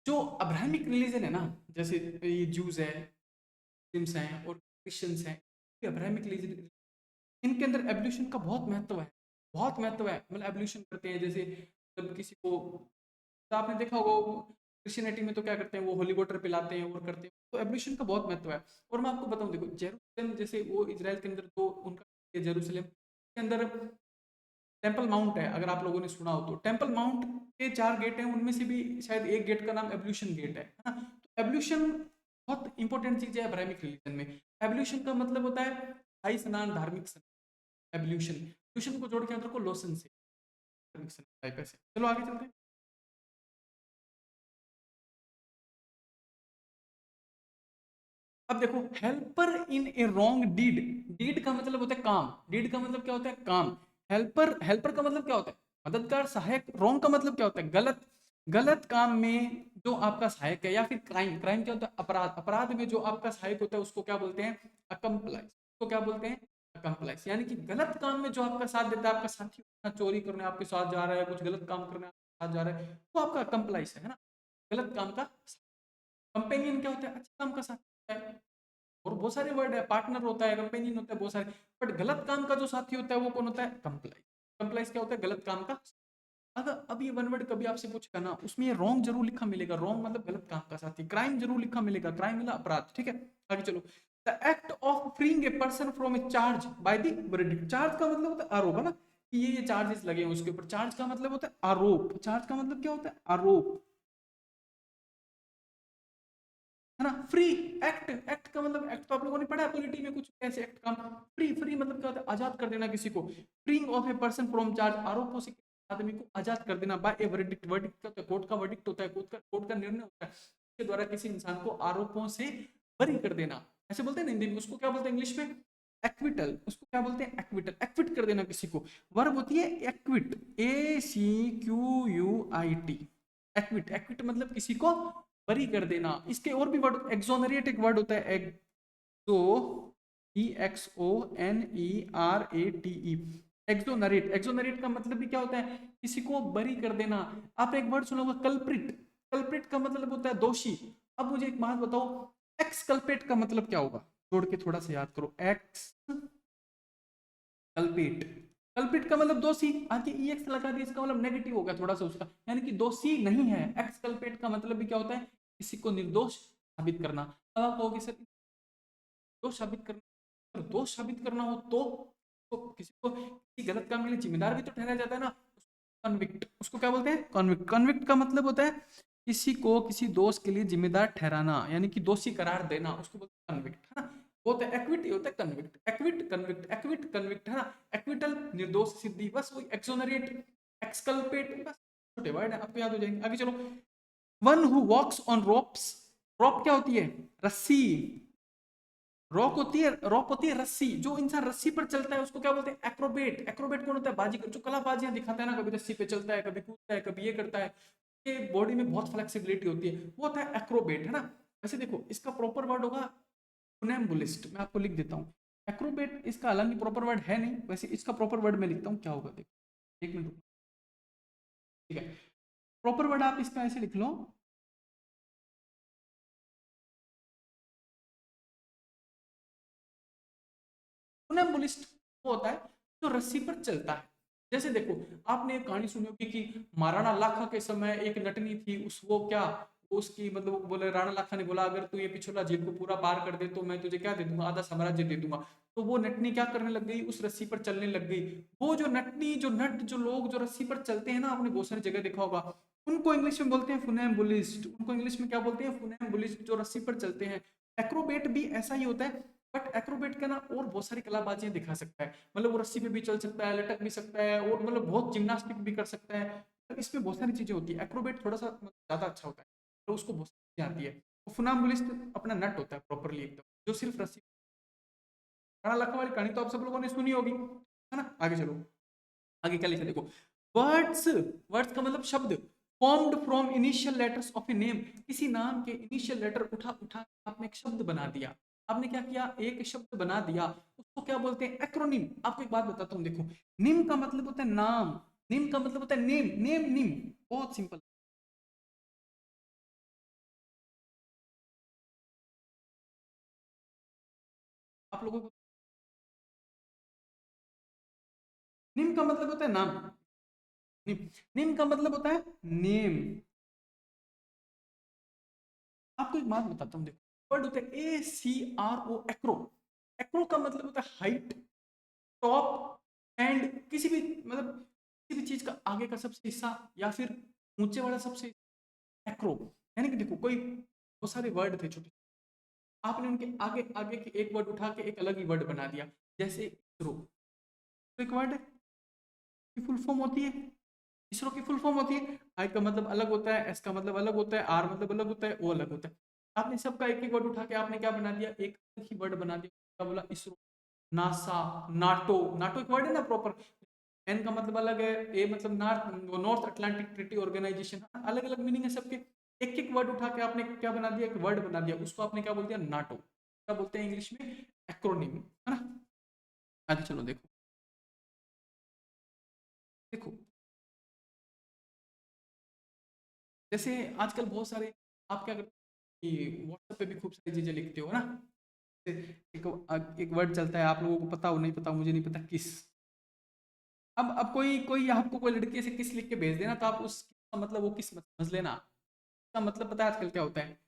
[SPEAKER 1] जो अब्राहमिक रिलीजन है ना, जैसे ये जूस है, मुस्लिम्स हैं और क्रिश्चियंस हैं, ये अब्राहमिक रिलीजन, इनके अंदर एब्ल्यूशन का बहुत महत्व है, बहुत महत्व है। मतलब एब्ल्यूशन करते हैं, जैसे जब किसी को, तो आपने देखा होगा क्रिश्चियनिटी में तो क्या करते हैं, वो होली वाटर पिलाते हैं और करते हैं, तो एब्ल्यूशन का बहुत महत्व है। और मैं आपको बताऊं, देखो जेरूसलम, जैसे वो इजराइल के अंदर तो उनका जेरूसलम के अंदर टेम्पल माउंट है, अगर आप लोगों ने सुना हो तो। टेम्पल माउंट के 4 गेट हैं, उनमें से भी शायद एक गेट का नाम एब्ल्यूशन गेट है ना। तो एब्ल्यूशन बहुत इंपॉर्टेंट चीज है अब्राहमिक रिलीजन में। एब्ल्यूशन का मतलब होता है स्थायी स्नान, धार्मिक स्नान। एब्ल्यूशन, एब्ल्यूशन को जोड़ के अंदर को लोशन से, धार्मिक स्नान टाइप ऐसे। चलो आगे चलते हैं। अब देखो हेल्पर इन ए रॉन्ग डीड, डीड का मतलब होता है काम, डीड का मतलब क्या होता है काम। हेल्पर, हेल्पर का मतलब क्या होता है मददगार, सहायक। रॉन्ग का मतलब क्या होता है गलत, गलत काम में जो आपका सहायक है। या फिर क्राइम, क्राइम क्या होता है अपराध, अपराध में जो आपका सहायक होता है उसको क्या बोलते हैं अकम्प्लाइज, उसको क्या बोलते हैं अकम्प्लाइज। यानी कि गलत काम में जो आपका साथ देता है, आपका साथी चोरी करने आपके साथ जा रहा है, कुछ गलत काम करने आपके साथ जा रहा है, तो आपका अकम्प्लाइज है ना, गलत काम का। कंपेनियन क्या होता है अच्छे काम का साथी होता है। और बहुत सारे वर्ड है, पार्टनर होता है, कंपेनियन होता है, बहुत सारे। बट गलत काम का जो साथी होता है वो कौन होता है कंप्लाइज। कंप्लाइज क्या होता है गलत काम का। अगर अब ये वन वर्ड कभी आपसे पूछेगा ना, उसमें ये रॉन्ग जरूर लिखा मिलेगा, रॉन्ग मतलब गलत काम का साथी। क्राइम जरूर लिखा मिलेगा, क्राइम मतलब अपराध, ठीक है। आगे चलो। The act of freeing a person from A charge by the verdict. Charge का मतलब होता है आरोप, है ना, कि ये चार्जेस लगे हैं उसके ऊपर। चार्ज का मतलब होता है आरोप, चार्ज का मतलब क्या होता है आरोप, है ना। फ्री, एक्ट, एक्ट का मतलब, एक्ट तो आप लोगों ने पढ़ा है पॉलिटी में कुछ कैसे एक्ट का। फ्री, फ्री मतलब क्या होता है आजाद कर देना किसी को। Freeing of a person from charge, आरोपों से आदमी को आजाद कर देना। बाय ए वर्डिक्ट, वर्डिक्ट क्या होता है कोर्ट का वर्डिक्ट होता है, कोर्ट का निर्णय होता है, उसके द्वारा किसी इंसान को आरोपों से बरी कर देना। ऐसे बोलते हैं ना हिंदी में, उसको क्या बोलते हैं इंग्लिश में एक्विटल, उसको क्या बोलते हैं एक्विटल, एक्विट कर देना किसी को। वर्ब होती है एक्विट, ACQUIT, एक्विट, एक्विट मतलब किसी को बरी कर देना। इसके और भी वर्ड, एक्सोनरिएट एक वर्ड होता है, एक्सो, EXONERATE, एक्सोनरेट। एक्सोनरेट का मतलब भी क्या होता है किसी को बरी कर देना। आप एक वर्ड सुना होगा कल्प्रिट, कल्प्रिट का मतलब होता है दोषी। अब मुझे एक बात बताओ, एक्स कल्पेट का मतलब क्या होगा, जोड़ के थोड़ा सा याद करो। एक्स कल्पेट, कल्पिट का मतलब दोषी, आगे EX लगा दिया, इसका मतलब नेगेटिव हो गया थोड़ा सा उसका, यानी कि दोषी नहीं है। एक्स कल्पेट का मतलब भी क्या होता है किसी को निर्दोष साबित करना। अब आप कहोगे सर दोष साबित करना, दोष साबित करना हो तो किसी को किसी गलत काम के लिए जिम्मेदार भी तो ठहराया जाता है ना, कन्विक्ट। उसको क्या बोलते हैं कन्विक्ट। कन्विक्ट का मतलब होता है किसी को किसी दोष के लिए जिम्मेदार ठहराना, यानी कि दोषी करार देना, उसको बोलते हैं कन्विक्ट, है ना। वो तो एक्विट होता है convict, equity convict, equity convict, है ना। एक्विटल निर्दोष सिद्धि, बस वही एक्सोनरेट, एक्सकल्पेट, बस छोटे वर्ड है आपको याद हो जाएंगे। आगे चलो। One who walks on ropes, rope क्या होती है रस्सी, रॉक होती है, रॉक होती है रस्सी। जो इंसान रस्सी पर चलता है उसको क्या बोलते हैं एक्रोबेट। एक्रोबेट कौन होता है बाजीगर, जो कलाबाजियां दिखाता है ना, कभी रस्सी पे चलता है, कभी कूदता है, कभी ये करता है, ये बॉडी में बहुत फ्लेक्सिबिलिटी होती है, वो होता है एक्रोबेट, है ना। वैसे देखो इसका प्रॉपर वर्ड होगा फुनेम्बुलिस्ट, मैं आपको लिख देता हूँ। एक्रोबेट इसका हालांकि प्रॉपर वर्ड है नहीं, वैसे इसका प्रॉपर वर्ड मैं लिखता हूँ क्या होगा, देखो एक मिनट, ठीक है। प्रॉपर वर्ड आप इसका ऐसे लिख लो, फुनेम्बुलिस्ट वो होता है जो रस्सी पर चलता है। जैसे देखो आपने एक कहानी सुनी होगी कि महाराणा लाखा के समय एक नटनी थी, उस वो क्या, उसकी मतलब बोले, राणा लाखा ने बोला अगर तू ये पिछला झील को पूरा पार कर दे तो मैं तुझे क्या दे दूंगा, आधा साम्राज्य दे दूंगा। तो वो नटनी क्या करने लग गई, उस रस्सी पर चलने लग गई। वो जो नटनी, जो नट, जो लोग जो रस्सी पर चलते हैं ना, आपने बहुत सारी जगह देखा होगा, उनको इंग्लिश में बोलते हैं फुनेम्बुलिस्ट। उनको इंग्लिश में क्या बोलते हैं फुनेम्बुलिस्ट, जो रस्सी पर चलते हैं। एक्रोबेट भी ऐसा ही होता है, बट एक्रोबेट का ना और बहुत सारी कलाबाजियां दिखा सकता है। मतलब वो रस्सी पे भी चल सकता है, लटक भी सकता है, और मतलब बहुत जिम्नास्टिक भी कर सकता है। तो इसमें बहुत सारी चीजें होती है। एक्रोबेट थोड़ा सा ज्यादा अच्छा होता है, तो उसको बहुत सारी चीजें आती है। और फुनाम्बुलिस्ट अपना नट होता है प्रॉपरली एकदम, जो सिर्फ रस्सी। राणा लखनऊ वाली कहानी तो आप सब लोगों ने सुनी होगी, है ना। आगे चलो, आगे क्या लिखा देखो, वर्ड्स, वर्ड्स का मतलब शब्द। Formed from initial letters of a name, किसी नाम के इनिशियल लेटर उठा उठा आपने एक शब्द बना दिया। आपने क्या किया, एक शब्द बना दिया, उसको क्या बोलते हैं, एक्रोनिम। आपको एक बात बताता हूँ, देखो निम का मतलब होता है नाम, निम का मतलब होता है नेम, नेम निम, बहुत सिंपल। आप लोगों को निम का मतलब होता है नाम, निम, निम का मतलब होता है नेम। आपको एक बात बताता हूँ, देखो वर्ड होता है ACRO, एक्रो। एक्रो का मतलब होता है हाइट, टॉप एंड, किसी भी मतलब किसी भी चीज का आगे का सबसे हिस्सा या फिर ऊंचे वाला सबसे, एक्रो। यानी कि देखो कोई बहुत सारे वर्ड थे छोटे, आपने उनके आगे आगे के एक वर्ड उठा के एक अलग ही वर्ड बना दिया। जैसे इसरो, तो एक वर्ड की फुल फॉर्म होती है, इसरो की फुल फॉर्म होती है, आई का मतलब अलग होता है, एस का मतलब अलग होता है, आर मतलब अलग होता है, ओ अलग होता है। आपने सबका एक एक वर्ड उठा के आपने क्या बना दिया, एक ही वर्ड बना दिया, क्या बोला, इसरो। नासा, नाटो, नाटो एक वर्ड है ना प्रॉपर, एन का मतलब अलग है, ए मतलब North, North Atlantic Treaty Organization, अलग अलग मीनिंग है सबके। एक एक वर्ड उठा के आपने क्या बना दिया, एक वर्ड बना दिया, उसको आपने क्या बोल दिया, नाटो। क्या बोलते हैं इंग्लिश में, एक्रोनिम, है ना। आगे चलो, देखो देखो जैसे आजकल बहुत सारे, आप क्या करते हो, व्हाट्सएप पे भी खूब सारी चीजें लिखते हो ना। एक एक वर्ड चलता है, आप लोगों को पता हो नहीं पता, मुझे नहीं पता, किस। अब कोई कोई आपको कोई लड़के से किस लिख के भेज देना, तो आप उसका मतलब वो किस समझ लेना। इसका मतलब पता है आजकल क्या होता है,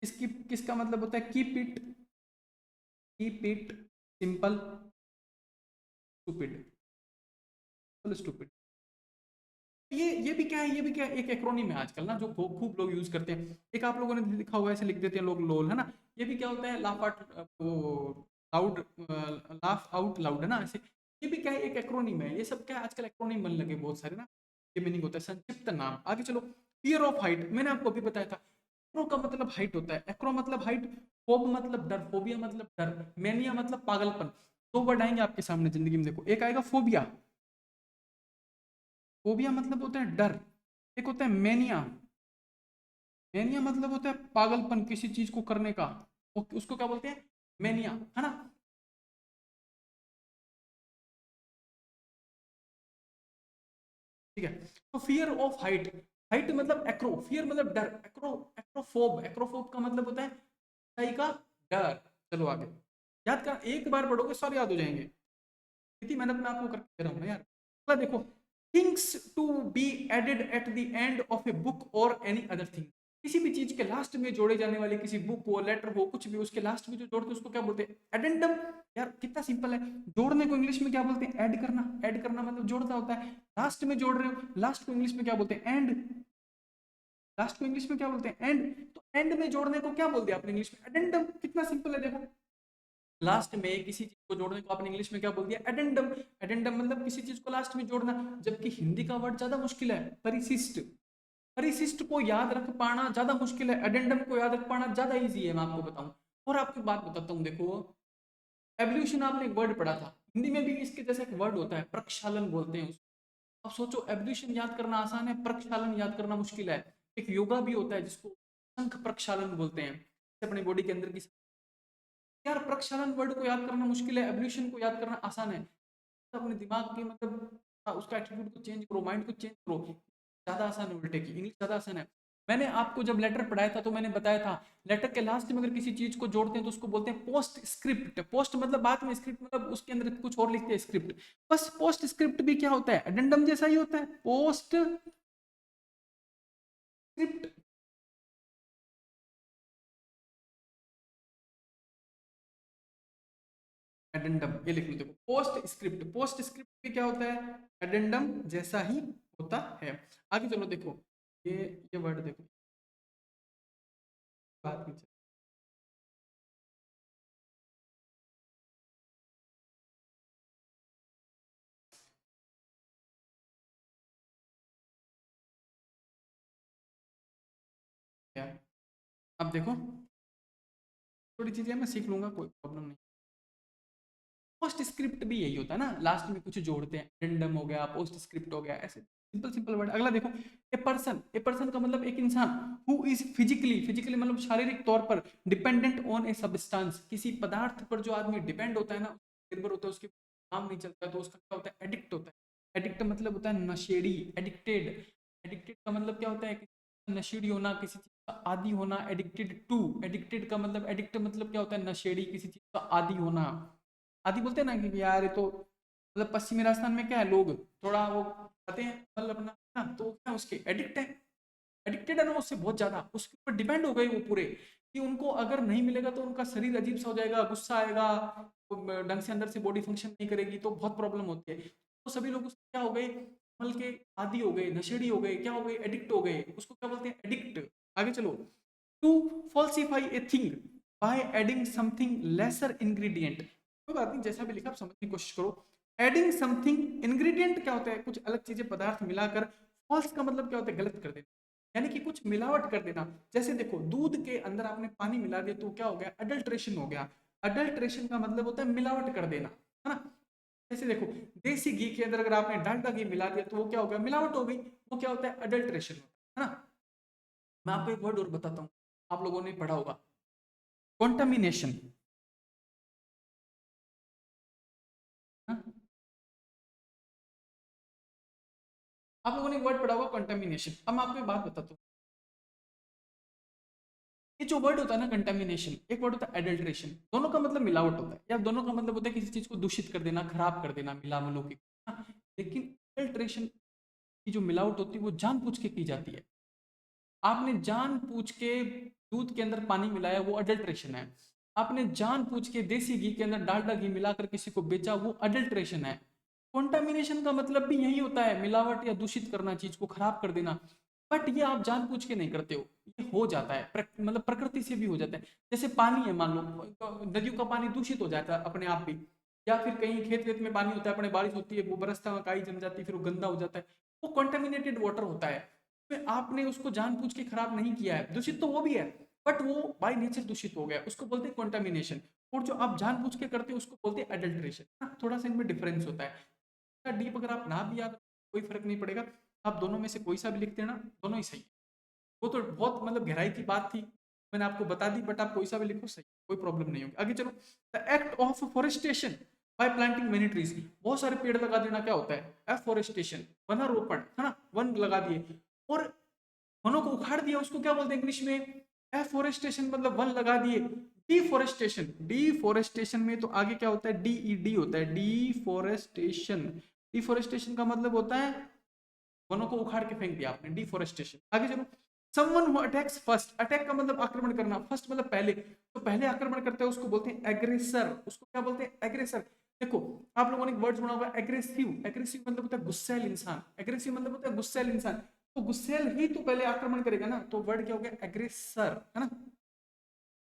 [SPEAKER 1] इसकी किसका मतलब होता है, keep it simple stupid, stupid. ये भी क्या है, ये भी क्या है, एक एक्रोनिम है आजकल ना, जो खूब लोग यूज करते हैं। एक आप लोगों ने लिखा हुआ है, ऐसे लिख देते हैं लोग, लोल, है ना। ये भी क्या होता है, लाफ आउट, वो लाउड, लाफ आउट लाउड, है ना, ऐसे। ये भी क्या है, एक एक्रोनिम है। ये सब क्या है, आजकल एक्रोनिम बनने लगे बहुत सारे ना। ये मीनिंग होता है संक्षिप्त नाम। आगे चलो, फियर ऑफ हाइट, मैंने आपको अभी बताया था, एक्रो का मतलब हाइट होता है, एक्रो मतलब हाइट, फोब मतलब डर, फोबिया मतलब डर, मेनिया मतलब पागलपन। दो वर्ड आएंगे आपके सामने जिंदगी में, देखो एक आएगा फोबिया, फोबिया मतलब होता है डर, एक होता है मेनिया, मेनिया मतलब होता है पागलपन किसी चीज को करने का, उसको क्या बोलते हैं, मेनिया, है ना। ठीक है, तो फियर ऑफ हाइट, हाइट मतलब एक्रो, फियर मतलब डर, एक्रो, एक्रोफोब, एक्रोफोब का मतलब होता है ऊंचाई का डर। चलो आगे, याद कर, एक बार पढ़ोगे सारे याद हो जाएंगे, इतनी मेहनत मैं आपको करके दे रहा हूँ ना यार। अगला देखो, things to be added at the end of a book और एनी अदर थिंग, किसी भी चीज के लास्ट में जोड़े जाने वाले, किसी बुक हो, लेटर हो, कुछ भी, उसके लास्ट में जो जोड़ते हैं उसको क्या बोलते हैं, एडेंडम। यार कितना सिंपल है, जोड़ने को इंग्लिश में क्या बोलते हैं, ऐड करना, ऐड करना मतलब जोड़ना होता है। लास्ट में जोड़ रहे हो, लास्ट को इंग्लिश में क्या बोलते हैं, एंड, लास्ट को इंग्लिश में क्या बोलते हैं, एंड। तो एंड में जोड़ने को क्या बोल दिया आपने इंग्लिश में, एडेंडम। कितना सिंपल है देखो, लास्ट में किसी चीज को जोड़ने को आपने इंग्लिश में क्या बोल दिया, एडेंडम। एडेंडम मतलब किसी चीज को लास्ट में जोड़ना। जबकि हिंदी का वर्ड ज्यादा मुश्किल है, परिशिष्ट, परिशिष्ट को याद रख पाना ज्यादा मुश्किल है, एडेंडम को याद रख पाना ज्यादा इजी है, मैं आपको बताऊं। और आपको बात बताता हूँ, देखो एवोल्यूशन आपने एक वर्ड पढ़ा था, हिंदी में भी इसके जैसा एक वर्ड होता है, प्रक्षालन बोलते हैं उसको। अब सोचो, एवोल्यूशन याद करना आसान है, प्रक्षालन याद करना मुश्किल है। एक योगा भी होता है जिसको शंख प्रक्षालन बोलते हैं, अपने बॉडी के अंदर की। यार प्रक्षालन वर्ड को याद करना मुश्किल है, एवोल्यूशन को याद करना आसान है। तो अपने दिमाग की मतलब उसका एटीट्यूड को चेंज करो, माइंड को चेंज करो, ज्यादा आसान है उल्टे की, इंग्लिश ज्यादा आसान है। मैंने आपको जब लेटर पढ़ाया था तो मैंने बताया था, लेटर के लास्ट में अगर किसी चीज को जोड़ते हैं तो उसको बोलते हैं पोस्ट स्क्रिप्ट। पोस्ट मतलब बाद में, स्क्रिप्ट मतलब उसके अंदर कुछ और लिखते हैं, स्क्रिप्ट। बस पोस्ट स्क्रिप्ट भी क्या होता है, एडेंडम जैसा ही होता है, पोस्ट स्क्रिप्ट। एडेंडम, ये लिख लो, देखो पोस्ट स्क्रिप्ट, पोस्ट स्क्रिप्ट भी क्या होता है, एडेंडम जैसा ही होता है। आगे चलो, देखो ये ये वर्ड देखो, बात नहीं चल क्या। अब देखो, थोड़ी चीजें मैं सीख लूंगा, कोई प्रॉब्लम नहीं। पोस्ट स्क्रिप्ट भी यही होता है ना, लास्ट में कुछ जोड़ते हैं, एडेंडम हो गया, पोस्ट स्क्रिप्ट हो गया, ऐसे सिंपल सिंपल वर्ड। अगला देखो, ए पर्सन का मतलब एक इंसान, हु इज फिजिकली मतलब शारीरिक तौर पर डिपेंडेंट ऑन ए सब्सटेंस, किसी पदार्थ पर जो आदमी डिपेंड होता है ना, निर्भर होता है, उसके काम नहीं चलता, तो उसका क्या होता है, एडिक्ट होता है। एडिक्ट मतलब होता है नशेड़ी, एडिक्टेड। एडिक्टेड का मतलब क्या होता है, नशेड़ी होना, किसी चीज का आदी होना। एडिक्टेड टू, एडिक्टेड का मतलब, एडिक्ट मतलब क्या होता है, नशेड़ी, किसी चीज का आदी होना। आदि बोलते हैं ना कि यार ये तो मतलब पश्चिमी राजस्थान में क्या है, लोग थोड़ा वो खाते हैं मतलब अपना ना, तो क्या उसके एडिक्ट है, एडिक्टेड है ना उससे बहुत ज्यादा, उसके ऊपर डिपेंड हो गए वो पूरे, कि उनको अगर नहीं मिलेगा तो उनका शरीर अजीब सा हो जाएगा, गुस्सा आएगा, ढंग से अंदर से बॉडी फंक्शन नहीं करेगी, तो बहुत प्रॉब्लम होती है। तो सभी लोग उसके क्या हो गए, अमल के आदी हो गए, नशेड़ी हो गए, क्या हो गए, एडिक्ट हो गए, उसको क्या बोलते हैं, एडिक्ट। आगे चलो, to falsify a thing by adding something lesser ingredient. कोई बात नहीं, जैसा भी लिखा आप समझने की कोशिश करो। एडिंग समथिंग, इंग्रेडिएंट क्या होता है, कुछ अलग चीजें पदार्थ मिलाकर। फॉल्स का मतलब क्या होता है, गलत कर देना, यानी कि कुछ मिलावट कर देना। जैसे देखो, दूध के अंदर आपने पानी मिला दिया तो क्या हो गया, अडल्ट्रेशन हो गया। अडल्ट्रेशन का मतलब होता है मिलावट कर देना, है ना। जैसे देखो, देसी घी के अंदर अगर आपने डालडा घी मिला दिया तो वो क्या हो गया, मिलावट हो गई, वो क्या होता है, अडल्ट्रेशन, है ना। मैं आपको एक वर्ड और बताता हूँ, आप लोगों ने पढ़ा होगा, कॉन्टामिनेशन। आप लोगों ने एक वर्ड पढ़ा होगा, कॉन्टामिनेशन। अब मैं आपको एक बात बताता हूँ, ये जो वर्ड होता है ना कंटेमिनेशन, एक वर्ड होता है एडल्ट्रेशन, दोनों का मतलब मिलावट होता है, या दोनों का मतलब होता है किसी चीज को दूषित कर देना, खराब कर देना, मिला मिलो के। लेकिन एडल्ट्रेशन की जो मिलावट होती है वो जानबूझ के की जाती है। आपने जानबूझ के दूध के अंदर पानी मिलाया, वो अडल्ट्रेशन है। आपने जानबूझ के देसी घी के अंदर डालडा घी मिलाकर किसी को बेचा, वो अडल्ट्रेशन है। कॉन्टामिनेशन का मतलब भी यही होता है, मिलावट या दूषित करना, चीज को खराब कर देना। बट ये आप जानबूझ के नहीं करते हो, ये हो जाता है, मतलब प्रकृति से भी हो जाता है। जैसे पानी है, मान लो नदियों का पानी दूषित हो जाता है अपने आप भी, या फिर कहीं खेत वेत में पानी होता है, अपने बारिश होती है, वो बरसता हुआ काई जम जाती है, फिर वो गंदा हो जाता है, वो कॉन्टेमिनेटेड वाटर होता है। में आपने उसको जानबूझ के खराब नहीं किया है, दूषित तो वो भी है, बट वो बाय नेचर दूषित हो गया, उसको बोलते हैं कंटामिनेशन। और जो आप जानबूझ के करते हो उसको बोलते हैं एडल्ट्रेशन। थोड़ा सा इनमें डिफरेंस होता है। डीप अगर आप ना भी याद, कोई फर्क नहीं पड़ेगा, आप दोनों में से कोई सा भी लिख देना, दोनों ही सही है। वो तो बहुत मतलब गहराई की बात थी, मैंने आपको बता दी, बट आप कोई सा भी लिखो सही, कोई प्रॉब्लम नहीं होगी। आगे चलो, the act of forestation bye planting many trees, बहुत सारे पेड़ लगा देना क्या होता है, एफोरेस्टेशन, वनारोपण, है ना, वन लगा दिए और वनों को उखाड़ दिया, उसको क्या बोलते हैं इंग्लिश में, एफोरेस्टेशन, मतलब वन लगा दिए। डिफोरेस्टेशन, डिफोरेस्टेशन में तो आगे क्या होता है, डीईडी होता है, डिफोरेस्टेशन। डिफोरेस्टेशन का मतलब होता है वनों को उखाड़ के फेंक दिया आपने, डिफोरेस्टेशन। आगे चलो, someone who attacks first, attack का मतलब आक्रमण करना, फर्स्ट मतलब पहले, तो पहले आक्रमण करता है उसको बोलते हैं एग्रेसर, उसको क्या बोलते हैं, एग्रेसर। देखो, आप लोगों ने एक वर्ड सुना होगा एग्रेसिव, एग्रेसिव मतलब होता है गुस्सैल इंसान, एग्रेसिव मतलब होता है गुस्सैल इंसान, तो गुस्सैल ही तो पहले आक्रमण करेगा ना, तो वर्ड क्या हो गया, एग्रेसर, है ना।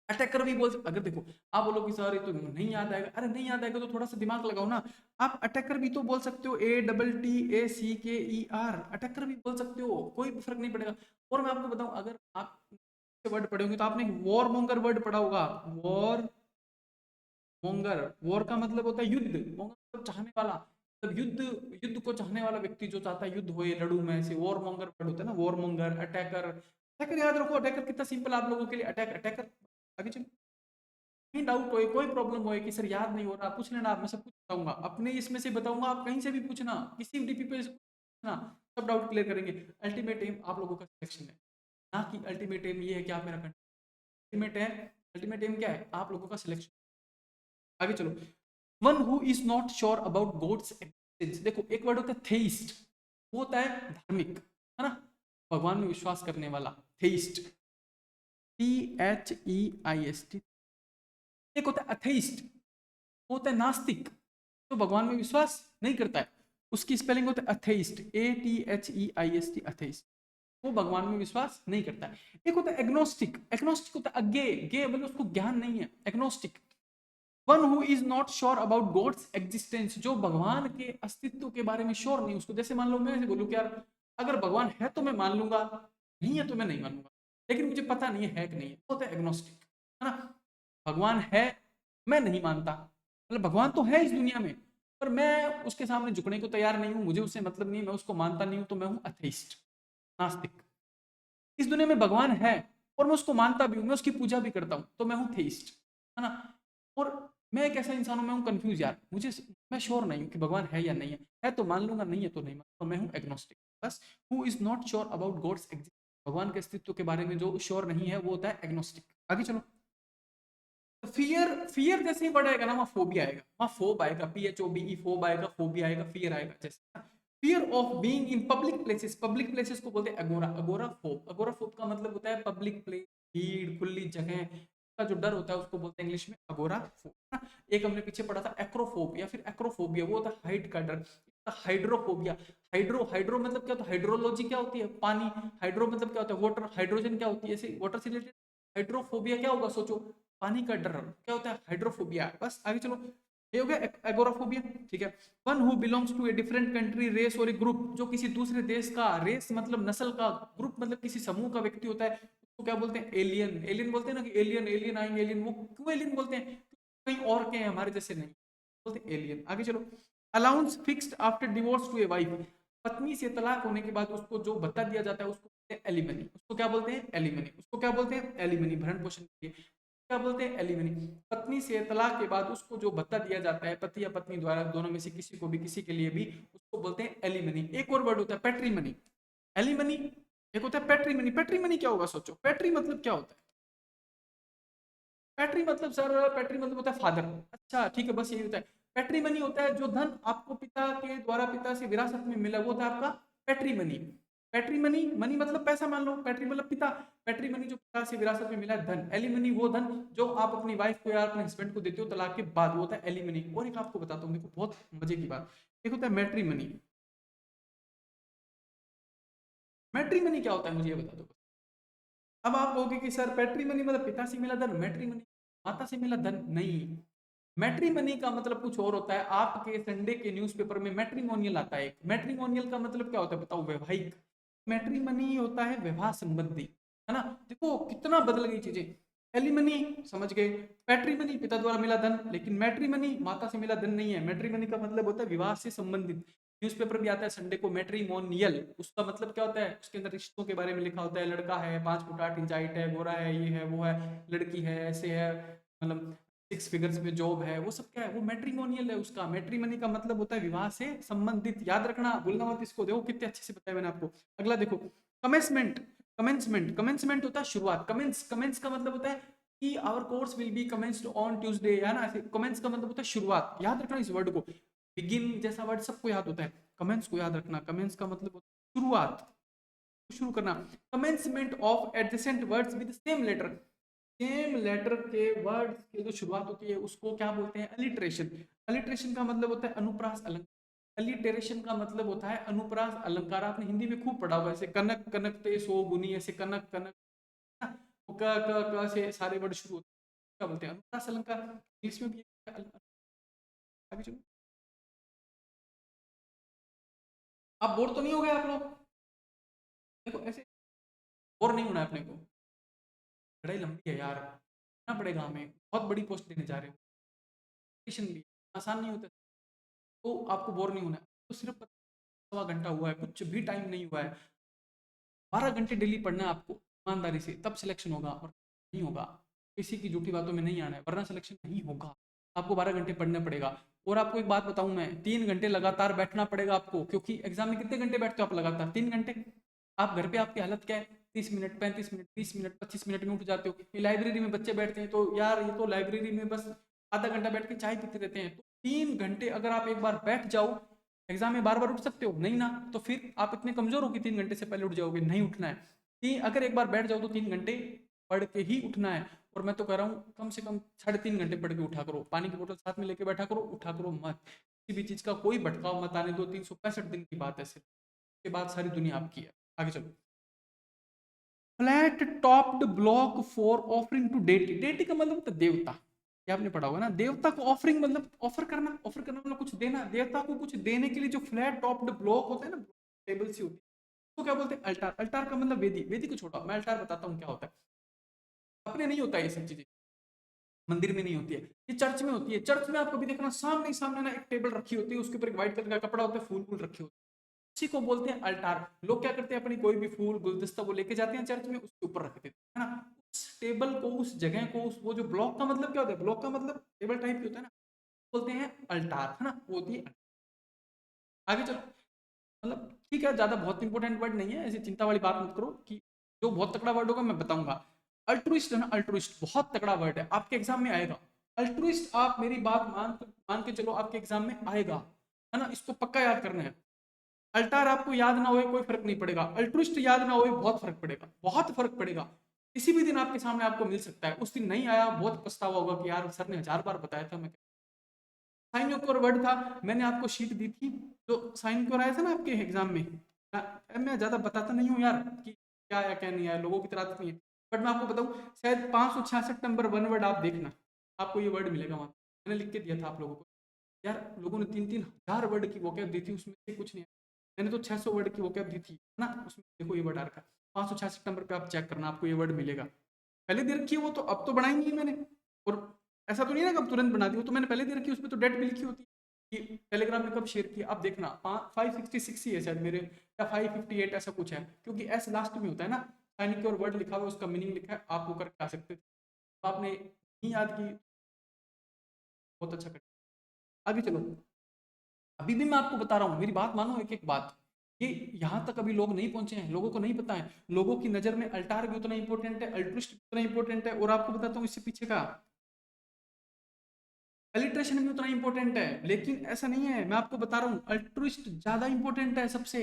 [SPEAKER 1] अटैकर भी बोल सकते, अगर देखो आप बोलो कि सर ये तो नहीं याद आएगा, अरे नहीं याद आएगा तो थोड़ा सा दिमाग लगाओ ना, आप अटैकर भी तो बोल सकते हो, ATTACKER, अटैकर भी बोल सकते हो, कोई फर्क नहीं पड़ेगा। और मैं आपको बताऊं, अगर आप वर्ड पढ़े होंगे तो आपने वॉर मोंगर वर्ड पढ़ा होगा, वॉर मोंगर, वॉर का मतलब होता है युद्ध, मोंगर मतलब चाहने वाला, मतलब युद्ध, युद्ध को चाहने वाला व्यक्ति जो चाहता है युद्ध होए, लड़ू मैं, ऐसे वॉर मोंगर वर्ड होता है ना, वॉर मोंगर, अटैकर। अटैकर याद रखो, अटैकर कितना सिंपल आप लोगों के लिए, अटैक, अटैकर। आगे चलो, कहीं डाउट होए, कोई प्रॉब्लम होए कि सर याद नहीं हो रहा, पूछ लेना, आप, मैं सब कुछ बताऊंगा, अपने इसमें से बताऊंगा, आप कहीं से भी पूछना, किसी भी डीपी पे से पूछना, सब डाउट क्लियर करेंगे। अल्टीमेट एम आप लोगों का सिलेक्शन है, ना कि अल्टीमेट एम ये है कि आप मेरा कंटेंट, अल्टीमेट है, अल्टीमेट एम क्या है, आप लोगों का सिलेक्शन। आगे चलो, one who is not sure about God's existence, देखो एक वर्ड होता है थेइस्ट, वो होता है धार्मिक, है ना, भगवान में विश्वास करने वाला, थेइस्ट, THEIST। एक होता है अथेइस्ट, वो होता है नास्तिक, तो भगवान में विश्वास नहीं करता है, उसकी स्पेलिंग होता है अथेइस्ट, ATHEIST, अथेइस्ट, वो भगवान में विश्वास नहीं करता है। एक होता है एग्नोस्टिक, एग्नोस्टिक होता है अज्ञे, गे मतलब उसको ज्ञान नहीं है, agnostic. One who is not sure about God's existence, जो भगवान के अस्तित्व के बारे में श्योर नहीं, उसको जैसे मान लो मैं बोलूँ कि यार अगर भगवान है तो मैं मान लूंगा, नहीं है तो मैं नहीं मानूंगा, लेकिन मुझे पता नहीं है कि नहीं है, वो होता है एग्नोस्टिक, है ना। भगवान है, मैं नहीं मानता, मतलब भगवान तो है इस दुनिया में, पर मैं उसके सामने झुकने को तैयार नहीं हूँ, मुझे उससे मतलब नहीं, मैं उसको मानता नहीं हूँ, तो मैं हूँ अथेइस्ट, नास्तिक। इस दुनिया में भगवान है और मैं उसको मानता भी हूँ, मैं उसकी पूजा भी करता हूँ, तो मैं हूँ थेइस्ट, है ना। और मैं एक ऐसा इंसान हूँ, मैं हूँ कंफ्यूज यार, मुझे मैं श्योर नहीं हूँ कि भगवान है या नहीं है तो मान लूंगा, नहीं है तो नहीं मान, तो मैं हूँ एग्नोस्टिक। बस who is not sure about God's exist, भगवान के अस्तित्व के बारे में जो श्योर नहीं है वो होता है एग्नोस्टिक। आगे चलो। फियर, फियर जैसे ही वर्ड आएगा ना, वहाँ फोबिया आएगा, वहाँ फोब आएगा, PHOBE, फोब आएगा, फोबिया आएगा, फियर आएगा। जैसे fear of being in public places, public places को बोलते हैं अगोरा, अगोरा फोब। अगोरा फोब का मतलब होता है पब्लिक प्लेस, भीड़, खुली जगह का जो डर होता है उसको बोलते हैं इंग्लिश में अगोरा फोब। एक हमने पीछे पढ़ा था एक्रोफोब या फिर एक्रोफोबिया, वो होता है हाइट का डर। हाइड्रोफोबिया, हाइड्रो, हाइड्रो मतलब क्या होता है, हाइड्रोलॉजी क्या होती है, पानी, हाइड्रो मतलब क्या होता है वाटर, हाइड्रोजन क्या होती है, ऐसे वाटर से रिलेटेड। हाइड्रोफोबिया क्या होगा सोचो, पानी का डर, क्या होता है हाइड्रोफोबिया। बस आगे चलो, ये हो गया एगोराफोबिया। ठीक है, one who belongs to a different country, race और ए ग्रुप, जो किसी दूसरे देश का, रेस मतलब नस्ल का, ग्रुप मतलब किसी समूह का व्यक्ति होता है, उसको क्या बोलते हैं, एलियन। एलियन बोलते हैं ना कि एलियन, एलियन आएंगे, एलियन, वो क्यों एलियन बोलते हैं, कहीं और के हैं, हमारे जैसे नहीं, बोलते हैं एलियन। आगे चलो, allowance fixed after divorce to a wife, पत्नी से तलाक होने के बाद उसको जो भत्ता दिया जाता है उसको बोलते हैं एलिमनी। उसको क्या बोलते हैं, एलिमनी। उसको क्या बोलते हैं, एलिमनी, भरण पोषण के लिए क्या बोलते हैं, एलिमनी। पत्नी से तलाक के बाद उसको जो भत्ता दिया जाता है पति या पत्नी द्वारा, दोनों में से किसी को भी, किसी के लिए भी, उसको बोलते हैं एलिमनी। एक और वर्ड होता है पेट्रीमनी, एलिमनी, एक होता है पेट्रीमनी। पेट्रीमनी क्या होगा सोचो, पेट्री मतलब क्या होता है, पैट्री मतलब सर, पैट्री मतलब होता है फादर। अच्छा ठीक है, बस यही होता है। पैट्री मनी होता है जो धन आपको पिता के द्वारा, पिता से विरासत में मिला, वो था आपका पैट्री मनी। पैट्री मनी, मनी मतलब पैसा मान लो, पैट्री मतलब पिता, पैट्री मनी जो पिता से विरासत में मिला धन। एलिमनी वो धन जो आप अपनी वाइफ को या अपने हस्बैंड को देते हो तलाक के बाद, वो होता है एलिमनी। और एक आपको बताता हूँ, देखो बहुत मजे की बात, एक होता है मैट्री मनी। मैट्री मनी क्या होता है मुझे ये बता दो। अब आप कहोगे कि सर पैट्रीमनी मतलब पिता से मिला धन, मैट्रीमनी माता से मिला धन, नहीं। मैट्रीमनी का मतलब कुछ और होता है। आपके संडे के न्यूज़पेपर में मैट्रिमोनियल आता है। मैट्रिमोनियल का मतलब क्या होता है बताओ, वैवाहिक। मैट्रिमनी होता है विवाह संबंधी, है ना। देखो कितना बदल गई चीजें। एलिमनी समझ गए, पैट्रीमनी पिता द्वारा मिला धन, लेकिन मैट्रिमनी माता से मिला धन नहीं है। मैट्रिमनी का मतलब होता है विवाह से संबंधित। न्यूज़पेपर भी आता है संडे को, मैट्रिमोनियल, उसका मतलब क्या होता है, उसके अंदर रिश्तों के बारे में लिखा होता है। लड़का है 5 फुट 8 इंच हाइट है, गोरा है, ये है वो है, लड़की है ऐसे है, मतलब 6 फिगर्स में जॉब है, वो सब क्या है, वो मैट्रिमोनियल है उसका। मैट्रिमनी का मतलब होता है विवाह से संबंधित, याद रखना, भूलना मत इसको। देखो कितने अच्छे से बताया मैंने आपको। अगला देखो, कमेंसमेंट। कमेंसमेंट, कमेंसमेंट होता है शुरुआत। कमेंस, कमेंस का मतलब होता है कि our course will be commenced on Tuesday, है ना। कमेंस का मतलब होता है शुरुआत, याद रखना इस वर्ड को। बिगिन जैसा वर्ड सबको याद होता है, कमेंस को याद रखना। कमेंस का मतलब होता है शुरुआत, शुरू करना। Commencement of adjacent words with same letter, same letter के वर्ड्स की जो शुरुआत होती है उसको क्या बोलते हैं, अलिट्रेशन। अलिट्रेशन का मतलब होता है अनुप्रास अलंकार। अलिटेरेशन का मतलब होता है अनुप्रास अलंकार। आपने हिंदी में खूब पढ़ा होगा, ऐसे कनक कनकते सो बुनी, ऐसे कनक कनक, क से सारे वर्ड शुरू होते हैं, क्या बोलते हैं, अनुप्रास अलंकार। इंग्लिश में भी आगे चलो। आप बोर तो नहीं हो गए आप लोग, देखो ऐसे बोर नहीं होना है अपने को। लड़ाई लंबी है यार, करना पड़ेगा हमें, बहुत बड़ी पोस्ट देने जा रहे हो, टेंशन लिए, आसान नहीं होता। तो आपको बोर नहीं होना है, तो सिर्फ 1.25 घंटा हुआ है, कुछ भी टाइम नहीं हुआ है। 12 घंटे डेली पढ़ना है आपको ईमानदारी से, तब सिलेक्शन होगा, और नहीं होगा किसी की झूठी बातों में नहीं आना है, वरना सिलेक्शन नहीं होगा। आपको 12 घंटे पढ़ना पड़ेगा। और आपको एक बात बताऊं मैं, 3 घंटे लगातार बैठना पड़ेगा आपको, क्योंकि एग्जाम में कितने घंटे बैठते हो आप लगातार, 3 घंटे। आप घर पे आपकी हालत क्या है, 30 मिनट 35 मिनट 20 मिनट 25 मिनट में उठ जाते हो। ये लाइब्रेरी में बच्चे बैठते हैं तो यार, ये तो लाइब्रेरी में बस आधा घंटा बैठ के चाय पीते रहते हैं। तो 3 घंटे अगर आप एक बार बैठ जाओ, एग्जाम में बार बार उठ सकते हो नहीं ना, तो फिर आप इतने कमजोर हो कि 3 घंटे से पहले उठ जाओगे, नहीं उठना है। अगर एक बार बैठ जाओ तो 3 घंटे पढ़ के ही उठना है। और मैं तो कह रहा हूँ कम से कम 3.5 घंटे पढ़ के उठा करो, पानी की बोतल साथ में लेके बैठा करो, उठा करो मत, किसी भी चीज का कोई भटकाव मत आने दो। 365 दिन की बात है सिर्फ, उसके बाद सारी दुनिया आपकी है। आगे चलो। Flat topped block for offering to deity. Deity का मतलब होता है देवता, ये आपने पढ़ा होगा ना। देवता को ऑफरिंग मतलब ऑफर करना, ऑफर करना मतलब कुछ देना, देवता को कुछ देने के लिए जो फ्लैट टॉप्ड ब्लॉक होता है ना, टेबल सी होती है, तो क्या बोलते हैं, अल्टार। अल्टार का मतलब वेदी, वेदी को छोड़ो, मैं अल्टार बताता हूँ क्या होता है। अपने नहीं होता ये सब चीजें, मंदिर में नहीं होती है, ये चर्च में होती है। चर्च में आप कभी देखना सामने सामने ना एक टेबल रखी होती है, उसके ऊपर एक व्हाइट कलर का कपड़ा होता है, फूल फूल रखे होते हैं, उसी को बोलते हैं अल्टार। लोग क्या करते हैं, अपनी कोई भी फूल गुलदस्ता वो लेके जाते हैं चर्च में, उसके ऊपर रख देते हैं, है ना। उस टेबल को, उस जगह को, उस वो जो ब्लॉक का मतलब क्या होता है, ब्लॉक का मतलब टेबल टाइप की होता है ना, बोलते हैं अल्टार, है ना, वो होती है। आगे चलो, मतलब ठीक है, ज्यादा बहुत इंपॉर्टेंट वर्ड नहीं है, ऐसी चिंता वाली बात मत करो कि जो बहुत तगड़ा वर्ड होगा मैं बताऊंगा। अल्ट्रुइस्ट है ना, अल्ट्रुइस्ट बहुत तगड़ा वर्ड है, आपके एग्जाम में आएगा। अल्ट्रुइस्ट, आप मेरी बात मान के चलो, आपके एग्जाम में आएगा, है ना, इसको पक्का याद करना है। अल्टार आपको याद ना होए कोई फर्क नहीं पड़ेगा, अल्ट्रुइस्ट याद ना होए बहुत फर्क पड़ेगा, बहुत फर्क पड़ेगा। किसी भी दिन आपके सामने आपको मिल सकता है, उस दिन नहीं आया बहुत पछतावा होगा कि यार सर ने 1000 बार बताया था। मैं साइन योर वर्ड था, मैंने आपको शीट दी थी, जो साइन क्योर आया था ना आपके एग्जाम में। मैं ज्यादा बताता नहीं हूँ यार कि क्या आया क्या नहीं आया, लोगों की तरह तो नहीं है, बट मैं आपको बताऊँ, शायद 566 नंबर 1 वर्ड आप देखना, आपको ये वर्ड मिलेगा वहां, मैंने लिख के दिया था आप लोगों को। यार लोगों ने 3-3 हजार वर्ड की वोकैब दी थी, उसमें से कुछ नहीं आया। मैंने तो 600 वर्ड की वोकैब दी थी ना, उसमें देखो ये वर्ड आ रखा है। 566 नंबर पे आप चेक करना, आपको ये वर्ड मिलेगा। पहले दे रखी है वो, तो अब तो बढ़ाई नहीं है मैंने, और ऐसा तो नहीं है ना कब तुरंत बना दी, वो तो मैंने पहले दे रखी है, उसमें तो डेट भी लिखी होती है कि टेलीग्राम में कब शेयर किया। आप देखना 566 ही है शायद मेरे, या 558 ऐसा कुछ है, क्योंकि एस लास्ट में होता है ना। साइन की और वर्ड लिखा हुआ है, उसका मीनिंग लिखा है, आप वो करके आ सकते थे। तो आपने नहीं याद की, बहुत अच्छा कर। आगे चलो, अभी भी मैं आपको बता रहा हूँ, मेरी बात मानो एक एक बात। ये यहाँ तक अभी लोग नहीं पहुंचे हैं, लोगों को नहीं पता है, लोगों की नजर में अल्टार भी उतना इंपॉर्टेंट है, अल्ट्रिस्ट भी उतना इंपॉर्टेंट है, और आपको बताता हूँ इससे पीछे का अलिट्रेशन भी उतना इंपॉर्टेंट है, लेकिन ऐसा नहीं है, मैं आपको बता रहा हूँ अल्ट्रिस्ट ज्यादा इंपॉर्टेंट है सबसे।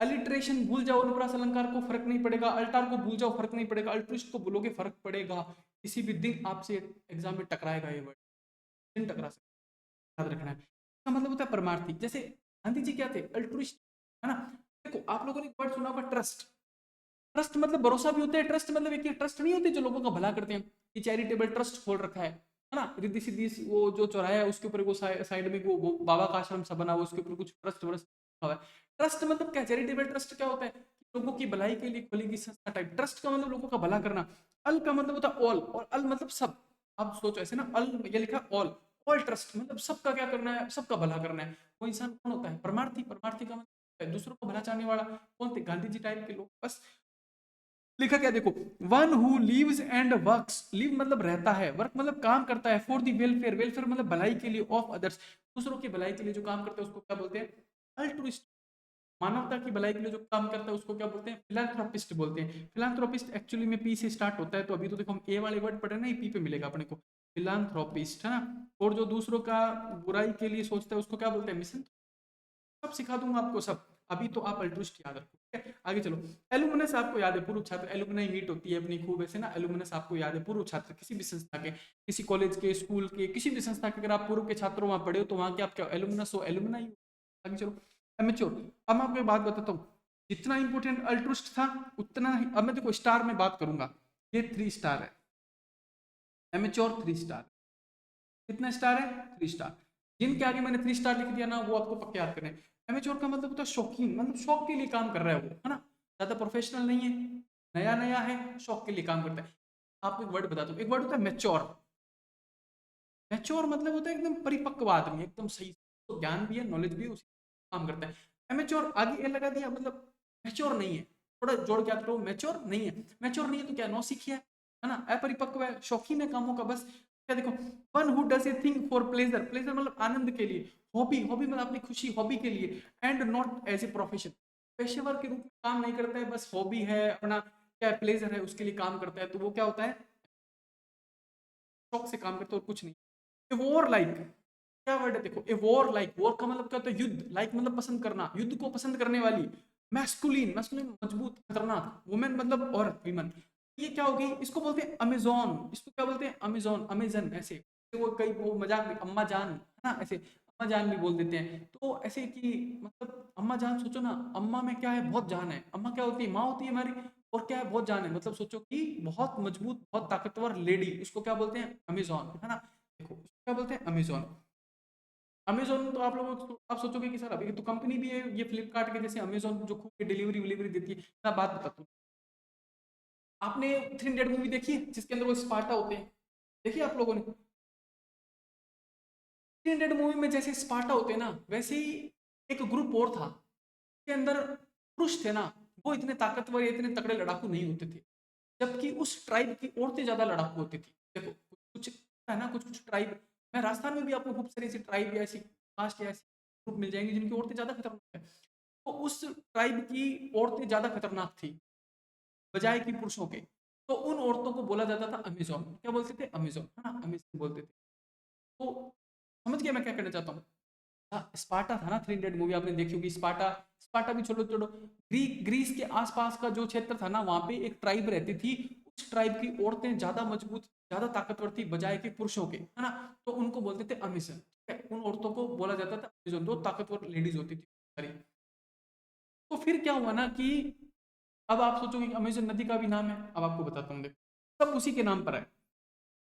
[SPEAKER 1] अलिट्रेशन भूल जाओ, अनुप्रास अलंकार को फर्क नहीं पड़ेगा, अल्टार को भूल जाओ फर्क नहीं पड़ेगा, अल्ट्रिस्ट को बोलोगे फर्क पड़ेगा। किसी भी दिन आपसे एग्जाम में टकराएगा ये वर्ड, दिन टकरा सकता है, याद रखना है। इसका मतलब होता है परमार्थी, जैसे गांधी जी क्या थे, अल्ट्रुइस्ट, है ना। देखो आप लोगों ने एक वर्ड सुना होगा, ट्रस्ट। ट्रस्ट मतलब भरोसा भी होता है, ट्रस्ट मतलब एक ट्रस्ट नहीं होते जो लोगों का भला करते हैं, कि चैरिटेबल ट्रस्ट खोल रखा है ना, रिद्धि सिद्धि वो जो चौराहा है उसके ऊपर वो साइड में वो बाबा का आश्रम सा बना हुआ, उसके ऊपर कुछ ट्रस्ट व्रस्ट हुआ है। ट्रस्ट मतलब क्या, चैरिटेबल ट्रस्ट क्या होता है, लोगों की भलाई के लिए खोली गई संस्था टाइप। ट्रस्ट का मतलब लोगों का भला करना। अल का मतलब होता है ऑल, और अल मतलब सब। आप सोचो ऐसे ना, अल ये लिखा ऑल, ऑल ट्रस्ट मतलब सबका क्या करना है, सबका भला करना है। वो इंसान कौन होता है, परमार्थी। परमार्थी का मतलब दूसरों को भला चाहने वाला। कौन थे, गांधी जी टाइप के लोग। बस लिखा क्या देखो, one who lives and works, live मतलब रहता है, वर्क मतलब काम करता है, फॉर द वेलफेयर, वेलफेयर मतलब भलाई के लिए, ऑफ अदर्स, दूसरों की भलाई के लिए जो काम करता है उसको क्या बोलते हैं, अल्ट्रुइस्ट। मानवता की भलाई के लिए जो काम करता है उसको क्या बोलते हैं, फिलांथ्रोपिस्ट बोलते हैं। फिलांथ्रोपिस्ट एक्चुअली में पी से स्टार्ट होता है, तो अभी तो देखो हम ए वाले वर्ड पढ़े ना, ये पी पे मिलेगा अपने को, फिलांथ्रोपिस्ट, है ना। और जो दूसरों का बुराई के लिए सोचता है उसको क्या बोलते हैं, मिशन। सब सिखा दूंगा आपको सब, अभी तो आप अल्ट्रुइस्ट याद रखो, ठीक है। आगे चलो, एलुमनस आपको याद है, पूर्व छात्र, एलुमनाई मीट होती है अपनी खूब ऐसे ना, एलुमनस आपको याद है, पूर्व छात्र किसी भी संस्था के, किसी कॉलेज के, स्कूल के, किसी भी संस्था के, अगर आप पूर्व के छात्रों वहां पढ़े हो तो वहां के आप क्या एलुमनस हो, एलुमनाई हो। आगे चलो, एमेच्योर। अब मैं आपको एक बात बताता हूँ, जितना इंपॉर्टेंट अल्ट्रुइस्ट था उतना ही, अब मैं देखो स्टार में बात करूंगा, ये 3 स्टार है, एमेच्योर 3 स्टार। कितना स्टार है, 3 स्टार। जिनके आगे मैंने 3 स्टार लिख दिया ना, वो आपको पक्के याद करें। एमेच्योर का मतलब होता है शौकीन, मतलब शौक के लिए काम कर रहा है वो, है ना, ज्यादा प्रोफेशनल नहीं है, नया नया है, शौक के लिए काम करता है। आपको एक वर्ड बताता हूँ, एक वर्ड होता है मेच्योर। मैच्योर मतलब होता है एकदम परिपक्व आदमी, एकदम सही, तो ज्ञान भी है, नॉलेज भी है, उसी काम करता है। एमेच्योर आगे ए लगा दिया, मतलब मैच्योर नहीं है, थोड़ा जोड़ के करो, मैच्योर नहीं है। मैच्योर नहीं है तो क्या, नौसिखिया है ना, अपरिपक्व है, शौकीन है कामों का, बस क्या देखो, one who does a thing for pleasure, pleasure मतलब आनंद के लिए, हॉबी, हॉबी मतलब अपनी खुशी, हॉबी के लिए, and not as a profession, पेशेवर के रूप में काम नहीं करता है, बस हॉबी है अपना, क्या प्लेजर है उसके लिए काम करता है, तो वो क्या होता है, शौक से काम करता है और कुछ नहीं। ए वॉर लाइक, क्या वर्ड है देखो, ए वॉर लाइक, वॉर का मतलब क्या होता है, युद्ध, लाइक मतलब पसंद करना, युद्ध को पसंद करने वाली। मैस्कुलिन, मैस्कुलिन मजबूत खतरनाक, वुमेन मतलब औरत, विमन। ये क्या होगी, इसको बोलते हैं अमेजोन, इसको क्या बोलते हैं, अमेजोन, अमेजन ऐसे। वो कई वो मजाक में अम्मा जान, है ना, ऐसे अम्मा जान भी बोल देते हैं, तो ऐसे कि मतलब अम्मा जान, सोचो ना, अम्मा में क्या है, बहुत जान है, अम्मा क्या होती है, माँ होती है हमारी, और क्या है, बहुत जान है, मतलब सोचो कि बहुत मजबूत, बहुत ताकतवर लेडी, इसको क्या बोलते हैं, अमेजोन, है ना। देखो इसको क्या बोलते हैं, अमेजोन। अमेजोन तो आप लोग आप सोचोगे कि सर अभी तो कंपनी भी है ये फ्लिपकार्ट के जैसे, अमेजोन जो खूब डिलीवरी विलीवरी देती है। मैं बात बताता हूँ, आपने 300 मूवी देखी है जिसके अंदर वो स्पार्टा होते हैं, देखिए आप लोगों ने 300 मूवी में जैसे स्पार्टा होते हैं ना, वैसे ही एक ग्रुप और था के अंदर पुरुष थे ना, वो इतने ताकतवर या इतने तगड़े लड़ाकू नहीं होते थे, जबकि उस ट्राइब की औरतें ज्यादा लड़ाकू होती थी। देखो कुछ है ना, कुछ कुछ ट्राइब, मैं राजस्थान में भी आपको खूब सारी ऐसी ट्राइब या ऐसी कास्ट या ऐसी ग्रुप मिल जाएंगे जिनकी औरतें ज्यादा खतरनाक है। तो उस ट्राइब की औरतें ज्यादा खतरनाक थी बजाय की पुरुषों के। तो उन औरतों को बोला जाता था अमेजोन। क्या बोलते थे? अमेजोन, है ना, अमेजोन बोलते थे। तो समझ गया मैं क्या कहना चाहता हूँ? हाँ, स्पार्टा था ना, 300 मूवी आपने देखी होगी। स्पार्टा, स्पार्टा भी छोड़ो छोड़ो, ग्रीस के आसपास का जो क्षेत्र था ना, वहां पे एक ट्राइब रहती थी। उस ट्राइब की औरतें ज्यादा मजबूत, ज्यादा ताकतवर थी बजाय के पुरुषों के, है ना। तो उनको बोलते थे अमेजन। ठीक है, उन औरतों को बोला जाता था अमेजन, जो ताकतवर लेडीज होती थी सारी। तो फिर क्या हुआ ना कि अब आप सोचोगे कि अमेजन नदी का भी नाम है। अब आपको बताता हूँ, देखो सब उसी के नाम पर है।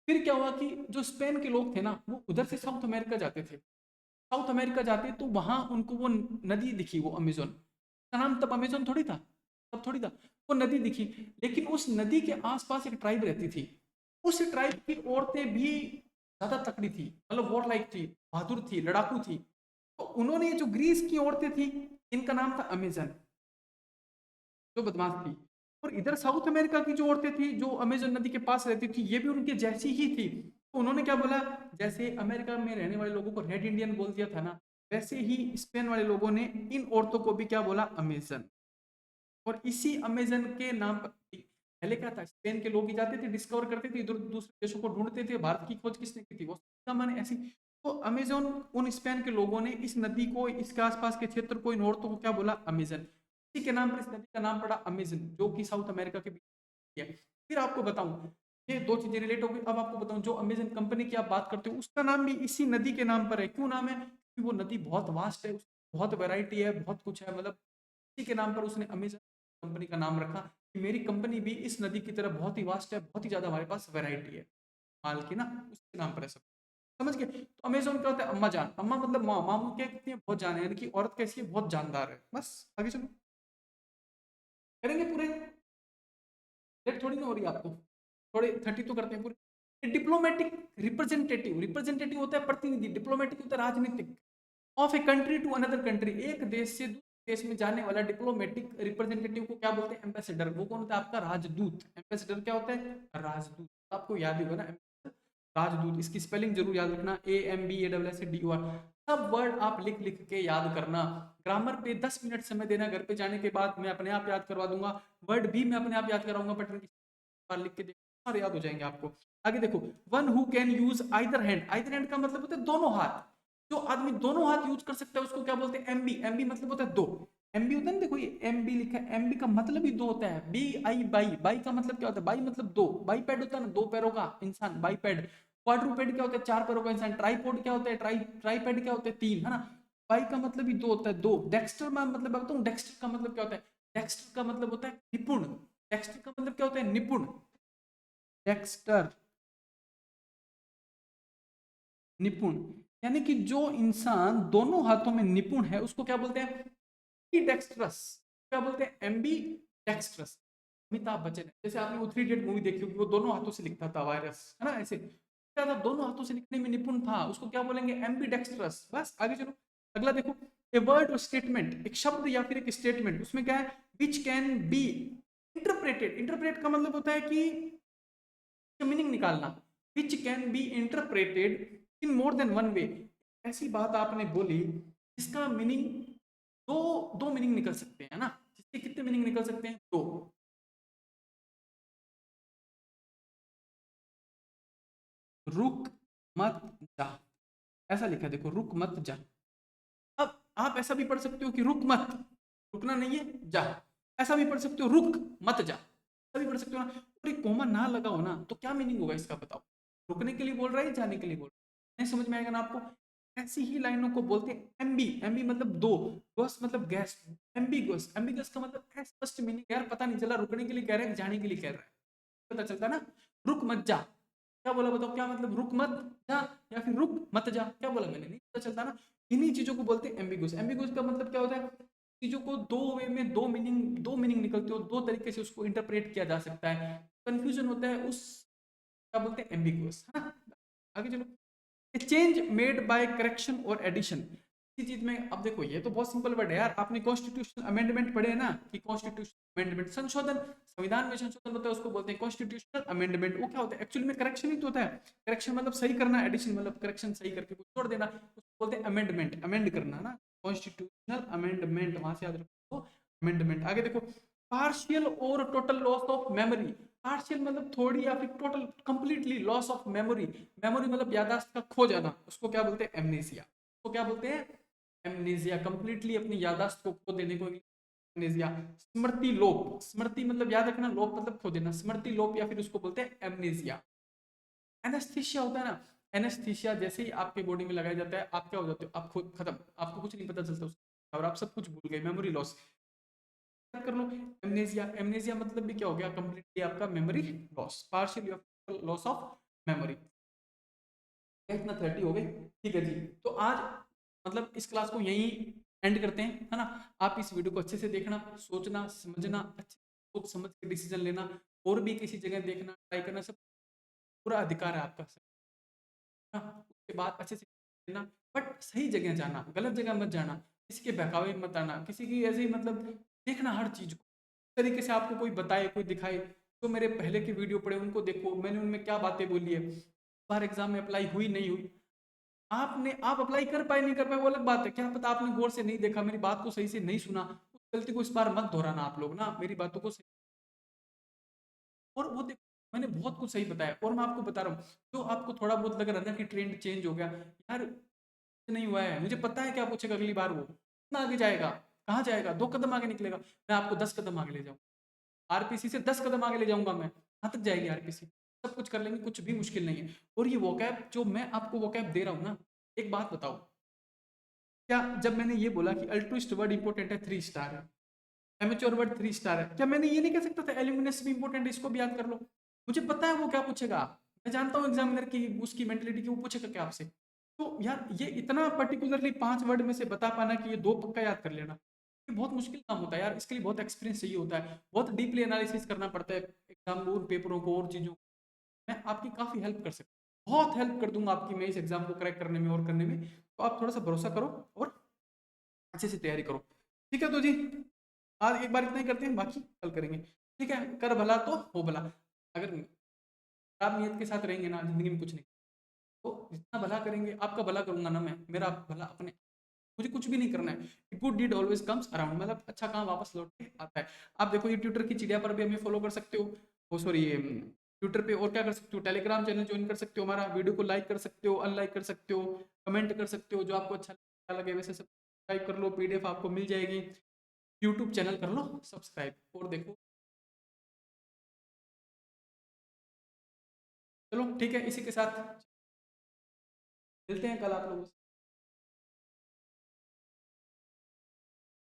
[SPEAKER 1] फिर क्या हुआ कि जो स्पेन के लोग थे ना, वो उधर से साउथ अमेरिका जाते थे। साउथ अमेरिका जाते तो वहां उनको वो नदी दिखी, वो अमेजोन का नाम तब अमेजोन थोड़ी था, तब थोड़ी था। वो नदी दिखी, लेकिन उस नदी के आसपास एक ट्राइब रहती थी। उस ट्राइब की औरतें भी ज्यादा तकड़ी थी, मतलब वॉर लाइक थी, बहादुर थी, लड़ाकू थी। तो उन्होंने, जो ग्रीस की औरतें थी, इनका नाम था अमेजन, जो बदमाश थी। और इधर साउथ अमेरिका की जो औरतें थी, जो अमेजन नदी के पास रहती थी, ये भी उनके जैसी ही थी। तो उन्होंने क्या बोला, जैसे अमेरिका में रहने वाले लोगों को रेड इंडियन बोल दिया था ना, वैसे ही स्पेन वाले लोगों ने इन औरतों को भी क्या बोला, अमेजन। और इसी अमेजन के नाम पर पहले क्या था, स्पेन के लोग ही जाते थे, डिस्कवर करते थे, इधर दूसरे देशों को ढूंढते थे। भारत की खोज किसने की थी? वो माने ऐसी। तो अमेजोन, उन स्पेन के लोगों ने इस नदी को, इसके आसपास के क्षेत्र को, इन औरतों को क्या बोला, अमेजन। इसी के नाम पर इस नदी का नाम पड़ा अमेजन, जो कि साउथ अमेरिका के बीच है। फिर आपको बताऊं, ये दो चीजें रिलेट हो गई। अब आपको बताऊं, जो अमेजन कंपनी की आप बात करते हो, उसका नाम भी इसी नदी के नाम पर है। क्यों नाम है? क्योंकि वो नदी बहुत वास्ट है, बहुत वैरायटी है, बहुत कुछ है, मतलब इसी के नाम पर उसने अमेजन कंपनी का नाम रखा कि मेरी कंपनी भी इस नदी की तरह बहुत ही वास्ट है, बहुत ही ज्यादा हमारे पास वैरायटी है माल की ना, उसके नाम पर है सब। समझ गए? तो अमेजोन क्या होता है? अम्मा जान। अम्मा मतलब माँ, मामू क्या कहती है, बहुत जान है, यानी कि औरत कैसी है, बहुत जानदार है। बस आगे चलो, करेंगे पूरे, लेट थोड़ी ना हो रही है आपको, थोड़े 30 तो करते हैं पूरे। डिप्लोमेटिक रिप्रेजेंटेटिव, रिप्रेजेंटेटिव होता है प्रतिनिधि, डिप्लोमेटिक होता है राजनीतिक। Of a country to another country, एक देश से दूसरे देश में जाने वाला डिप्लोमेटिक रिप्रेजेंटेटिव को क्या बोलते हैं? एम्बेसडर। वो कौन होता है? आपका राजदूत। एम्बेसडर क्या होता है? राजदूत। आपको याद ही होगा ना, राजदूत। इसकी स्पेलिंग जरूर याद रखना, AMBASSADUR। सब वर्ड आप लिख लिख के याद करना। ग्रामर पे 10 मिनट समय देना, घर पे जाने के बाद मैं अपने आप याद करवा दूंगा। वर्ड भी मैं अपने आप याद कराऊंगा, बट बार लिख के देखो, सारे याद हो जाएंगे आपको। आगे देखो, one who can use either hand. Either hand का मतलब होता है दोनों हाथ। जो आदमी दोनों हाथ यूज कर सकता है उसको क्या बोलते हैं? एमबी। एमबी मतलब होता है दो। एमबी होता है ना, देखो ये एमबी लिखा है, एमबी का मतलब ही दो होता है। BI, by. बाई का मतलब क्या होता है? बाई मतलब दो। बाईपैड होता है ना, दो पैरों का इंसान, बाईपैड। क्वाड्रूपेड क्या होता है? चार पैरों का इंसान। ट्राईपोड क्या होता है? ट्राईपैड क्या होता है? तीन, है ना। बाई का मतलब ही दो होता है, दो। डेक्स्टर में मतलब बताता हूँ, डेक्स्टर का मतलब क्या होता है? डेक्स्टर का मतलब होता है निपुण। डेक्स्टर का मतलब क्या होता है? निपुण। डेक्स्टर, निपुण। यानी कि जो इंसान दोनों हाथों में निपुण है उसको क्या बोलते हैं? डेक्स्ट्रस। क्या बोलते हैं? MB dextrous. अमिताभ बच्चन, जैसे आपने वो 3 इडियट मूवी देखी होगी, वो दोनों हाथों से लिखता था वायरस, है ना, ऐसे क्या था, दोनों हाथों से लिखने में निपुण था, उसको क्या बोलेंगे? MB dextrous. बस आगे चलो, अगला देखो। ए वर्ड और स्टेटमेंट, एक शब्द या फिर एक स्टेटमेंट, उसमें क्या है? Which can be interpreted. Interpret का मतलब होता है कि मीनिंग निकालना। Which can be interpreted in more than one way. ऐसी बात आपने बोली जिसका मीनिंग दो, दो मीनिंग निकल सकते हैं, ना। जिसके कितने मीनिंग निकल सकते हैं? दो। रुक मत जा, ऐसा लिखा है, देखो, रुक मत जा। अब आप ऐसा भी पढ़ सकते हो कि रुक मत, रुकना नहीं है, जा। ऐसा भी पढ़ सकते हो, रुक मत जा, ऐसा भी पढ़ सकते हो ना। और एक कॉमा ना लगा हो ना, तो क्या मीनिंग होगा इसका, बताओ? रुकने के लिए बोल रहा है, जाने के लिए बोल रहा है? नहीं समझ में आएगा ना आपको। ऐसी ही लाइनों को बोलते हैं एमबी। एमबी मतलब दो, गस मतलब गैस। एम्बिगस, एम्बिगस का मतलब स्पष्ट मीनिंग, यार पता नहीं चला रुकने के लिए कह रहे हैं, जाने के लिए कह रहा है, पता चलता ना। रुक मत जा, क्या बोला बताओ? क्या मतलब? रुक मत जा या फिर रुक मत जा, क्या बोला मैंने? नहीं पता चलता ना। इन्हीं चीजों को बोलते हैं एम्बिगुअस। एम्बिगुअस का मतलब क्या होता है? चीजों को दो वे में, दो मीनिंग निकलते हो, दो तरीके से उसको इंटरप्रेट किया जा सकता है। कंफ्यूजन होता है उस क्या बोलते हैं, एम्बिगुअस, है ना। आगे चलो, चेंज मेड बाय करेक्शन और एडिशन, इसी चीज में अब देखो ये तो बहुत सिंपल वर्ड है यार, आपने कॉन्स्टिट्यूशनल अमेंडमेंट पढ़े है ना, कि कॉन्स्टिट्यूशनल अमेंडमेंट संशोधन, संविधान में संशोधन होता है उसको बोलते हैं कॉन्स्टिट्यूशनल अमेंडमेंट। वो क्या होता है एक्चुअली में, करेक्शन ही तो होता है, करेक्शन मतलब सही करना, एडिशन मतलब करेक्शन सही करके कुछ छोड़ देना, उसको बोलते हैं अमेंडमेंट, अमेंड करना ना, कॉन्स्टिट्यूशनल अमेंडमेंट, वहां से याद रखो अमेंडमेंट। आगे देखो, पार्शियल और total loss of memory, partial मतलब थोड़ी या फिर total completely loss of memory, memory मतलब याददाश्त का खो जाना, उसको क्या बोलते हैं, एमनेसिया, उसको क्या बोलते हैं, एमनेसिया, कंप्लीटली अपनी याददाश्त को खो देने को एमनेसिया। स्मृति लोप, स्मृति मतलब याद रखना, लोप मतलब खो देना, स्मृति लोप या फिर उसको बोलते हैं एमनेसिया। एनेस्थीसिया होता है ना, एनेस्थीसिया जैसे ही आपके बॉडी में लगाया जाता है, आप क्या हो जाते हो, आप खुद खत्म, आपको कुछ नहीं पता चलता उसका, और आप सब कुछ भूल गए, मेमोरी लॉस कर लो। एमनेसिया, एमनेसिया मतलब भी क्या हो गया, कंप्लीटली आपका memory loss, partial loss of memory. इतना 30 हो गई, ठीक है जी। तो आज मतलब इस क्लास को यहीं एंड करते हैं, है ना। आप इस वीडियो को अच्छे से देखना, सोचना समझना, अच्छे सोच समझ के डिसीजन लेना, और भी किसी जगह देखना, ट्राई करना, सब पूरा अधिकार है आपका, है ना। उसके बाद अच्छे से लेना, बट सही जगह जाना, गलत जगह मत जाना, किसी के बहकावे में मत आना, किसी की ऐसे ही मतलब देखना हर चीज को, इस तरीके से आपको कोई बताए, कोई दिखाए। तो मेरे पहले के वीडियो पढ़े उनको देखो, मैंने उनमें क्या बातें बोली है, बार एग्जाम में अप्लाई हुई नहीं हुई, आपने आप अप्लाई कर पाए नहीं कर पाए वो अलग बात है, क्या पता आपने गौर से नहीं देखा, मेरी बात को सही से नहीं सुना, उस गलती को इस बार मत दोहराना आप लोग ना, मेरी बातों को सही, और वो देखो मैंने बहुत कुछ सही बताया, और मैं आपको बता रहा हूँ, जो आपको थोड़ा बहुत लग रहा है ना कि ट्रेंड चेंज हो गया यार, नहीं हुआ है, मुझे पता है क्या पूछेगा अगली बार, वो कितना आगे जाएगा, कहाँ जाएगा, 2 कदम आगे निकलेगा, मैं आपको 10 कदम आगे ले जाऊंगा, आरपीसी से 10 कदम आगे ले जाऊंगा मैं, कहाँ तक जाएगी आरपीसी, सब कुछ कर लेंगे, कुछ भी मुश्किल नहीं है। और ये वोकैब जो मैं आपको वोकैब दे रहा हूँ ना, एक बात बताओ, क्या जब मैंने ये बोला कि अल्ट्रुइस्ट वर्ड इंपॉर्टेंट है 3 स्टार है, एमेच्योर वर्ड 3 स्टार है, क्या मैंने ये नहीं कह सकता था एल्यूमिनस भी इंपॉर्टेंट है, इसको भी याद कर लो, मुझे पता है वो क्या पूछेगा, मैं जानता हूँ एग्जामिनर की उसकी मेंटेलिटी की, वो पूछेगा क्या आपसे। तो यार ये इतना पर्टिकुलरली 5 वर्ड में से बता पाना कि ये 2 पक्का याद कर लेना, ये बहुत मुश्किल काम होता है यार, इसके लिए बहुत एक्सपीरियंस चाहिए होता है, बहुत डीपली एनालिसिस करना पड़ता है एग्जाम और पेपरों को और चीज़ों को। मैं आपकी काफ़ी हेल्प कर सकता हूँ, बहुत हेल्प कर दूंगा आपकी, मैं इस एग्जाम को क्रैक करने में और करने में, तो आप थोड़ा सा भरोसा करो और अच्छे से तैयारी करो। ठीक है तो जी, आज एक बार इतना ही करते हैं, बाकी कल करेंगे। ठीक है, कर भला तो हो भला, अगर खराब नियत के साथ रहेंगे ना, जिंदगी में कुछ नहीं, तो जितना भला करेंगे, आपका भला करूंगा ना मैं, मेरा भला अपने, मुझे कुछ भी नहीं करना है, good deed always comes around, मतलब अच्छा काम वापस लौट के आता है। आप देखो ये ट्विटर की चिड़िया पर भी हमें फॉलो कर सकते हो, वो सॉरी ये ट्विटर पे, और क्या कर सकते हो, टेलीग्राम चैनल ज्वाइन कर सकते हो हमारा, वीडियो को लाइक कर सकते हो, अनलाइक कर सकते हो, कमेंट कर सकते हो, जो आपको अच्छा लगे वैसे सब्सक्राइब कर लो, पीडीएफ आपको मिल जाएगी, यूट्यूब चैनल कर लो सब्सक्राइब, और देखो। चलो ठीक है, इसी के साथ मिलते हैं कल आप लोगों से।